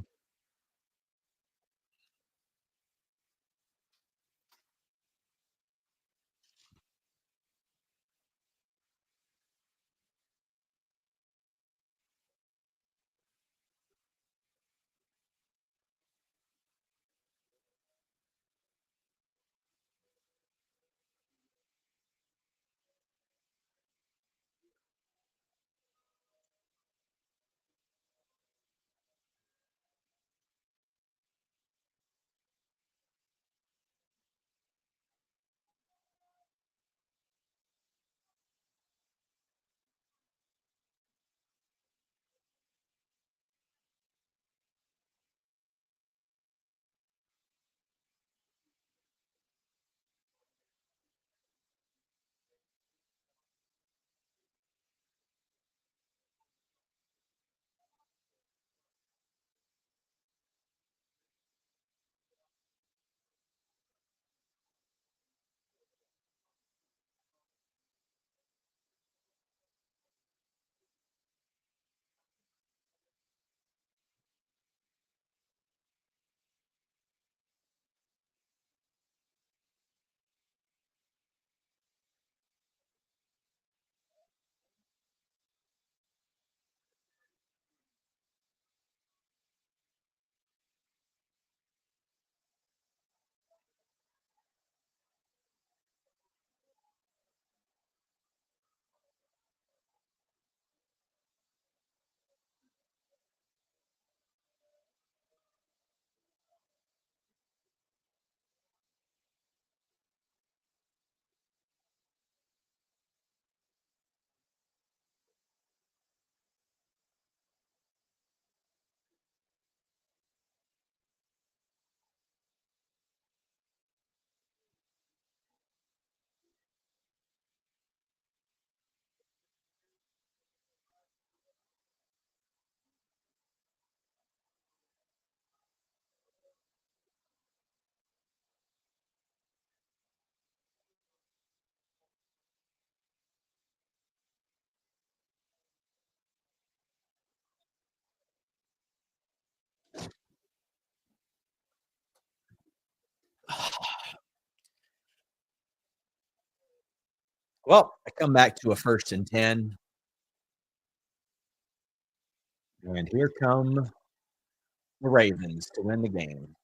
Well, I come back to a 1st and 10, and here come the Ravens to win the game.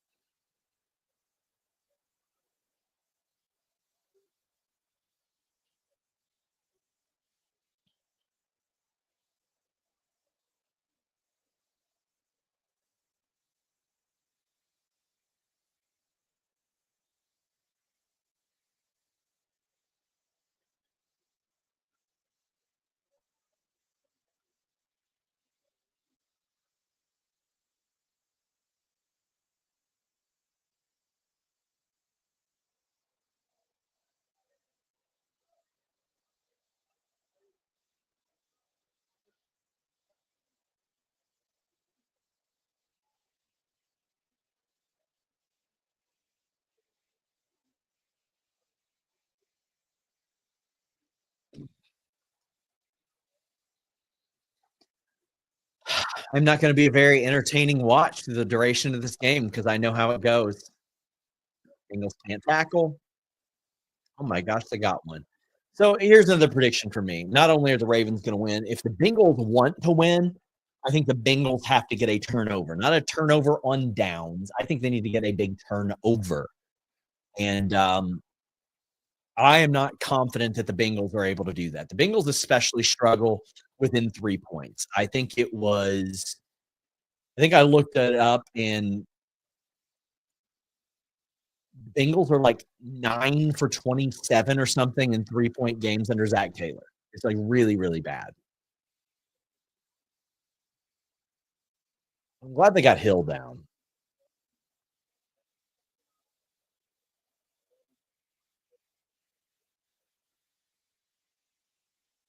I'm not gonna be a very entertaining watch through the duration of this game because I know how it goes. Bengals can't tackle. Oh my gosh, they got one. So here's another prediction for me. Not only are the Ravens going to win, if the Bengals want to win, I think the Bengals have to get a turnover, not a turnover on downs. I think they need to get a big turnover. And I am not confident that the Bengals are able to do that. The Bengals especially struggle within 3 points. I think I looked it up and Bengals are like 9 for 27 or something in 3-point games under Zach Taylor. It's like really, really bad. I'm glad they got Hill down.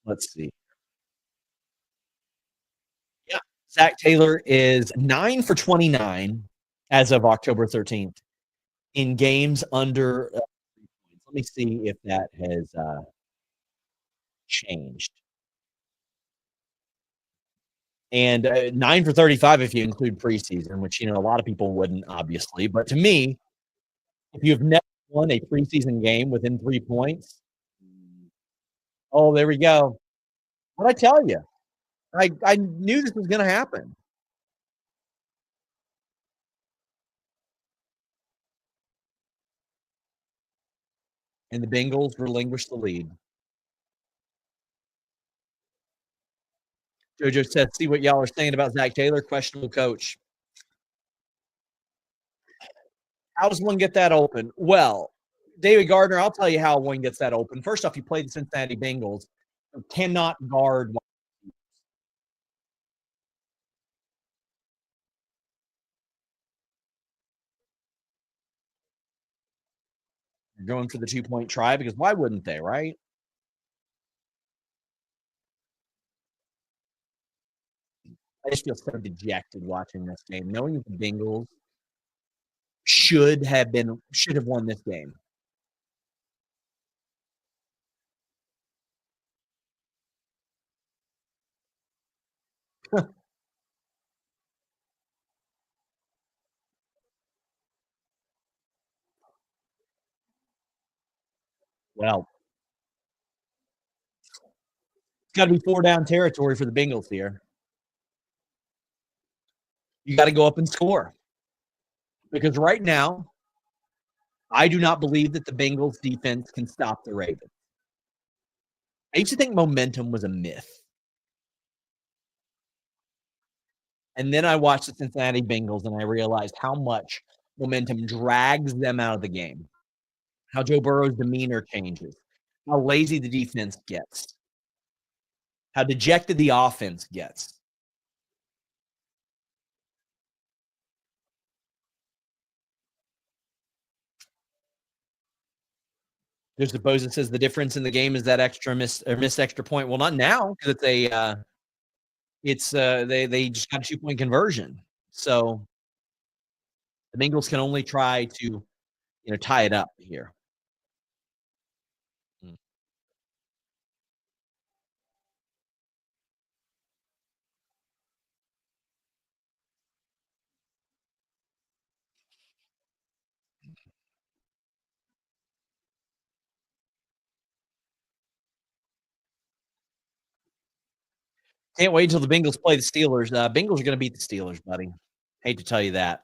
Let's see. Yeah. Zach Taylor is 9 for 29 as of October 13th in games under 3 points. Let me see if that has changed. And 9 for 35 if you include preseason, which, a lot of people wouldn't, obviously. But to me, if you've never won a preseason game within 3 points, oh, there we go. What I tell you? I knew this was going to happen. And the Bengals relinquished the lead. JoJo said, "See what y'all are saying about Zach Taylor, questionable coach. How does one get that open?" Well, David Gardner, I'll tell you how one gets that open. First off, you play the Cincinnati Bengals, who cannot guard. You're going for the 2-point try because why wouldn't they, right? I just feel so dejected watching this game, knowing that the Bengals should have won this game. Well, it's got to be 4 down territory for the Bengals here. You got to go up and score because right now, I do not believe that the Bengals defense can stop the Ravens. I used to think momentum was a myth. And then I watched the Cincinnati Bengals and I realized how much momentum drags them out of the game, how Joe Burrow's demeanor changes, how lazy the defense gets, how dejected the offense gets. There's the Boza says the difference in the game is that extra missed extra point. Well, not now because they just got a 2-point conversion. So the Bengals can only try to tie it up here. Mm. Can't wait until the Bengals play the Steelers. Bengals are going to beat the Steelers, buddy. Hate to tell you that,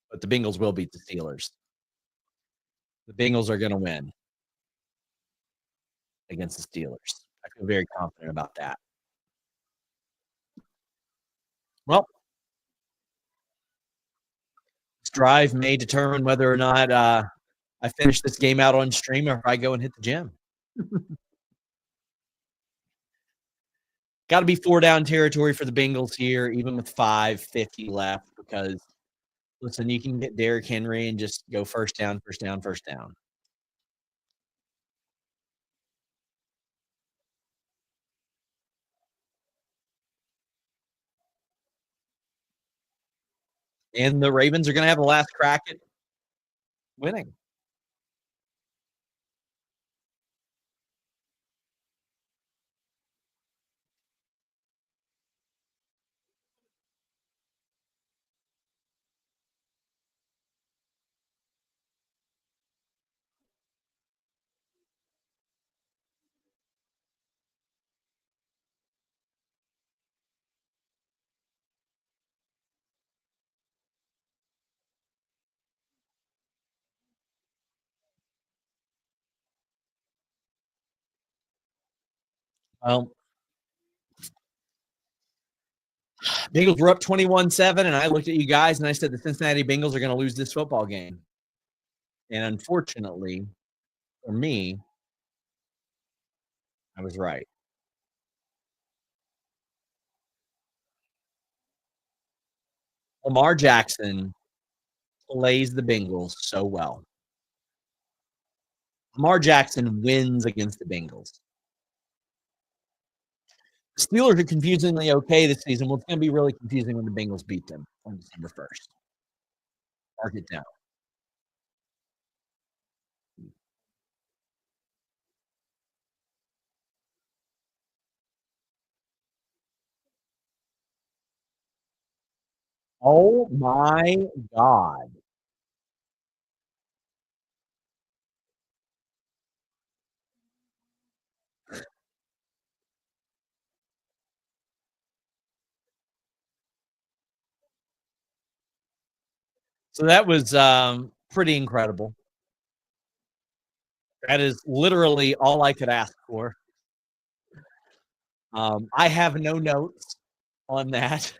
but the Bengals will beat the Steelers. The Bengals are going to win against the Steelers. I feel very confident about that. Well, this drive may determine whether or not I finish this game out on stream or if I go and hit the gym. Got to be 4 down territory for the Bengals here, even with 5:50 left, because listen, you can get Derrick Henry and just go first down, first down, first down. And the Ravens are going to have the last crack at winning. Well, Bengals were up 21-7, and I looked at you guys and I said the Cincinnati Bengals are going to lose this football game. And unfortunately for me, I was right. Lamar Jackson plays the Bengals so well. Lamar Jackson wins against the Bengals. The Steelers are confusingly okay this season. Well, it's going to be really confusing when the Bengals beat them on December 1st. Mark it down. Oh my God. So that was pretty incredible. That is literally all I could ask for. I have no notes on that.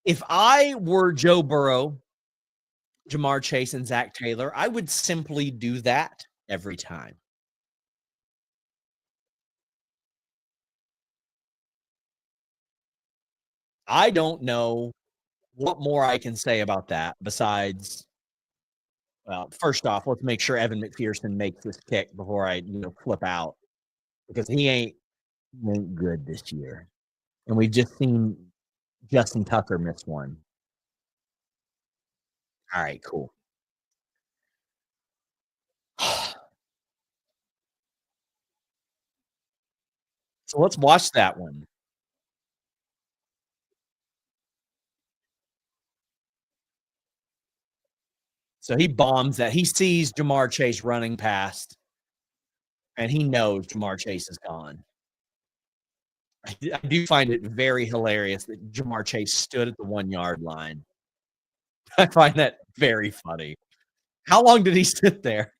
If I were Joe Burrow, Jamar Chase, and Zach Taylor, I would simply do that every time. I don't know what more I can say about that besides, well, first off, let's make sure Evan McPherson makes this kick before I, flip out because he ain't good this year. And we've just seen Justin Tucker miss one. All right, cool. So let's watch that one. So he bombs that. He sees Jamar Chase running past, and he knows Jamar Chase is gone. I do find it very hilarious that Jamar Chase stood at the 1-yard line. I find that very funny. How long did he sit there?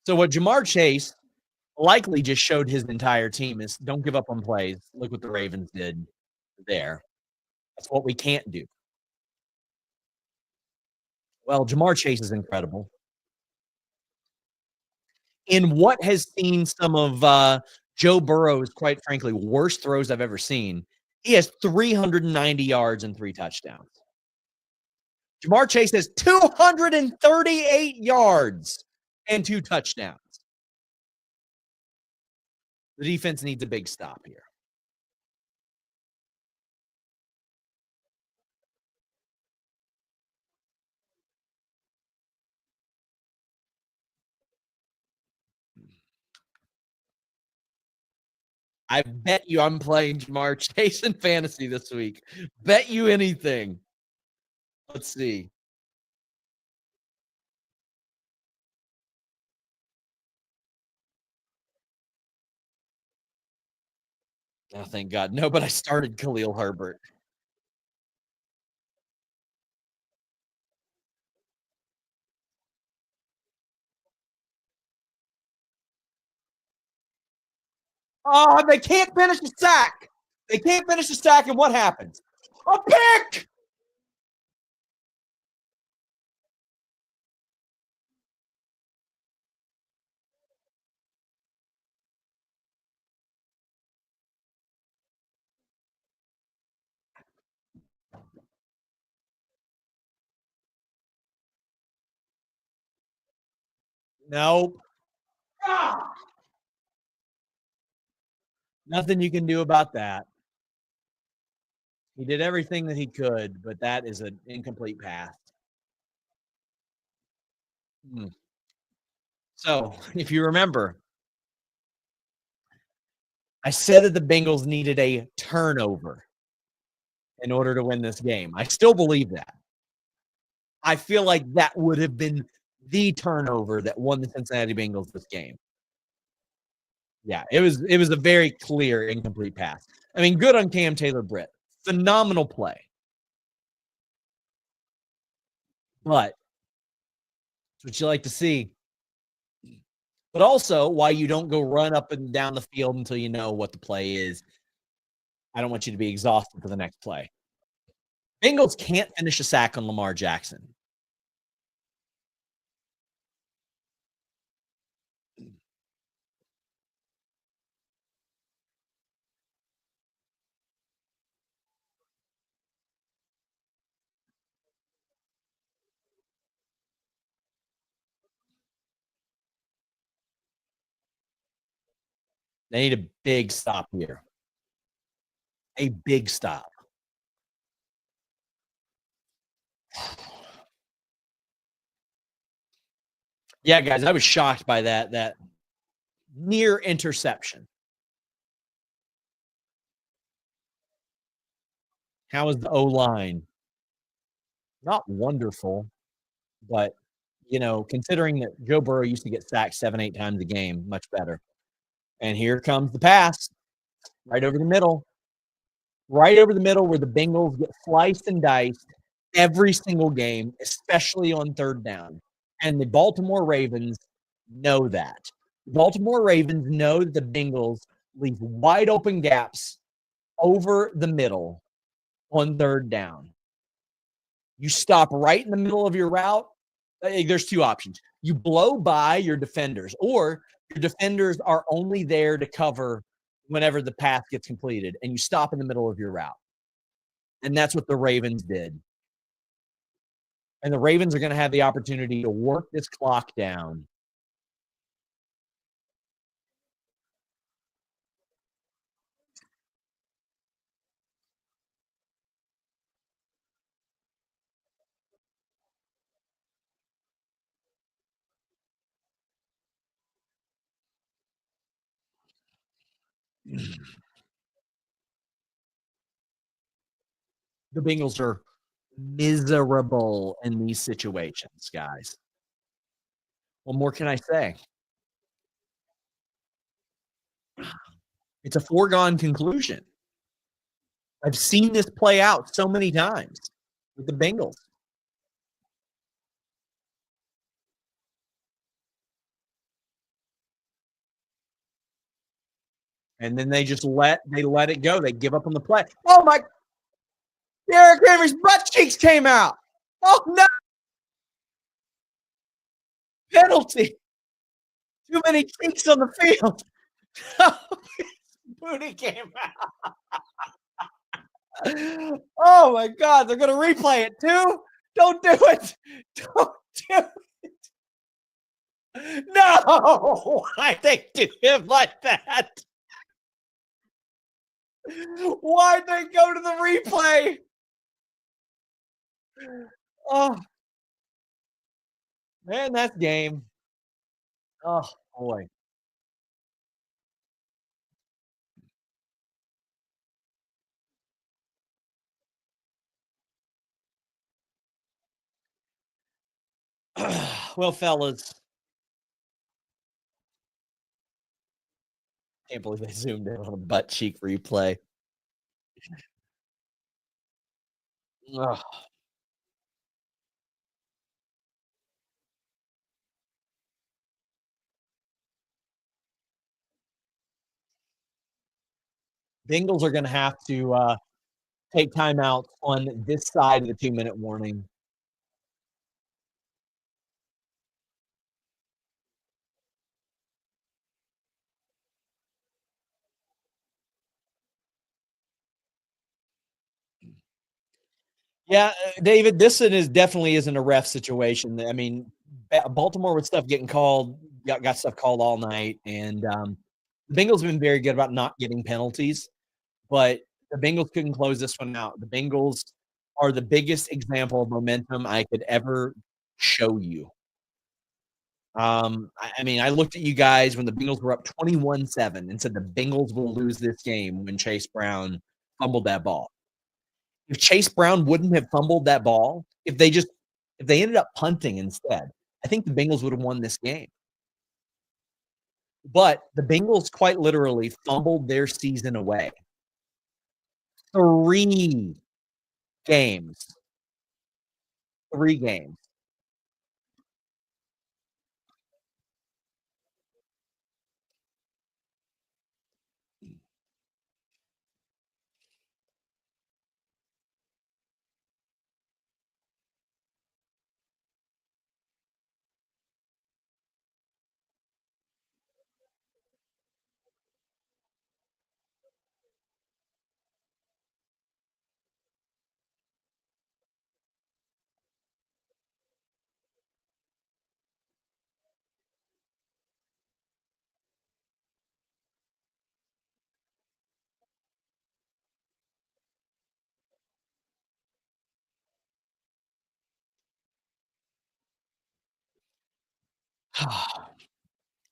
So what Jamar Chase likely just showed his entire team is don't give up on plays. Look what the Ravens did there. That's what we can't do. Well, Jamar Chase is incredible. In what has seen some of Joe Burrow's, quite frankly, worst throws I've ever seen, he has 390 yards and 3 touchdowns. Jamar Chase has 238 yards and 2 touchdowns. The defense needs a big stop here. I bet you I'm playing Jamar Chase in fantasy this week. Bet you anything. Let's see. Oh, thank God. No, but I started Khalil Herbert. Oh, they can't finish the sack. They can't finish the sack, and what happens? A pick! Nope. Ah, nothing you can do about that. He did everything that he could, but that is an incomplete pass. Hmm. So, if you remember, I said that the Bengals needed a turnover in order to win this game. I still believe that. I feel like that would have been the turnover that won the Cincinnati Bengals this game. Yeah, it was a very clear incomplete pass. I mean, good on Cam Taylor-Britt. Phenomenal play. But it's what you like to see. But also, why you don't go run up and down the field until you know what the play is. I don't want you to be exhausted for the next play. Bengals can't finish a sack on Lamar Jackson. They need a big stop here. A big stop. Yeah, guys, I was shocked by that near interception. How is the O-line? Not wonderful, but, considering that Joe Burrow used to get sacked 7, 8 times a game, much better. And here comes the pass right over the middle. Right over the middle where the Bengals get sliced and diced every single game, especially on 3rd down. And the Baltimore Ravens know that. The Baltimore Ravens know that the Bengals leave wide open gaps over the middle on 3rd down. You stop right in the middle of your route. There's 2 options. You blow by your defenders, or your defenders are only there to cover whenever the pass gets completed, and you stop in the middle of your route. And that's what the Ravens did. And the Ravens are going to have the opportunity to work this clock down. The Bengals are miserable in these situations, guys. What more can I say? It's a foregone conclusion. I've seen this play out so many times with the Bengals. And then they just let it go. They give up on the play. Oh my! Derrick Henry's butt cheeks came out. Oh no! Penalty. Too many cheeks on the field. Booty came out. Oh my God! They're gonna replay it too. Don't do it. Don't do it. No! Why they do him like that? Why'd they go to the replay? Oh man, that's game. Oh boy. Well, fellas, can't believe they zoomed in on a butt cheek replay. Ugh. Bengals are going to have to take timeouts on this side of the 2-minute warning. Yeah, David, this one is definitely isn't a ref situation. I mean, Baltimore with stuff getting called, got stuff called all night, and the Bengals have been very good about not getting penalties, but the Bengals couldn't close this one out. The Bengals are the biggest example of momentum I could ever show you. I mean, I looked at you guys when the Bengals were up 21-7 and said the Bengals will lose this game when Chase Brown fumbled that ball. If Chase Brown wouldn't have fumbled that ball, if they ended up punting instead, I think the Bengals would have won this game. But the Bengals quite literally fumbled their season away. 3 games, 3 games.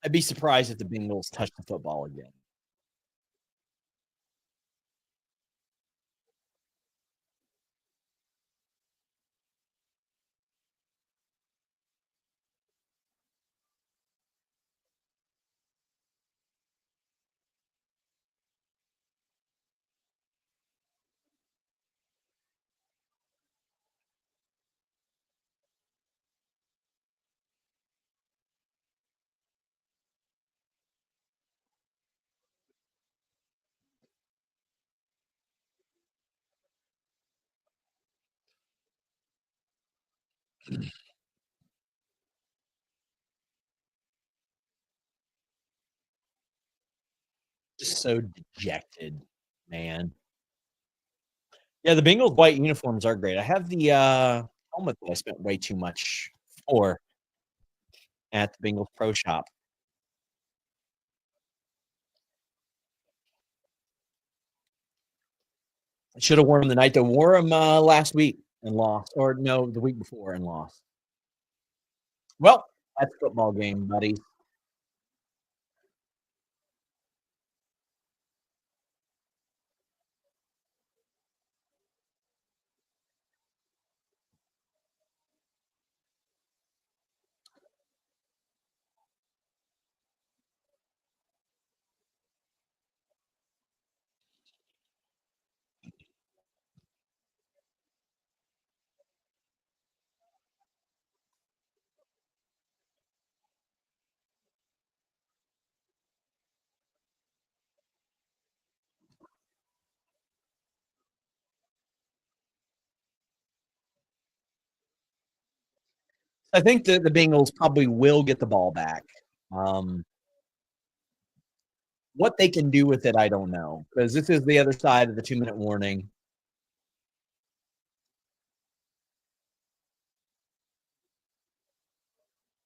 I'd be surprised if the Bengals touch the football again. Just so dejected, man. Yeah, the Bengals white uniforms are great. I have the, helmet that I spent way too much for at the Bengals pro shop. I should have worn them the night they wore them, last week and lost, or no, the week before and lost. Well, that's a football game, buddy. I think the Bengals probably will get the ball back. Um, what they can do with it, I don't know, because this is the other side of the 2-minute warning.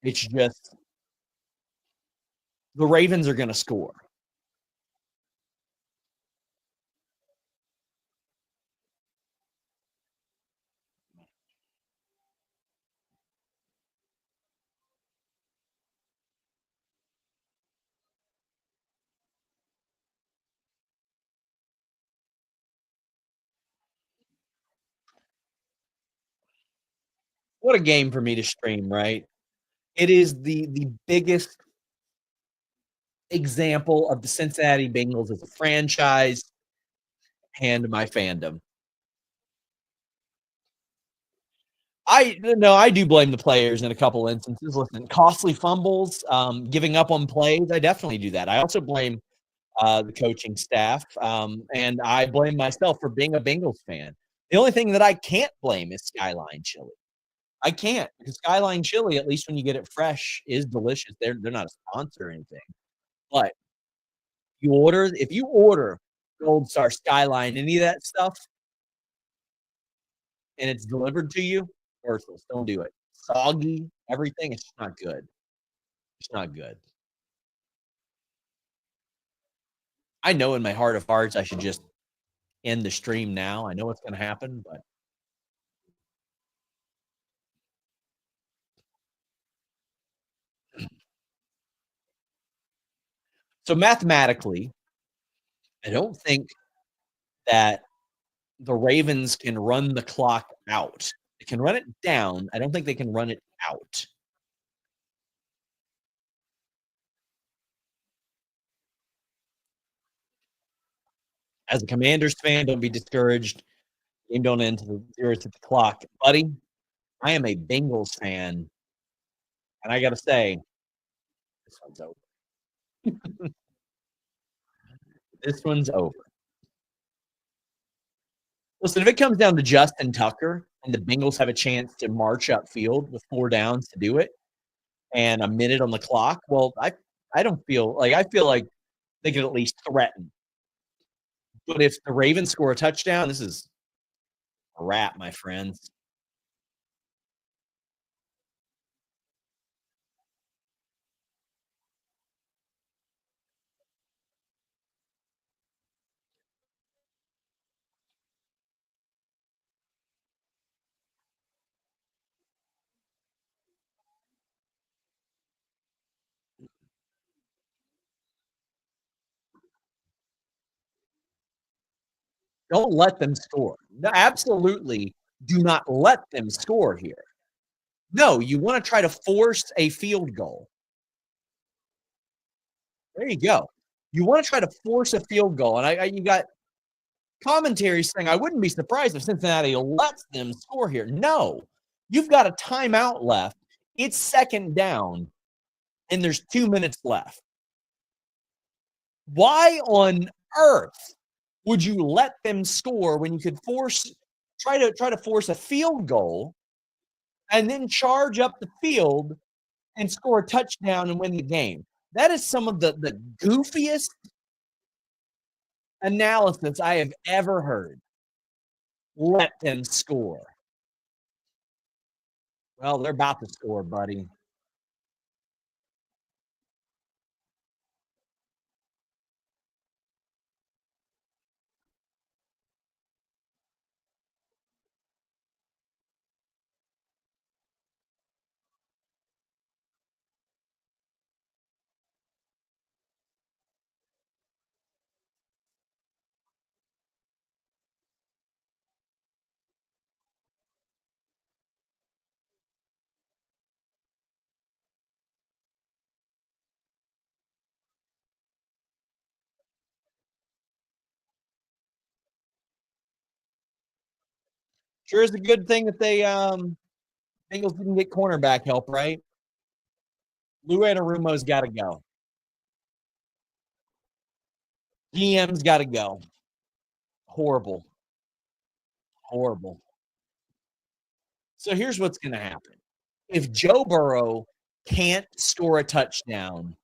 It's just the Ravens are gonna score. What a game for me to stream, right? It is the biggest example of the Cincinnati Bengals as a franchise and my fandom. I no, I do blame the players in a couple instances. Listen, costly fumbles, giving up on plays, I definitely do that. I also blame, the coaching staff, and I blame myself for being a Bengals fan. The only thing that I can't blame is Skyline chili. I can't, because Skyline chili, at least when you get it fresh, is delicious. They're not a sponsor or anything, but if you order Gold Star, Skyline, any of that stuff, and it's delivered to you, worthless, don't do it. Soggy, everything, it's just not good. It's not good. I know in my heart of hearts I should just end the stream now. I know what's gonna happen, but so mathematically, I don't think that the Ravens can run the clock out. They can run it down. I don't think they can run it out. As a Commanders fan, don't be discouraged. Game don't end till the zeros at the clock. Buddy, I am a Bengals fan, and I gotta say, this one's over. This one's over. Listen, if it comes down to Justin Tucker and the Bengals have a chance to march upfield with 4 downs to do it and a minute on the clock, well, I don't feel like I feel like they could at least threaten. But if the Ravens score a touchdown, this is a wrap, my friends. Don't let them score. No, absolutely do not let them score here. No, you wanna try to force a field goal. There you go. You wanna try to force a field goal, and I you got commentary saying, "I wouldn't be surprised if Cincinnati lets them score here." No. You've got a timeout left. It's 2nd down, and there's 2 minutes left. Why on earth would you let them score when you could try to force a field goal and then charge up the field and score a touchdown and win the game? That is some of the goofiest analysis I have ever heard. Let them score. Well, they're about to score, buddy. Sure is a good thing that Bengals didn't get cornerback help, right? Lou Anarumo's gotta go. GM's gotta go. Horrible. Horrible. So here's what's gonna happen. If Joe Burrow can't score a touchdown,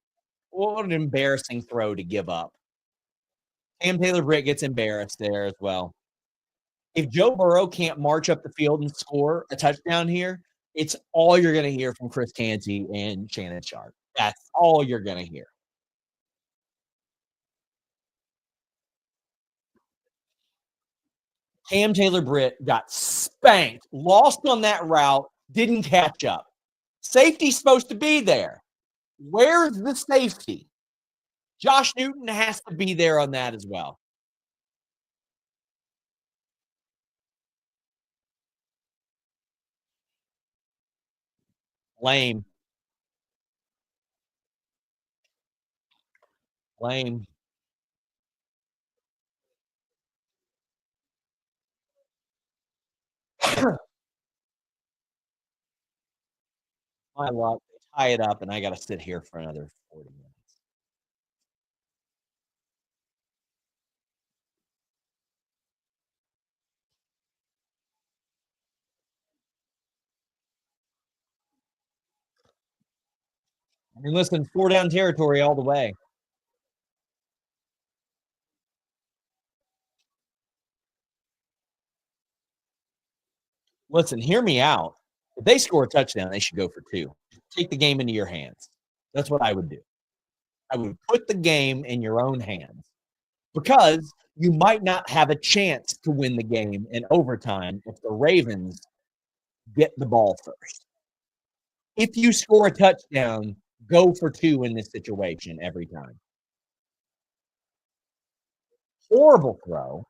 what an embarrassing throw to give up. Cam Taylor-Britt gets embarrassed there as well. If Joe Burrow can't march up the field and score a touchdown here, it's all you're gonna hear from Chris Canty and Shannon Sharp. That's all you're gonna hear. Cam Taylor-Britt got spanked, lost on that route, didn't catch up. Safety's supposed to be there. Where's the safety? Josh Newton has to be there on that as well. Lame. Lame. My luck. They tie it up, and I got to sit here for another 40 minutes. I mean, listen, 4 down territory all the way. Listen, hear me out. If they score a touchdown, they should go for 2. Take the game into your hands. That's what I would do. I would put the game in your own hands because you might not have a chance to win the game in overtime if the Ravens get the ball first. If you score a touchdown, go for 2 in this situation every time. Horrible throw.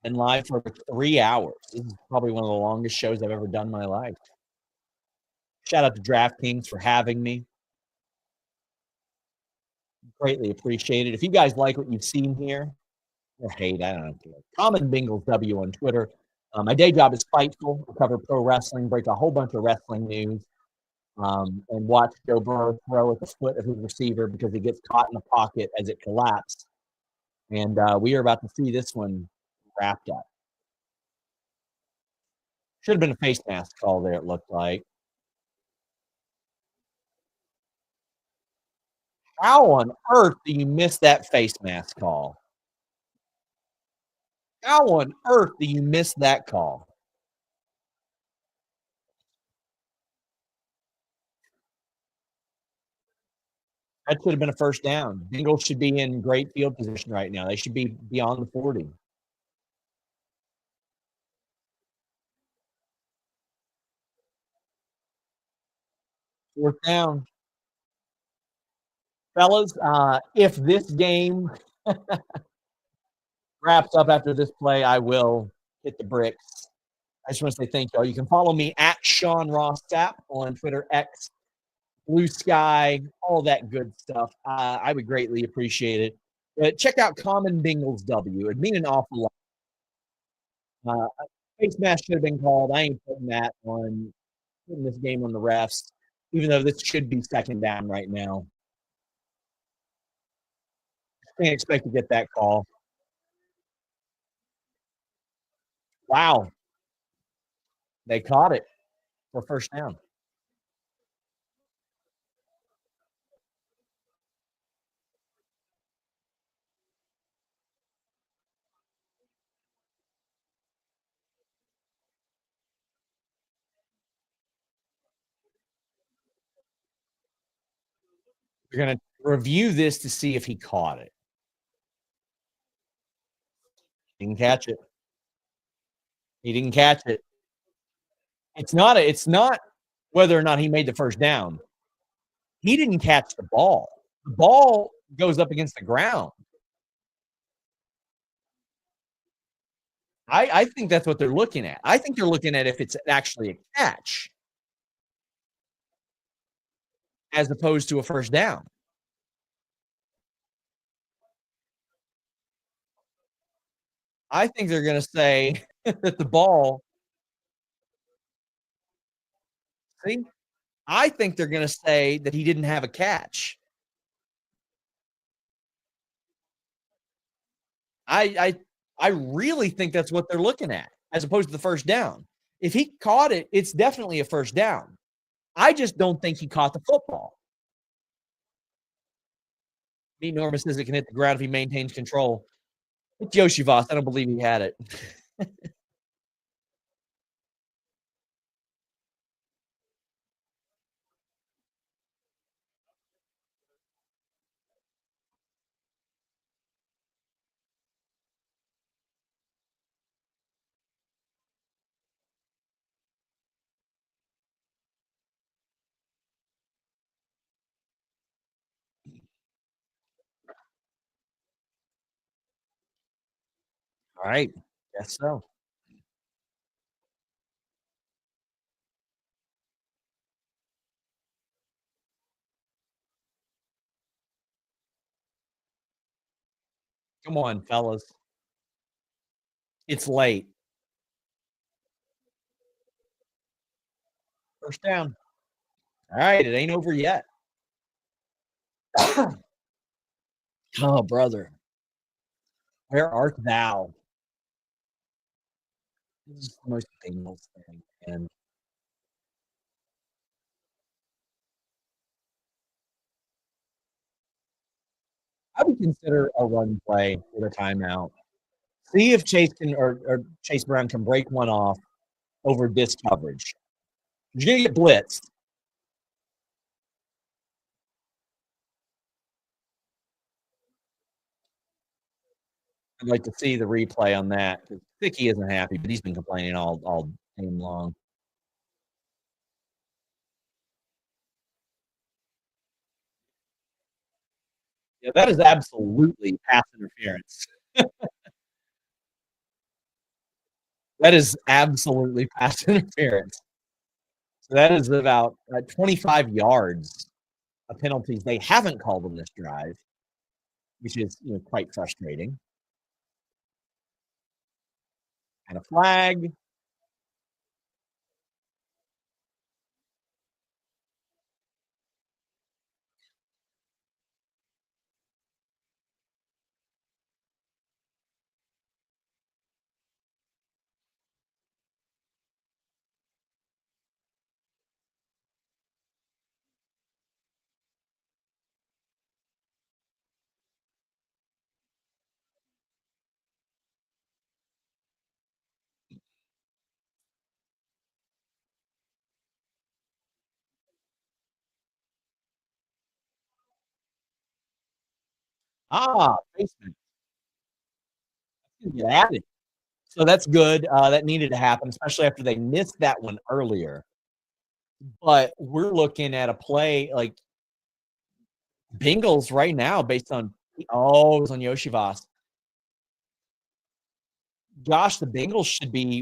Been live for over 3 hours. This is probably one of the longest shows I've ever done in my life. Shout out to DraftKings for having me. Greatly appreciated. If you guys like what you've seen here or hate, I don't care. Common Bengals W on Twitter. My day job is Fightful. I cover pro wrestling, break a whole bunch of wrestling news, and watch Joe Burrow throw at the foot of his receiver because he gets caught in the pocket as it collapsed. And we are about to see this one wrapped up. Should have been a face mask call there, it looked like. How on earth do you miss that face mask call? How on earth do you miss that call? That should have been a first down. Bengals should be in great field position right now. They should be beyond the 40. Fourth down. Fellas, if this game wraps up after this play, I will hit the bricks. I just want to say thank y'all. You can follow me at Sean Ross Sapp on Twitter, X, Blue Sky, all that good stuff. I would greatly appreciate it. But check out Common Bengals W. It'd mean an awful lot. Face mask should have been called. I ain't putting this game on the refs, even though this should be second down right now. Can't expect to get that call. Wow. They caught it for first down. We're going to review this to see if he caught it. He didn't catch it. He didn't catch it. It's not whether or not he made the first down. He didn't catch the ball. The ball goes up against the ground. I think that's what they're looking at. I think they're looking at if it's actually a catch as opposed to a first down. I think they're going to say that the ball. See, I think they're going to say that he didn't have a catch. I I really think that's what they're looking at as opposed to the first down. If he caught it, it's definitely a first down. I just don't think he caught the football. Meat Norman says it can hit the ground if he maintains control. It's Yoshi Voss. I don't believe he had it. All right. Guess so. Come on, fellas. It's late. First down. All right. It ain't over yet. Oh, brother. Where art thou? This is the most painless thing. And I would consider a run play with a timeout. See if Chase can or Chase Brown can break one off over this coverage. You're gonna get blitzed. I'd like to see the replay on that because Vicky isn't happy, but he's been complaining all game long. Yeah, that is absolutely pass interference. That is absolutely pass interference. So that is about 25 yards of penalties they haven't called on this drive, which is quite frustrating. And a flag. Basement get added. So that's good. That needed to happen, especially after they missed that one earlier. But we're looking at a play like Bengals right now, based on it was on Yoshivas. Josh, the Bengals should be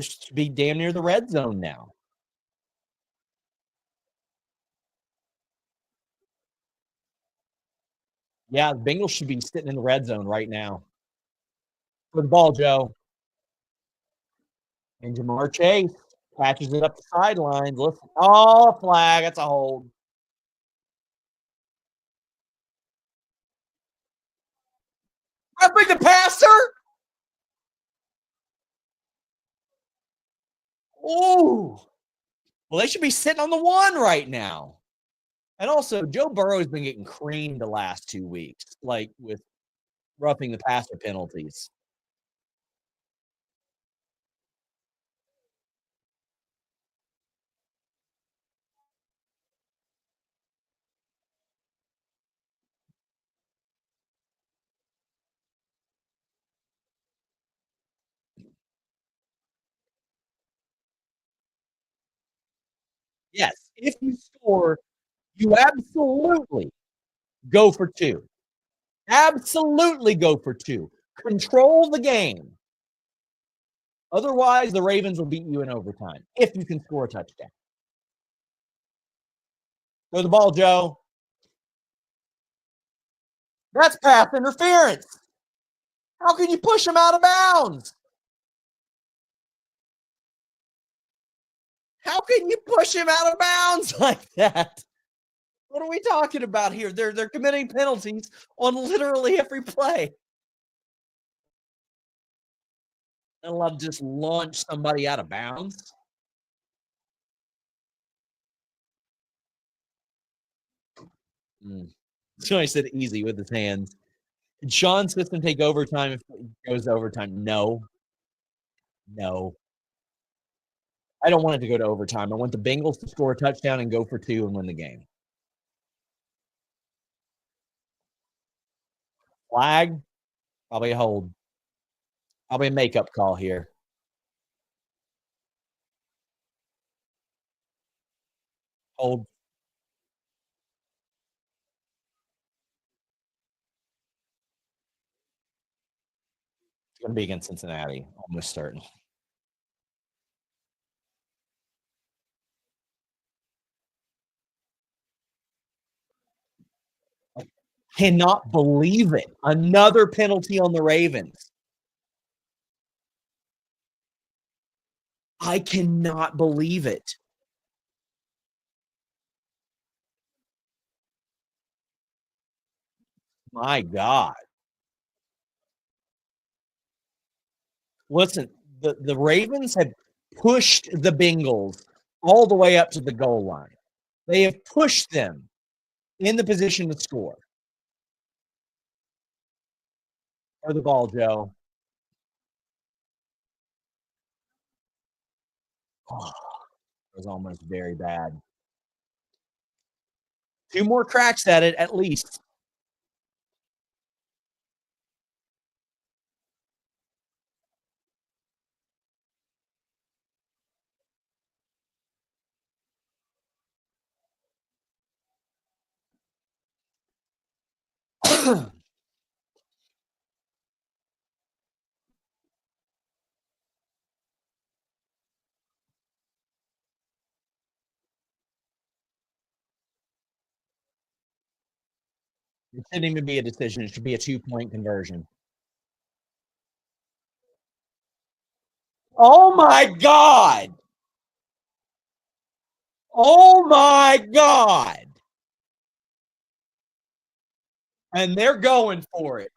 should be damn near the red zone now. Yeah, the Bengals should be sitting in the red zone right now. For the ball, Joe. And Jamar Chase catches it up the sidelines. Listen, flag. That's a hold. Roughing the passer. Ooh. Well, they should be sitting on the one right now. And also, Joe Burrow has been getting creamed the last 2 weeks, like with roughing the passer penalties. Yes, if you score, you absolutely go for two. Absolutely go for two. Control the game. Otherwise, the Ravens will beat you in overtime if you can score a touchdown. Throw the ball, Joe. That's pass interference. How can you push him out of bounds? How can you push him out of bounds like that? What are we talking about here? They're committing penalties on literally every play. And love just launch somebody out of bounds. Mm. Joey said easy with his hands. Did Sean's system take overtime if it goes to overtime? No. No. I don't want it to go to overtime. I want the Bengals to score a touchdown and go for two and win the game. Flag, probably a hold. Probably a makeup call here. Hold. It's going to be against Cincinnati, almost certain. I cannot believe it. Another penalty on the Ravens. I cannot believe it. My God. Listen, the Ravens have pushed the Bengals all the way up to the goal line. They have pushed them in the position to score. Or the ball, Joe. Oh, it was almost very bad. Two more cracks at it, at least. It shouldn't even be a decision. It should be a 2-point conversion. Oh my God. Oh my God. And they're going for it.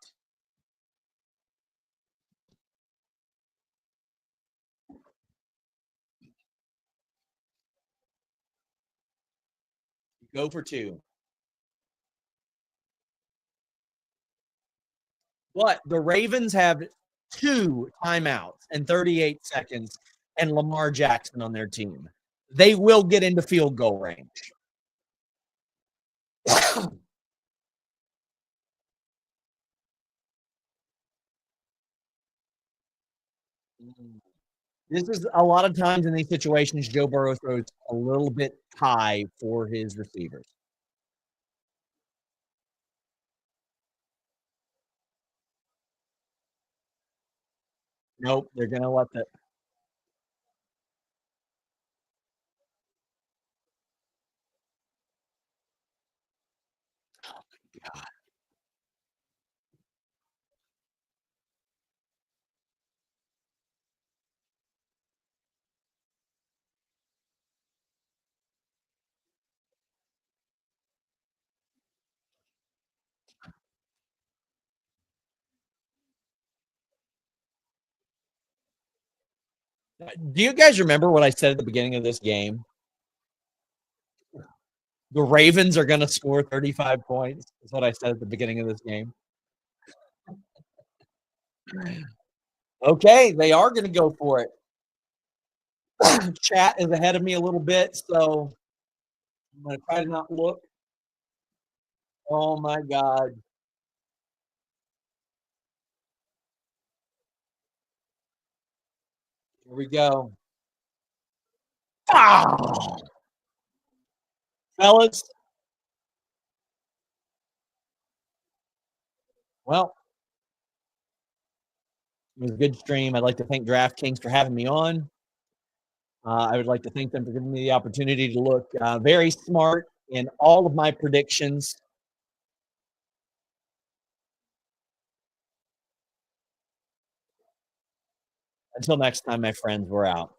Go for two. But the Ravens have 2 timeouts and 38 seconds and Lamar Jackson on their team. They will get into field goal range. This is a lot of times in these situations, Joe Burrow throws a little bit high for his receivers. Nope, they're going to let that. Do you guys remember what I said at the beginning of this game? The Ravens are going to score 35 points. That's what I said at the beginning of this game. Okay, they are going to go for it. Chat is ahead of me a little bit, so I'm going to try to not look. Oh my God. Here we go. Ah! Fellas, well, it was a good stream. I'd like to thank DraftKings for having me on. I would like to thank them for giving me the opportunity to look very smart in all of my predictions. Until next time, my friends, we're out.